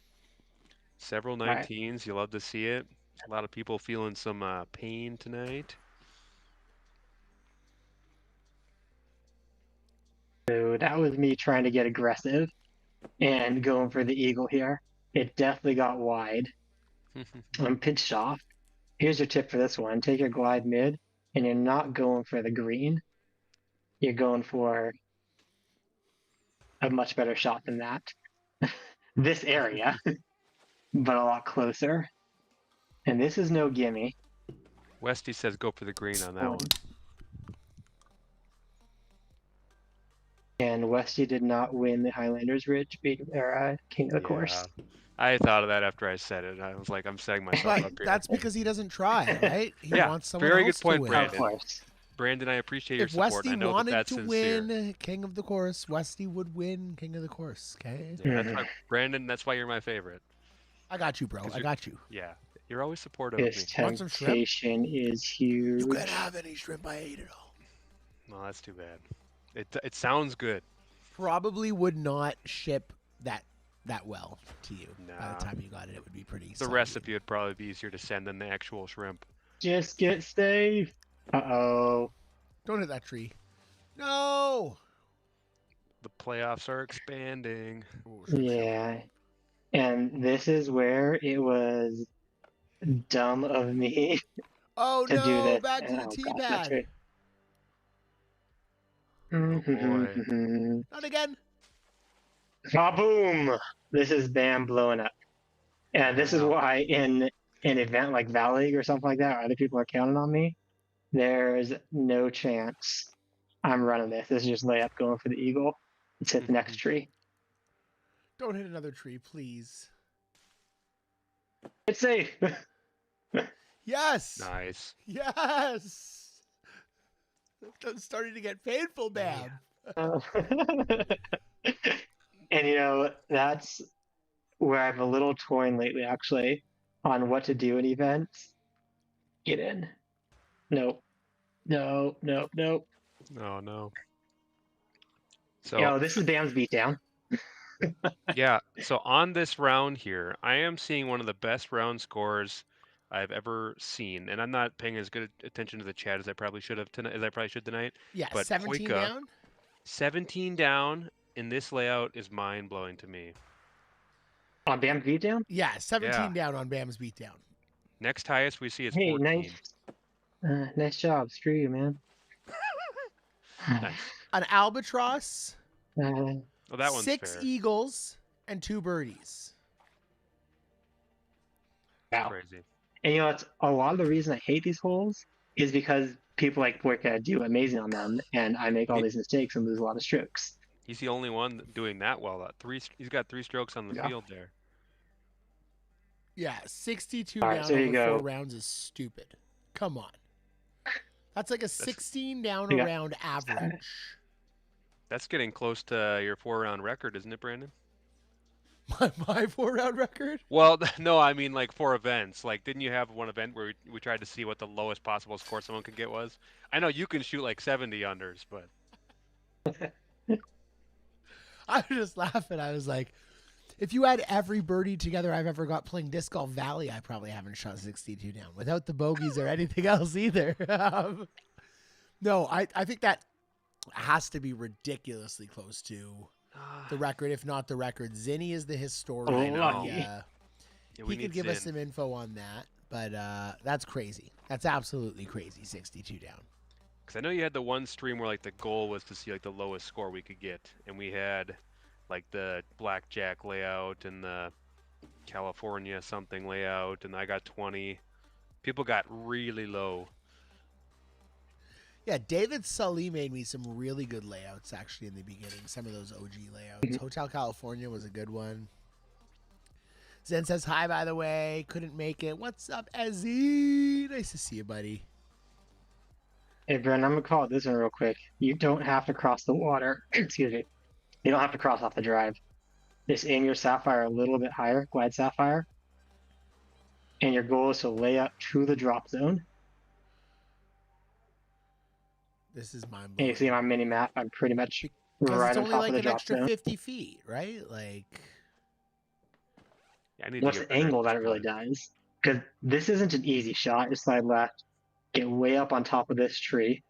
Several right. 19s. You love to see it. A lot of people feeling some pain tonight. So that was me trying to get aggressive and going for the eagle here. It definitely got wide. I'm pitched off. Here's your tip for this one. Take your glide mid, and you're not going for the green. You're going for a much better shot than that. This area, but a lot closer. And this is no gimme. Westy says go for the green on that one. And Westy did not win the Highlanders Ridge or King of the Course. I thought of that after I said it. I was like, I'm setting myself But up here. that's because he doesn't try, right? He Yeah, wants someone very else good point, to win. Brandon. Of course. Brandon, I appreciate your If support. Westy I know wanted that's to sincere. win King of the Course, Westy would win King of the Course. Okay, Yeah, that's why, Brandon, that's why you're my favorite. I got you, bro. 'Cause I got you. Yeah, you're always supportive of me. This Want some shrimp? temptation is huge. You can't have any shrimp. I ate it all. No, that's too bad. It sounds good. Probably would not ship that well to you. By Nah. the time you got it, it would be pretty. The soggy. recipe would probably be easier to send than the actual shrimp. Just get safe. Uh-oh. Don't hit that tree. No. The playoffs are expanding. Yeah. And this is where it was dumb of me Oh to do no! this. Back to the Oh, tea gosh, bag. that's right. boy. Not again. Kaboom! This is Bam blowing up. And this is Wow. why in an event like Valley League or something like that, where other people are counting on me, there's no chance I'm running this. This is just layup going for the eagle. Let's hit the next tree. Don't hit another tree, please. It's safe. Yes. Nice. Yes. That's starting to get painful, Bam. And you know, that's where I've a little toying lately actually on what to do in events. Get in. Nope. No. Oh no. So Yo, this is Bam's beatdown. yeah, so on this round here, I am seeing one of the best round scores I've ever seen, and I'm not paying as good attention to the chat as I probably should have tonight. Yeah, But 17 Hoika, down. 17 down in this layout is mind blowing to me. On Bam's beatdown? Yeah, 17 Yeah. down on Bam's beatdown. Next highest we see is Hey, 14. nice job. Screw you, man. Nice. An albatross, Uh, Well, that one's 6 fair. eagles, and 2 birdies. wow. Crazy. And you know, it's a lot of the reason I hate these holes is because people like Boyka do amazing on them, and I make all these mistakes and lose a lot of strokes. He's the only one doing that well. He's got 3 strokes on the Yeah. field there. Yeah, 62 All right, down so here over you go. 4 rounds is stupid. Come on. That's like a 16 down Yeah. around average. That's getting close to your 4-round record, isn't it, Brandon? My 4-round record? Well, no, I mean like 4 events. Like, didn't you have one event where we tried to see what the lowest possible score someone could get was? I know you can shoot like 70 unders, but I was just laughing. I was like, if you had every birdie together I've ever got playing Disc Golf Valley, I probably haven't shot 62 down without the bogeys or anything else either. No, I think that has to be ridiculously close to the record, if not the record. Zinni is the historian. I know. Yeah, He could give us some info on that, but that's crazy. That's absolutely crazy, 62 down. Because I know you had the one stream where like the goal was to see like the lowest score we could get, and we had like the blackjack layout and the California something layout, and I got 20. People got really low. Yeah, David Sully made me some really good layouts actually in the beginning. Some of those OG layouts. Hotel California was a good one. Zen says hi, by the way. Couldn't make it. What's up, Ezzy? Nice to see you, buddy. Hey, Bren, I'm gonna call it this one real quick. You don't have to cross the water. Excuse me. You don't have to cross off the drive. Just aim your sapphire a little bit higher, glide sapphire, and your goal is to lay up to the drop zone. This is mind And blowing. you see my mini map, I'm pretty much Because right it's on only top like of the an drop extra zone. 50 feet, right? Like, Yeah, I need to What's get the better at angle this that it really time. does? Because this isn't an easy shot. Just slide left, get way up on top of this tree,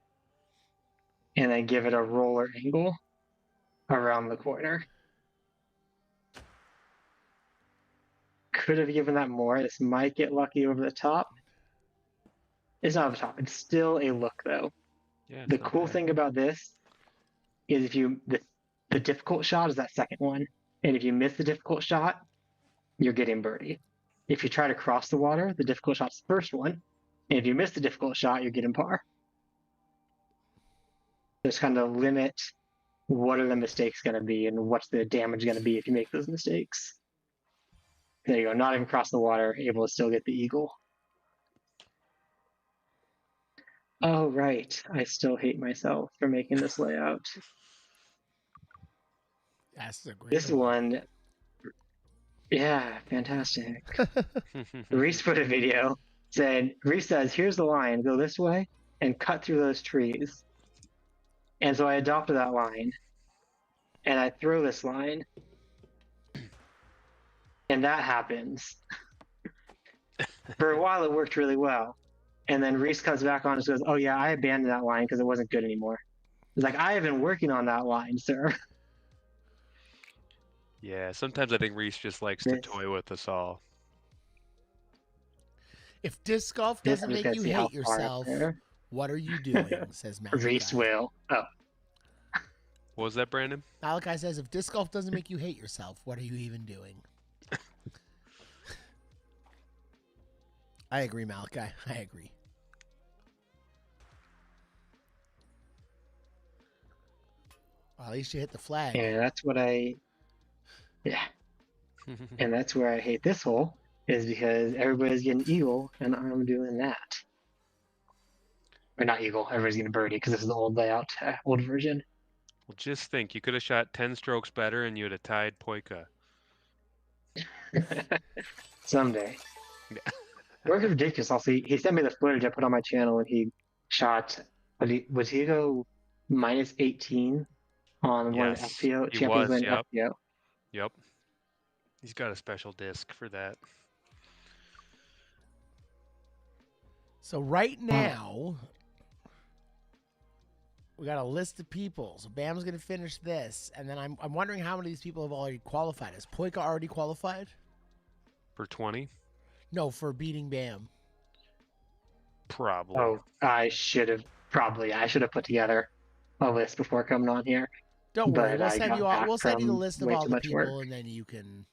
and then give it a roller angle around the corner. Could have given that more. This might get lucky over the top. It's not over the top. It's still a look, though. Yeah, The it's not cool bad. thing about this is if you the difficult shot is that second one, and if you miss the difficult shot, you're getting birdie. If you try to cross the water, the difficult shot's the first one, and if you miss the difficult shot, you're getting par. Just kind of limit what are the mistakes going to be and what's the damage going to be if you make those mistakes. There you go. Not even cross the water, able to still get the eagle. Oh, right. I still hate myself for making this layout. that's a great This one, yeah, fantastic. Reese put a video, Reese says, here's the line, go this way and cut through those trees. And so I adopted that line and I throw this line and that happens. For a while, it worked really well. And then Reese comes back on and goes, oh yeah, I abandoned that line because it wasn't good anymore. It's like, I have been working on that line, sir. Yeah, sometimes I think Reese just likes to toy with us all. If disc golf I'm doesn't just make gonna you see how hate far up yourself, there. what are you doing? Says Malachi. Reese will. Oh, What was that, Brandon? Malachi says, if disc golf doesn't make you hate yourself, what are you even doing? I agree, Malachi. I agree. Well, at least you hit the flag. and that's what yeah. And that's where I hate this hole, is because everybody's getting eagle and I'm doing that. Or not eagle, everybody's getting birdie because this is the old layout, old version. Well, just think, you could have shot 10 strokes better and you would have tied Poika. Someday. Work is ridiculous. Also, he sent me the footage I put on my channel and he shot, was he go minus 18 on one of the Yes, FPO he Champions was, Win yep. FPO? Yep. He's got a special disc for that. So right now, we got a list of people. So Bam's going to finish this. And then I'm wondering how many of these people have already qualified. Has Poika already qualified? For 20? No, for beating Bam. Probably. Oh, I should have put together a list before coming on here. Don't worry, But we'll I send got you all. back We'll send you the from list of way all too the much people, work. and then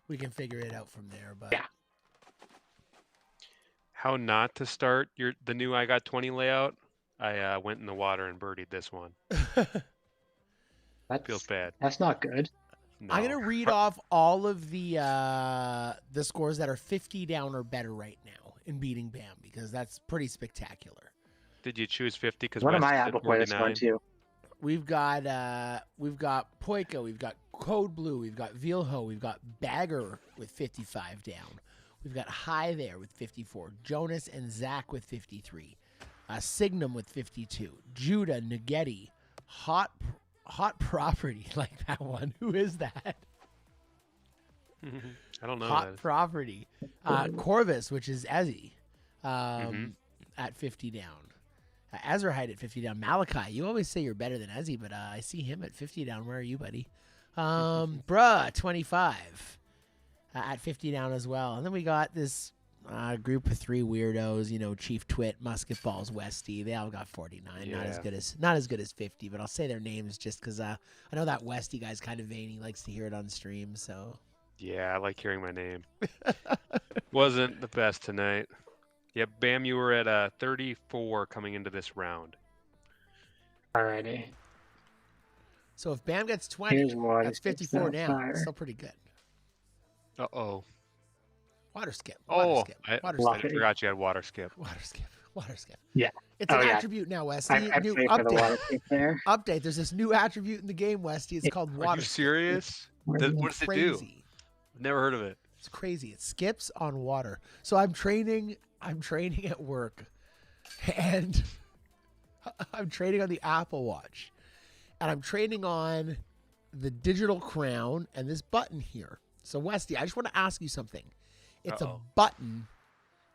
we can figure it out from there. But Yeah. How not to start the new I got 20 layout? I went in the water and birdied this one. Feels bad. That's not good. No. I'm gonna read off all of the scores that are 50 down or better right now in beating Bam, because that's pretty spectacular. Did you choose 50? Because What am I at before this one too? We've got Poika, we've got Code Blue, we've got Vilho, we've got Bagger with 55 down. We've got High there with 54. Jonas and Zach with 53. Signum with 52. Judah, Nuggetti, Hot Property, like that one. Who is that? I don't know. Hot Property. Corvus, which is Ezzy, at 50 down. Azurhide at 50 down. Malachi, you always say you're better than Ezzy, but I see him at 50 down. Where are you, buddy? Bruh, 25 at 50 down as well. And then we got this group of three weirdos, Chief Twit, Musketballs, Westy. They all got 49. Yeah. Not as good as 50, but I'll say their names just because I know that Westy guy's kind of vain. He likes to hear it on stream, so. Yeah, I like hearing my name. Wasn't the best tonight. Yep, Bam, you were at 34 coming into this round. Alrighty. So if Bam gets 20, Here's one. that's 54 It's now. fire. It's still pretty good. Uh-oh. Water skip. Oh, Water I skip. forgot you had water skip. Water skip. Water skip. Yeah. It's an attribute now, Westy. I New pay for the water skip there. Update. There's this new attribute in the game, Westy. It's called water Are you skip. serious? What does it do? Crazy. Never heard of it. It's crazy. It skips on water. So I'm training at work, and I'm training on the Apple Watch. and I'm trading on the digital crown and this button here. So Westy, I just want to ask you something. It's a button,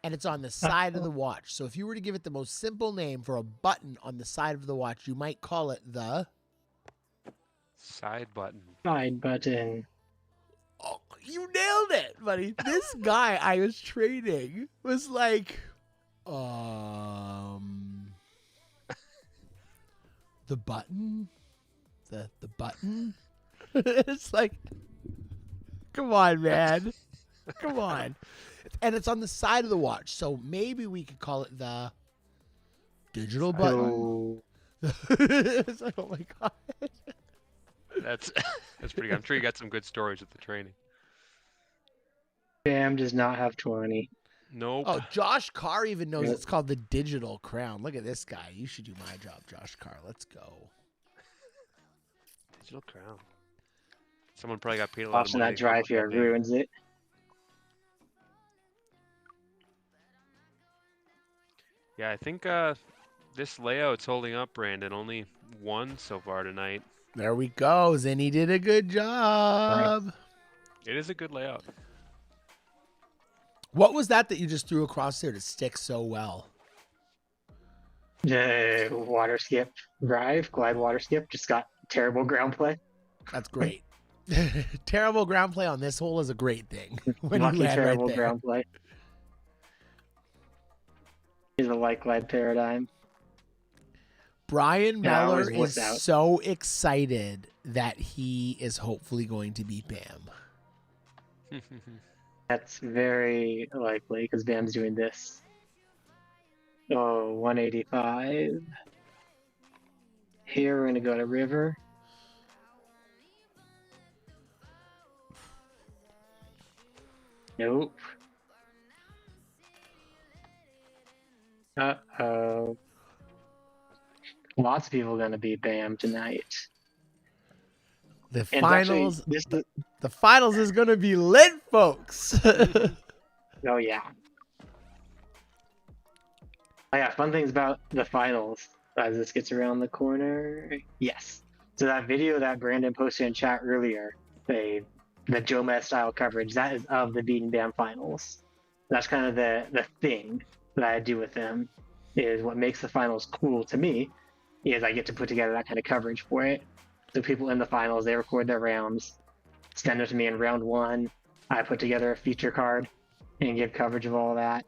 and it's on the side of the watch. So if you were to give it the most simple name for a button on the side of the watch, you might call it the Side button. Side button. Oh, you nailed it, buddy. This guy I was trading was like, the button, the button. It's like, come on, man, come on. And it's on the side of the watch, so maybe we could call it the digital button. It's like, oh my god. That's pretty good. I'm sure you got some good stories at the training. Bam does not have 20. Nope. Oh, Josh Carr even knows it's called the digital crown. Look at this guy. You should do my job, Josh Carr. Let's go. Digital crown. Someone probably got paid a lot Watching of money. that drive here ruins it. Yeah, I think this layout's holding up, Brandon. Only one so far tonight. There we go. Zinni did a good job. It is a good layout. What was that you just threw across there to stick so well? The water skip drive, glide water skip, just got terrible ground play. That's great. Terrible ground play on this hole is a great thing. When Lucky you land terrible right there. ground play. Is a light glide paradigm. Brian Yeah, I Meller was is wussed out. so excited that he is hopefully going to beat Bam. That's very likely because Bam's doing this. Oh, 185. Here we're going to go to river. Nope. Uh-oh. Lots of people are going to beat Bam tonight. The And finals, actually, the finals is going to be lit, folks. Oh, yeah. Oh, yeah, fun things about the finals as this gets around the corner. Yes. So that video that Brandon posted in chat earlier, the Joe Met style coverage, that is of the Beaten Bam finals. That's kind of the thing that I do with them, is what makes the finals cool to me is I get to put together that kind of coverage for it. So people in the finals, they record their rounds, send it to me in round one. I put together a feature card and give coverage of all that.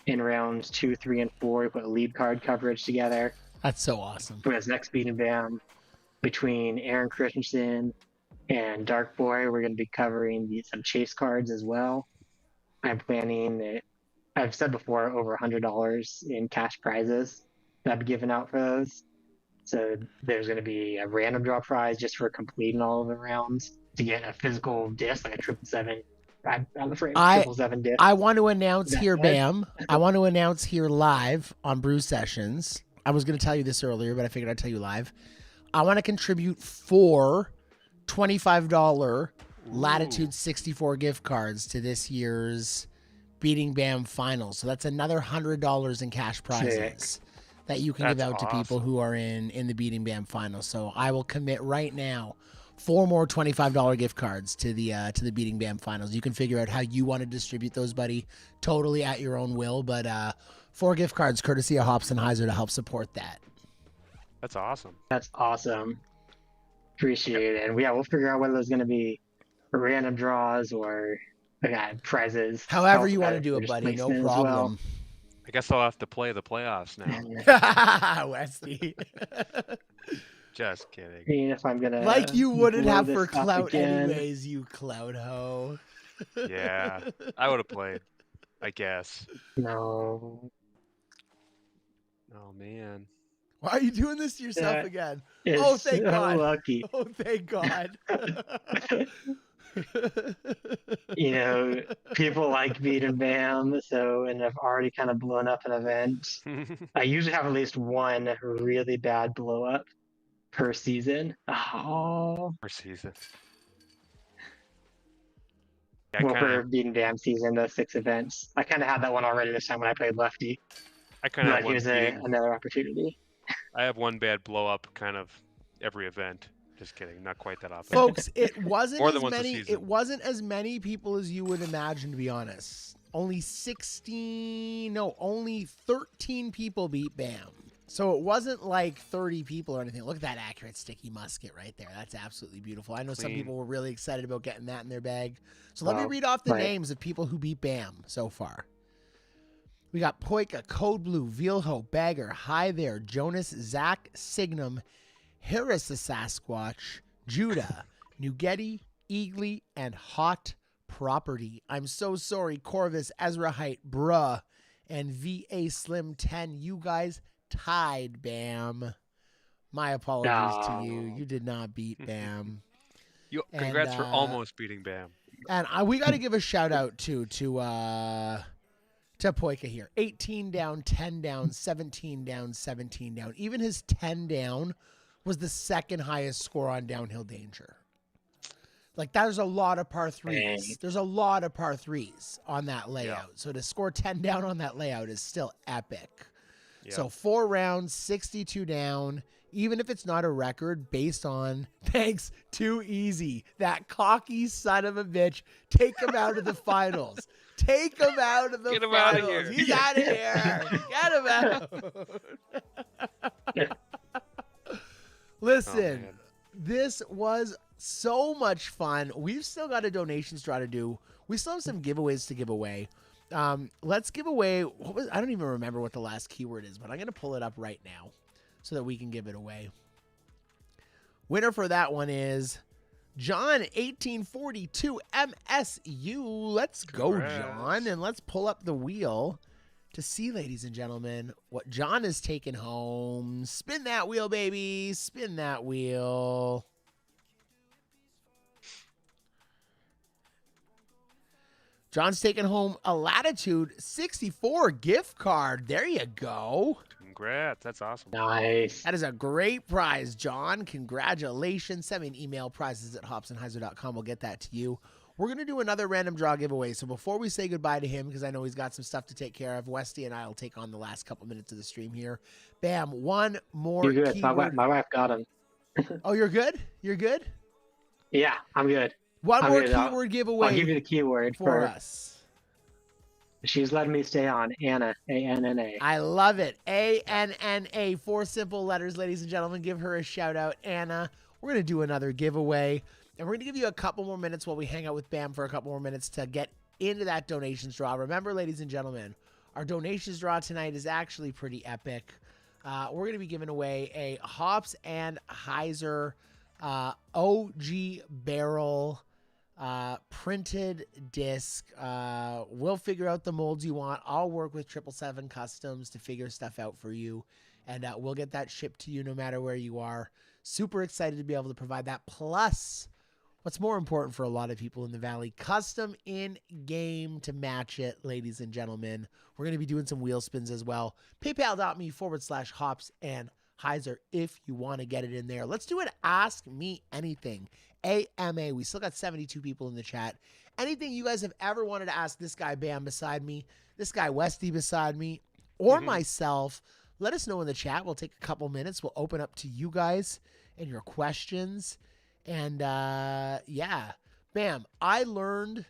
In rounds 2, 3, and 4, we put a lead card coverage together. That's so awesome. For his next Beat and Bam, between Aaron Christensen and Dark Boy, we're going to be covering some chase cards as well. I'm planning it. I've said before, over $100 in cash prizes that I've been giving out for those. So there's going to be a random draw prize just for completing all of the rounds to get a physical disc, like a 777. I'm afraid 777 disc. I want to announce here, Bad? Bam. I want to announce here live on Brew Sessions. I was going to tell you this earlier, but I figured I'd tell you live. I want to contribute 4 $25 Latitude 64 gift cards to this year's Beating Bam finals. So that's another $100 in cash prizes that you can give out to people who are in the Beating Bam finals. So I will commit right now 4 more $25 gift cards to the Beating Bam finals. You can figure out how you want to distribute those, buddy. Totally at your own will, but 4 gift cards courtesy of Hops and Hyzer to help support that. That's awesome. That's awesome. Appreciate it. And yeah, we'll figure out whether there's going to be random draws or prizes. However you want to do it, buddy. No problem. Well. I guess I'll have to play the playoffs now. Westy. Just kidding. Seeing if I'm gonna like you wouldn't blow have this for up clout again. anyways, you clout hoe. Yeah, I would have played, I guess. No. Oh, man. Why are you doing this to yourself again? It's Oh, thank so God. lucky. Oh, thank God. You know, people like Beat and Bam, and I've already kind of blown up an event. I usually have at least one really bad blow up per season. Oh. Per season. Yeah, Well, for Beat and Bam season, those 6 events. I kind of had that one already this time when I played Lefty. I kind of But here's another opportunity. I have one bad blow up kind of every event. Just kidding, not quite that often. Folks, it wasn't More as than once a many. season. It wasn't as many people as you would imagine, to be honest. Only 13 people beat Bam. So it wasn't like 30 people or anything. Look at that accurate sticky musket right there. That's absolutely beautiful. I know some Clean. people were really excited about getting that in their bag. So let me read off the names of people who beat Bam so far. We got Poika, Code Blue, Vilho, Bagger, Hyzer, Jonas, Zach, Signum, Harris the Sasquatch, Judah, Nugeti, Eagly, and Hot Property. I'm so sorry, Corvus, Ezra Height, Bruh, and VA Slim 10. You guys tied Bam. My apologies to you. You did not beat Bam. Congrats for almost beating Bam. And we got to give a shout out to Poika here. 18 down, 10 down, 17 down, 17 down. Even his 10 down was the second highest score on Downhill Danger. Like, there's a lot of par threes. There's a lot of par threes on that layout. Yeah. So to score 10 down on that layout is still epic. Yeah. So 4 rounds, 62 down, even if it's not a record, based on, thanks, Too Easy. That cocky son of a bitch. Take him out of the finals. Take him out of the Get him finals. out of here. He's out of here. Get him out. Listen, this was so much fun. We've still got a donations draw to do. We still have some giveaways to give away. Let's give away. I don't even remember what the last keyword is, but I'm going to pull it up right now so that we can give it away. Winner for that one is John 1842 MSU. Let's go, John, and let's pull up the wheel to see, ladies and gentlemen, what John is taking home. Spin that wheel, baby. Spin that wheel. John's taking home a Latitude 64 gift card. There you go. Congrats. That's awesome. Nice. That is a great prize, John. Congratulations. Send me an email, prizes@hopsandhyzer.com. We'll get that to you. We're going to do another random draw giveaway. So before we say goodbye to him, because I know he's got some stuff to take care of, Westy and I will take on the last couple minutes of the stream here. Bam, one more You're good. keyword. My wife got him. Oh, you're good? You're good? Yeah, I'm good. One I'm more good. keyword giveaway I'll give you the keyword for us. She's letting me stay on. Anna, A-N-N-A. I love it. A-N-N-A. 4 simple letters, ladies and gentlemen. Give her a shout out, Anna. We're going to do another giveaway. And we're going to give you a couple more minutes while we hang out with Bam for a couple more minutes to get into that donations draw. Remember, ladies and gentlemen, our donations draw tonight is actually pretty epic. We're going to be giving away a Hops and Hyzer OG barrel printed disc. We'll figure out the molds you want. I'll work with 777 Customs to figure stuff out for you. And we'll get that shipped to you no matter where you are. Super excited to be able to provide that. Plus, what's more important for a lot of people in the Valley, custom in-game to match it, ladies and gentlemen. We're going to be doing some wheel spins as well. PayPal.me/Hops and Hyzer if you want to get it in there. Let's do an Ask Me Anything. AMA. We still got 72 people in the chat. Anything you guys have ever wanted to ask this guy Bam beside me, this guy Westy beside me, or myself, let us know in the chat. We'll take a couple minutes. We'll open up to you guys and your questions. And yeah, Bam, I learned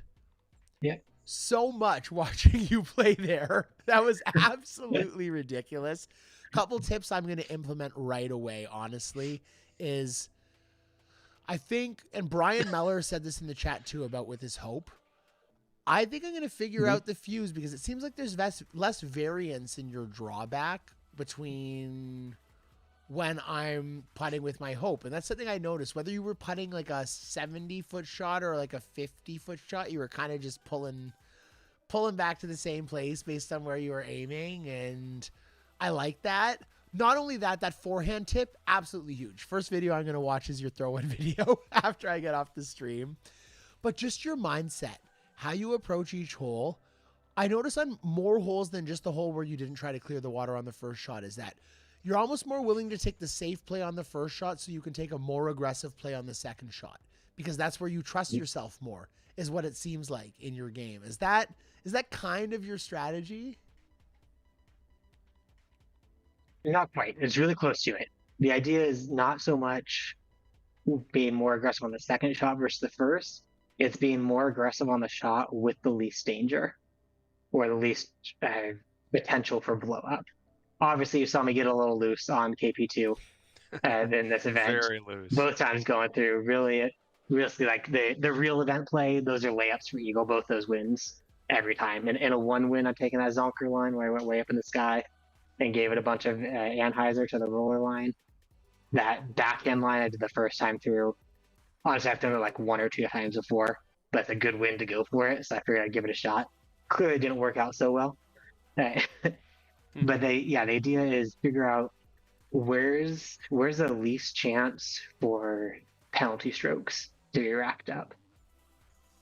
so much watching you play there. That was absolutely ridiculous. Couple tips I'm going to implement right away, honestly, is I think, and Brian Meller said this in the chat too about with his hope, I think I'm going to figure out the fuse because it seems like there's less variance in your drawback between when I'm putting with my hope. And that's something I noticed. Whether you were putting like a 70-foot shot or like a 50-foot shot, you were kind of just pulling back to the same place based on where you were aiming. And I like that. Not only that, that forehand tip, absolutely huge. First video I'm going to watch is your throw-in video after I get off the stream. But just your mindset, how you approach each hole. I notice on more holes than just the hole where you didn't try to clear the water on the first shot is that you're almost more willing to take the safe play on the first shot so you can take a more aggressive play on the second shot because that's where you trust yourself more is what it seems like in your game. Is that kind of your strategy? Not quite. It's really close to it. the idea is not so much being more aggressive on the second shot versus the first. It's being more aggressive on the shot with the least danger or the least potential for blow up. Obviously, you saw me get a little loose on KP2 in this event. Very loose. Both times going through really like the real event play. Those are layups for Eagle. Both those wins every time. And in a one win, I'm taking that Zonker line where I went way up in the sky and gave it a bunch of Hyzer to the roller line. That backhand line I did the first time through. Honestly, I've done it like one or two times before, but it's a good win to go for it. So I figured I'd give it a shot. Clearly didn't work out so well. But the idea is figure out where's the least chance for penalty strokes to be racked up.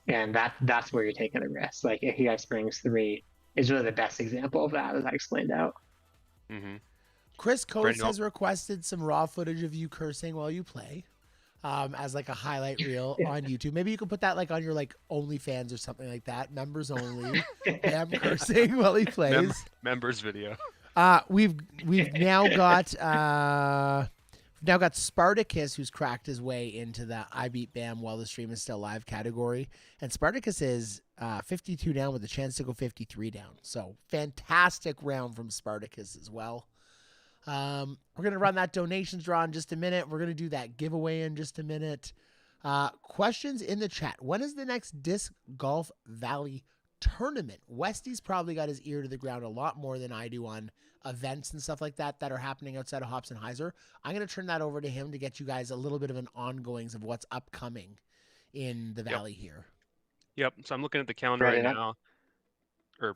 And that's where you're taking a risk. Like if Ikigai Springs 3 is really the best example of that, as I explained out. Mm-hmm. Chris Coates has requested some raw footage of you cursing while you play, as like a highlight reel on YouTube. Maybe you could put that like on your like OnlyFans or something like that. Members only. Bam cursing while he plays. Members video. We've now got Spartacus, who's cracked his way into the I Beat Bam while the stream is still live category, and Spartacus is 52 down with a chance to go 53 down. So fantastic round from Spartacus as well. We're gonna run that donations draw in just a minute. We're gonna do that giveaway in just a minute. Questions in the chat. When is the next Disc Golf Valley tournament? Westy's probably got his ear to the ground a lot more than I do on events and stuff like that are happening outside of Hops and Hyzer. I'm going to turn that over to him to get you guys a little bit of an ongoings of what's upcoming in the Valley here. Yep. So I'm looking at the calendar right now. Or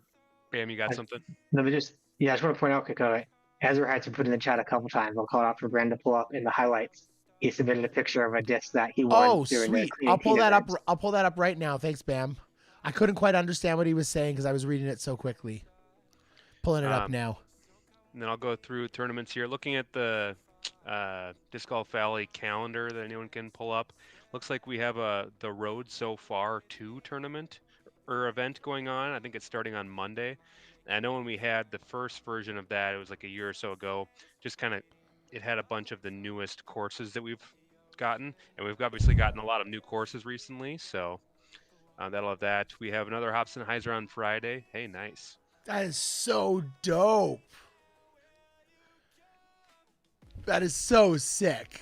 Bam, you got something? Let me I just want to point out, Kiko, Ezra had to put in the chat a couple times. I'll call it out for Brandon to pull up in the highlights. He submitted a picture of a disc that he won. Oh, sweet. I'll pull that up. I'll pull that up right now. Thanks, Bam. I couldn't quite understand what he was saying because I was reading it so quickly. Pulling it up now. And then I'll go through tournaments here. Looking at the Disc Golf Valley calendar that anyone can pull up. Looks like we have the Road So Far 2 tournament or event going on. I think it's starting on Monday. And I know when we had the first version of that, it was like a year or so ago, just kind of, it had a bunch of the newest courses that we've gotten. And we've obviously gotten a lot of new courses recently, so that'll have that. We have another Hops and Hyzer on Friday. Hey, nice. That is so dope. That is so sick.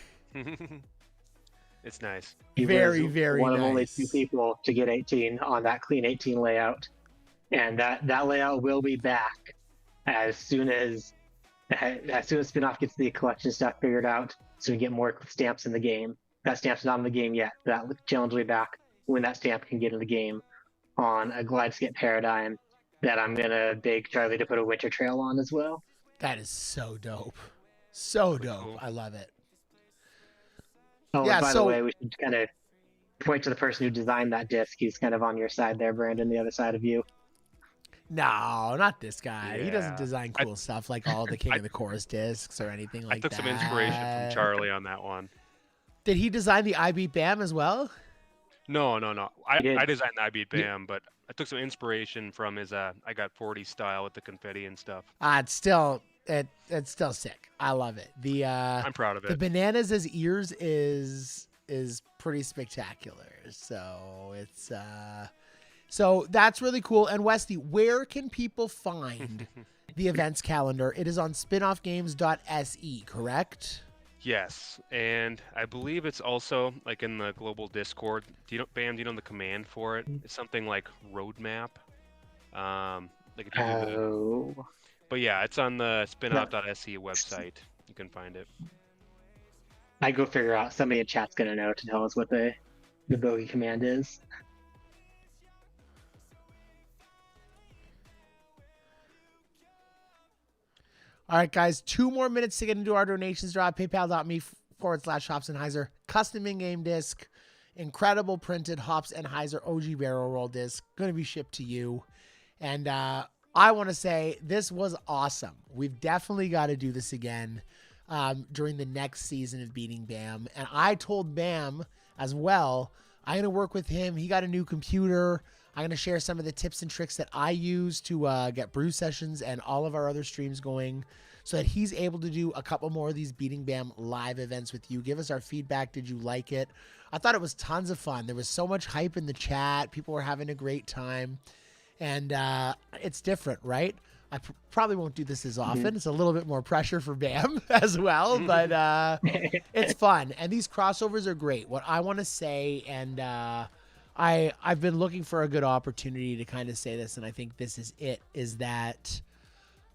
It's nice. Very, very one nice. Of only 2 people to get 18 on that clean 18 layout. And that layout will be back as soon as Spinoff gets the collection stuff figured out, so we get more stamps in the game. That stamp's not in the game yet. That challenge will be back when that stamp can get in the game on a glide skip paradigm that I'm gonna beg Charlie to put a winter trail on as well. That is so dope. So dope. Cool. I love it. Oh, yeah, and by the way, we should kind of point to the person who designed that disc. He's kind of on your side there, Brandon, the other side of you. No, not this guy. Yeah. He doesn't design cool stuff like all the King of the Chorus discs or anything like that. I took some inspiration from Charlie on that one. Did he design the I Beat Bam as well? No. I designed the I Beat Bam, but I took some inspiration from his I Got 40 style with the confetti and stuff. It's still sick. I love it. I'm proud of it. The bananas as ears is pretty spectacular. So it's so that's really cool. And Westy, where can people find the events calendar? It is on spinoffgames.se, correct? Yes, and I believe it's also like in the global Discord. Bam, do you know the command for it? It's something like roadmap. Like if you do but yeah, it's on the spinoff.se website. You can find it. I go figure out. Somebody in chat's gonna know to tell us what the bogey command is. All right, guys, 2 more minutes to get into our donations draw. PayPal.me/Hops and Hyzer. Custom in-game disc. Incredible printed Hops and Hyzer OG barrel roll disc. Going to be shipped to you. And I want to say this was awesome. We've definitely got to do this again during the next season of Beating Bam. And I told Bam as well, I'm going to work with him. He got a new computer. I'm going to share some of the tips and tricks that I use to get Brew Sessions and all of our other streams going. so that he's able to do a couple more of these Beating Bam live events with you. Give us our feedback. Did you like it? I thought it was tons of fun. There was so much hype in the chat. People were having a great time. And it's different, right? I probably won't do this as often. It's a little bit more pressure for Bam as well, but it's fun. And these crossovers are great. What I want to say, and I've been looking for a good opportunity to kind of say this, and I think this is it, is that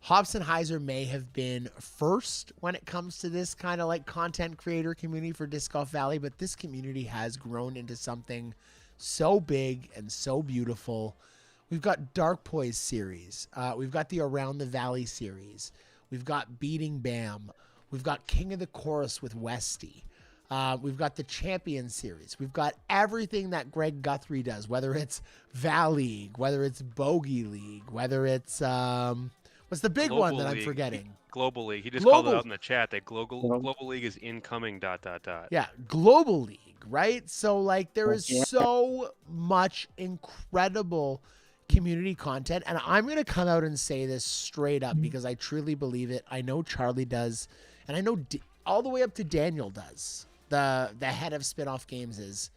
Hops and Hyzer may have been first when it comes to this kind of like content creator community for Disc Golf Valley, but this community has grown into something so big and so beautiful. We've got Dark Poise series. We've got the Around the Valley series. We've got Beating Bam. We've got King of the Chorus with Westy. We've got the Champion series. We've got everything that Greg Guthrie does, whether it's Val League, whether it's Bogey League, whether it's, what's the big Global one that I'm League. forgetting? Global League. He just Global. called it out in the chat that Global League is incoming. ... Yeah, Global League, right? So like there is so much incredible community content, and I'm going to come out and say this straight up because I truly believe it. I know Charlie does, and I know all the way up to Daniel does. The head of Spinoff Games is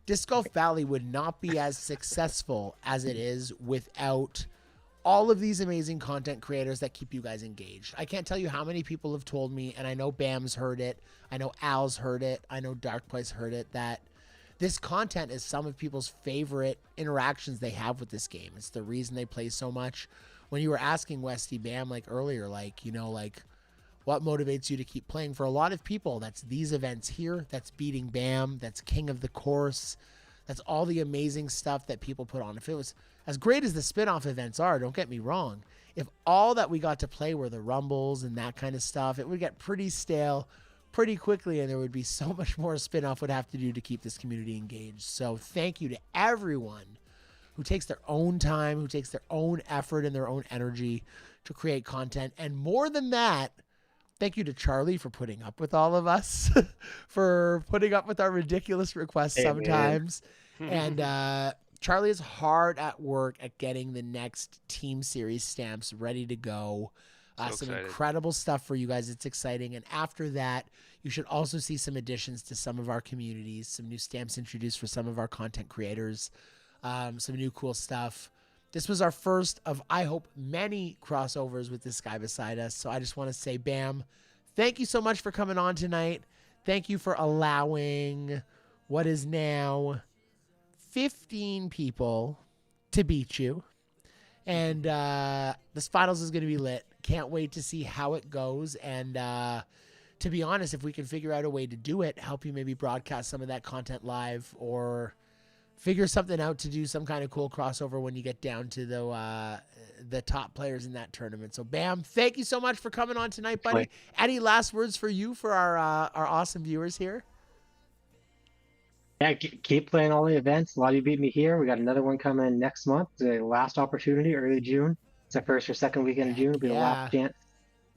Disc Golf Valley would not be as successful as it is without all of these amazing content creators that keep you guys engaged. I can't tell you how many people have told me, and I know Bam's heard it, I know Al's heard it, I know Dark Place heard it, that this content is some of people's favorite interactions they have with this game. It's the reason they play so much. When you were asking Westy Bam like earlier, like, you know, like what motivates you to keep playing? For a lot of people, that's these events here, that's Beating Bam, that's King of the Course, that's all the amazing stuff that people put on. If it was as great as the spin-off events are, don't get me wrong, if all that we got to play were the rumbles and that kind of stuff, it would get pretty stale pretty quickly, and there would be so much more Spinoff would have to do to keep this community engaged. So thank you to everyone who takes their own time, who takes their own effort and their own energy to create content. And more than that, thank you to Charlie for putting up with all of us, for putting up with our ridiculous requests sometimes. And Charlie is hard at work at getting the next Team Series stamps ready to go. Some incredible stuff for you guys. It's exciting. And after that, you should also see some additions to some of our communities, some new stamps introduced for some of our content creators, some new cool stuff. This was our first of, I hope, many crossovers with this guy beside us. So I just want to say, Bam, thank you so much for coming on tonight. Thank you for allowing what is now 15 people to beat you. And this finals is going to be lit. Can't wait to see how it goes. And to be honest, if we can figure out a way to do it, help you maybe broadcast some of that content live, or figure something out to do some kind of cool crossover when you get down to the top players in that tournament. So Bam, thank you so much for coming on tonight, buddy. Any last words for you for our awesome viewers here? Yeah, keep playing all the events. A lot of you beat me here. We got another one coming next month. The last opportunity, early June. It's the first or second weekend of June. It'll be the last chance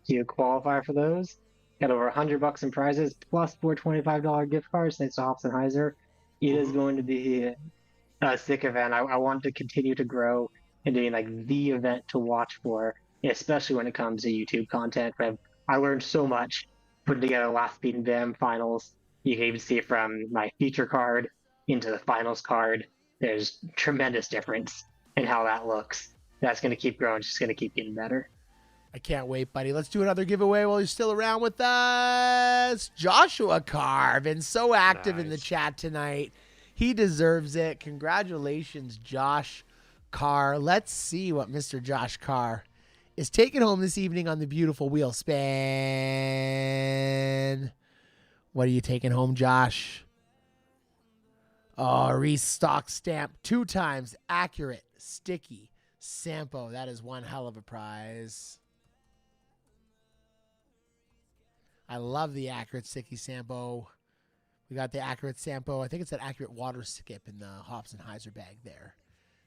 to qualify for those. Got over $100 in prizes, plus 4 $25 gift cards, thanks to Hops and Hyzer. It is going to be a sick event. I want to continue to grow and being like the event to watch for, especially when it comes to YouTube content. I learned so much putting together the last Beating Bam finals. You can even see from my feature card into the finals card, there's tremendous difference in how that looks. That's going to keep growing. It's just going to keep getting better. I can't wait, buddy. Let's do another giveaway while you're still around with us. Joshua Carr, been so active in the chat tonight. He deserves it. Congratulations, Josh Carr. Let's see what Mr. Josh Carr is taking home this evening on the beautiful wheel spin. What are you taking home, Josh? Oh, restock stamp 2 times. Accurate, sticky, Sampo. That is one hell of a prize. I love the accurate sticky Sampo. We got the accurate Sampo. I think it's an accurate water skip in the Hops and Hyzer bag there.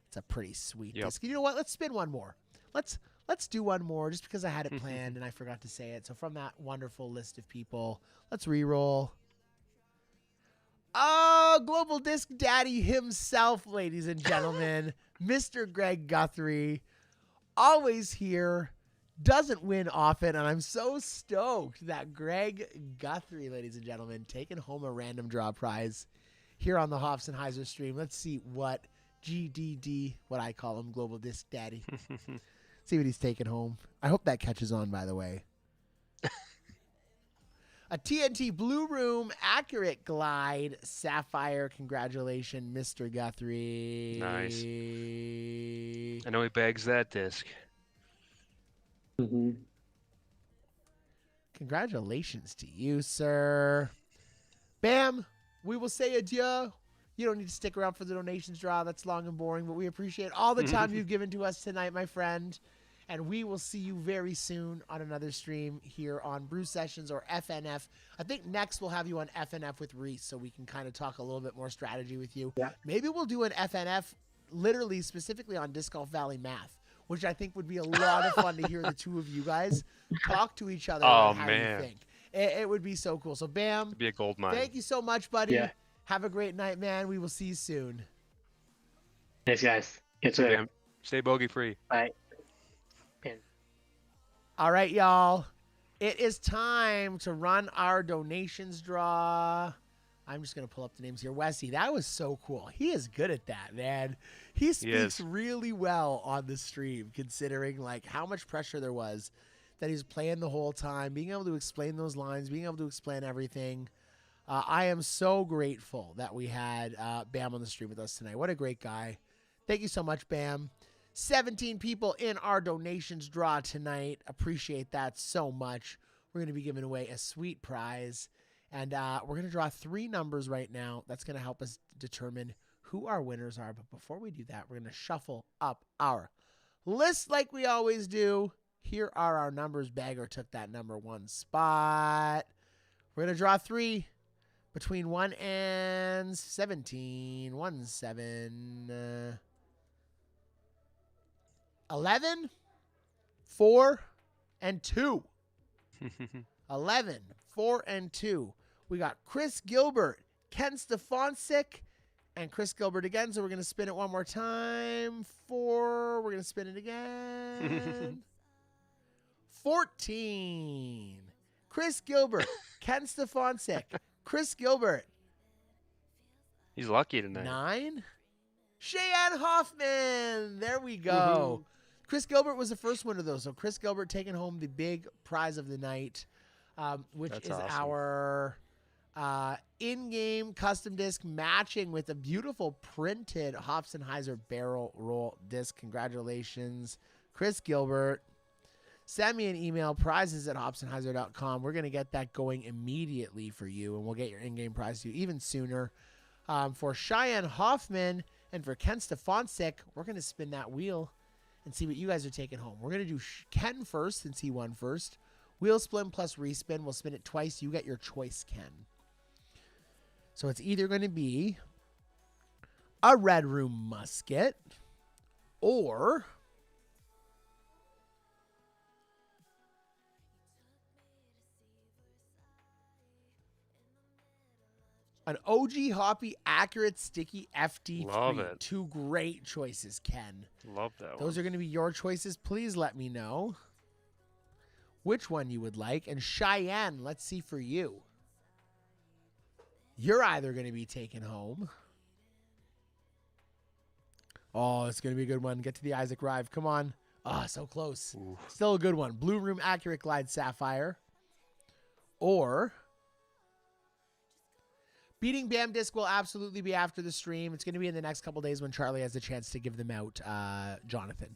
It's a pretty sweet disc. You know what? Let's spin one more. Let's do one more just because I had it planned and I forgot to say it. So from that wonderful list of people, let's re-roll. Oh, Global Disc Daddy himself, ladies and gentlemen. Mr. Greg Guthrie, always here doesn't win often, and I'm so stoked that Greg Guthrie, ladies and gentlemen, taking home a random draw prize here on the Hops and Hyzer stream. Let's see what GDD, what I call him, Global Disc Daddy. See what he's taking home. I hope that catches on, by the way. A TNT Blue Room Accurate Glide Sapphire. Congratulations, Mr. Guthrie. Nice. I know he bags that disc. Mm-hmm. Congratulations to you, sir. Bam, we will say adieu. You don't need to stick around for the donations draw. That's long and boring, but we appreciate all the time you've given to us tonight, my friend. And we will see you very soon on another stream here on Brew Sessions or FNF. I think next we'll have you on FNF with Reese so we can kind of talk a little bit more strategy with you. Yeah. Maybe we'll do an FNF literally specifically on Disc Golf Valley Math, which I think would be a lot of fun to hear the two of you guys talk to each other about how you think. It would be so cool. So, Bam. It'd be a gold mine. Thank you so much, buddy. Yeah. Have a great night, man. We will see you soon. Thanks, guys. Catch you later. Stay bogey free. Bye. All right, y'all. It is time to run our donations draw. I'm just going to pull up the names here. Westy, that was so cool. He is good at that, man. He speaks really well on the stream, considering like how much pressure there was that he's playing the whole time, being able to explain those lines, being able to explain everything. I am so grateful that we had Bam on the stream with us tonight. What a great guy. Thank you so much, Bam. 17 people in our donations draw tonight. Appreciate that so much. We're going to be giving away a sweet prize. And we're going to draw 3 numbers right now. That's going to help us determine who our winners are. But before we do that, we're going to shuffle up our list like we always do. Here are our numbers. Bagger took that number 1 spot. We're going to draw 3 between 1 and 17. 1, 7... 11, 4, and 2. 11, 4, and 2. We got Chris Gilbert, Ken Stefancic, and Chris Gilbert again. So we're going to spin it one more time. 4. We're going to spin it again. 14. Chris Gilbert, Ken Stefancic, Chris Gilbert. He's lucky tonight. 9. Cheyenne Hoffman. There we go. Chris Gilbert was the first winner, though. So Chris Gilbert taking home the big prize of the night, which That's is awesome. our in-game custom disc matching with a beautiful printed Hops and Hyzer barrel roll disc. Congratulations, Chris Gilbert. Send me an email, prizes@hopsandhyzer.com. We're going to get that going immediately for you, and we'll get your in-game prize to you even sooner. For Cheyenne Hoffman and for Ken Stefancic, we're going to spin that wheel and see what you guys are taking home. We're going to do Ken first since he won first. Wheel spin plus respin. We'll spin it twice. You get your choice, Ken. So it's either going to be a Red Room Musket or an OG Hoppy Accurate Sticky FD3. Love it. 2 great choices, Ken. Love that Those one. are going to be your choices. Please let me know which one you would like. And Cheyenne, let's see for you. You're either going to be taken home. Oh, it's going to be a good one. Get to the Isaac Rive. Come on. Oh, so close. Ooh. Still a good one. Blue Room Accurate Glide Sapphire. Or Beating Bam Disc will absolutely be after the stream. It's going to be in the next couple days when Charlie has a chance to give them out, Jonathan.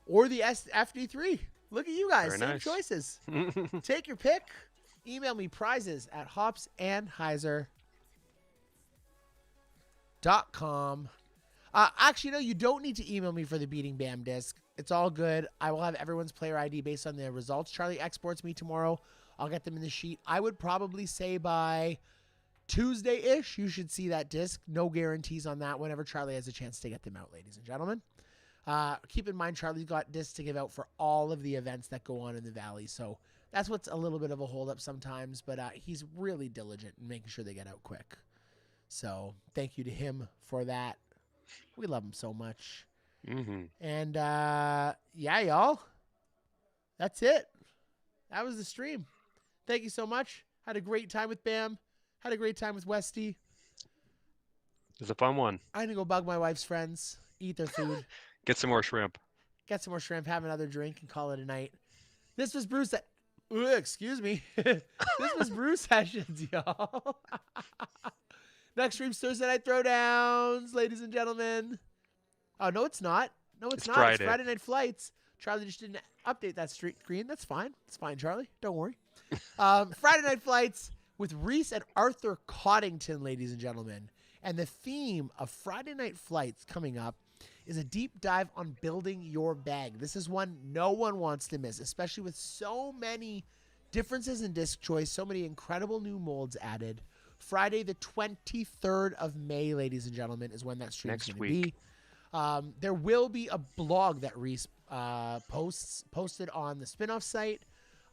Or the FD3. Look at you guys. Very Same nice. choices. Take your pick. Email me prizes@hopsandhyzer.com. Actually, no, you don't need to email me for the Beating Bam Disc. It's all good. I will have everyone's player ID based on the results. Charlie exports me tomorrow. I'll get them in the sheet. I would probably say by Tuesday-ish, you should see that disc. No guarantees on that whenever Charlie has a chance to get them out, ladies and gentlemen. Keep in mind, Charlie's got discs to give out for all of the events that go on in the Valley. So that's what's a little bit of a holdup sometimes, but he's really diligent in making sure they get out quick. So thank you to him for that. We love him so much. Mm-hmm. And yeah, y'all. That's it. That was the stream. Thank you so much. Had a great time with Bam. Had a great time with Westy. It was a fun one. I'm going to go bug my wife's friends, eat their food, Get some more shrimp. get some more shrimp, have another drink, and call it a night. This was Brew excuse me. This was Brew Sessions, y'all. Next stream's Thursday Night Throwdowns, ladies and gentlemen. Oh, no, it's not. No, it's not. Friday. It's Friday Night Flights. Charlie just didn't update that screen. That's fine. It's fine, Charlie. Don't worry. Friday Night Flights with Reese and Arthur Coddington, ladies and gentlemen. And the theme of Friday Night Flights coming up is a deep dive on building your bag. This is one no one wants to miss, especially with so many differences in disc choice, so many incredible new molds added. Friday, the 23rd of May, ladies and gentlemen, is when that stream is going to be. There will be a blog that Reese posted on the Spinoff site,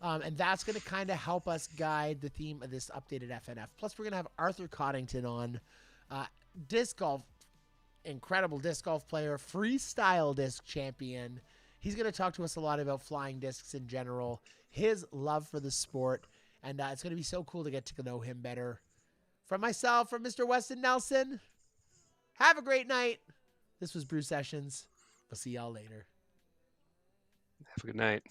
and that's going to kind of help us guide the theme of this updated FNF. Plus, we're going to have Arthur Coddington on, disc golf, incredible disc golf player, freestyle disc champion. He's going to talk to us a lot about flying discs in general, his love for the sport, and it's going to be so cool to get to know him better. From myself, from Mr. Weston Nelson, have a great night. This was Brew Sessions. We'll see y'all later. Have a good night.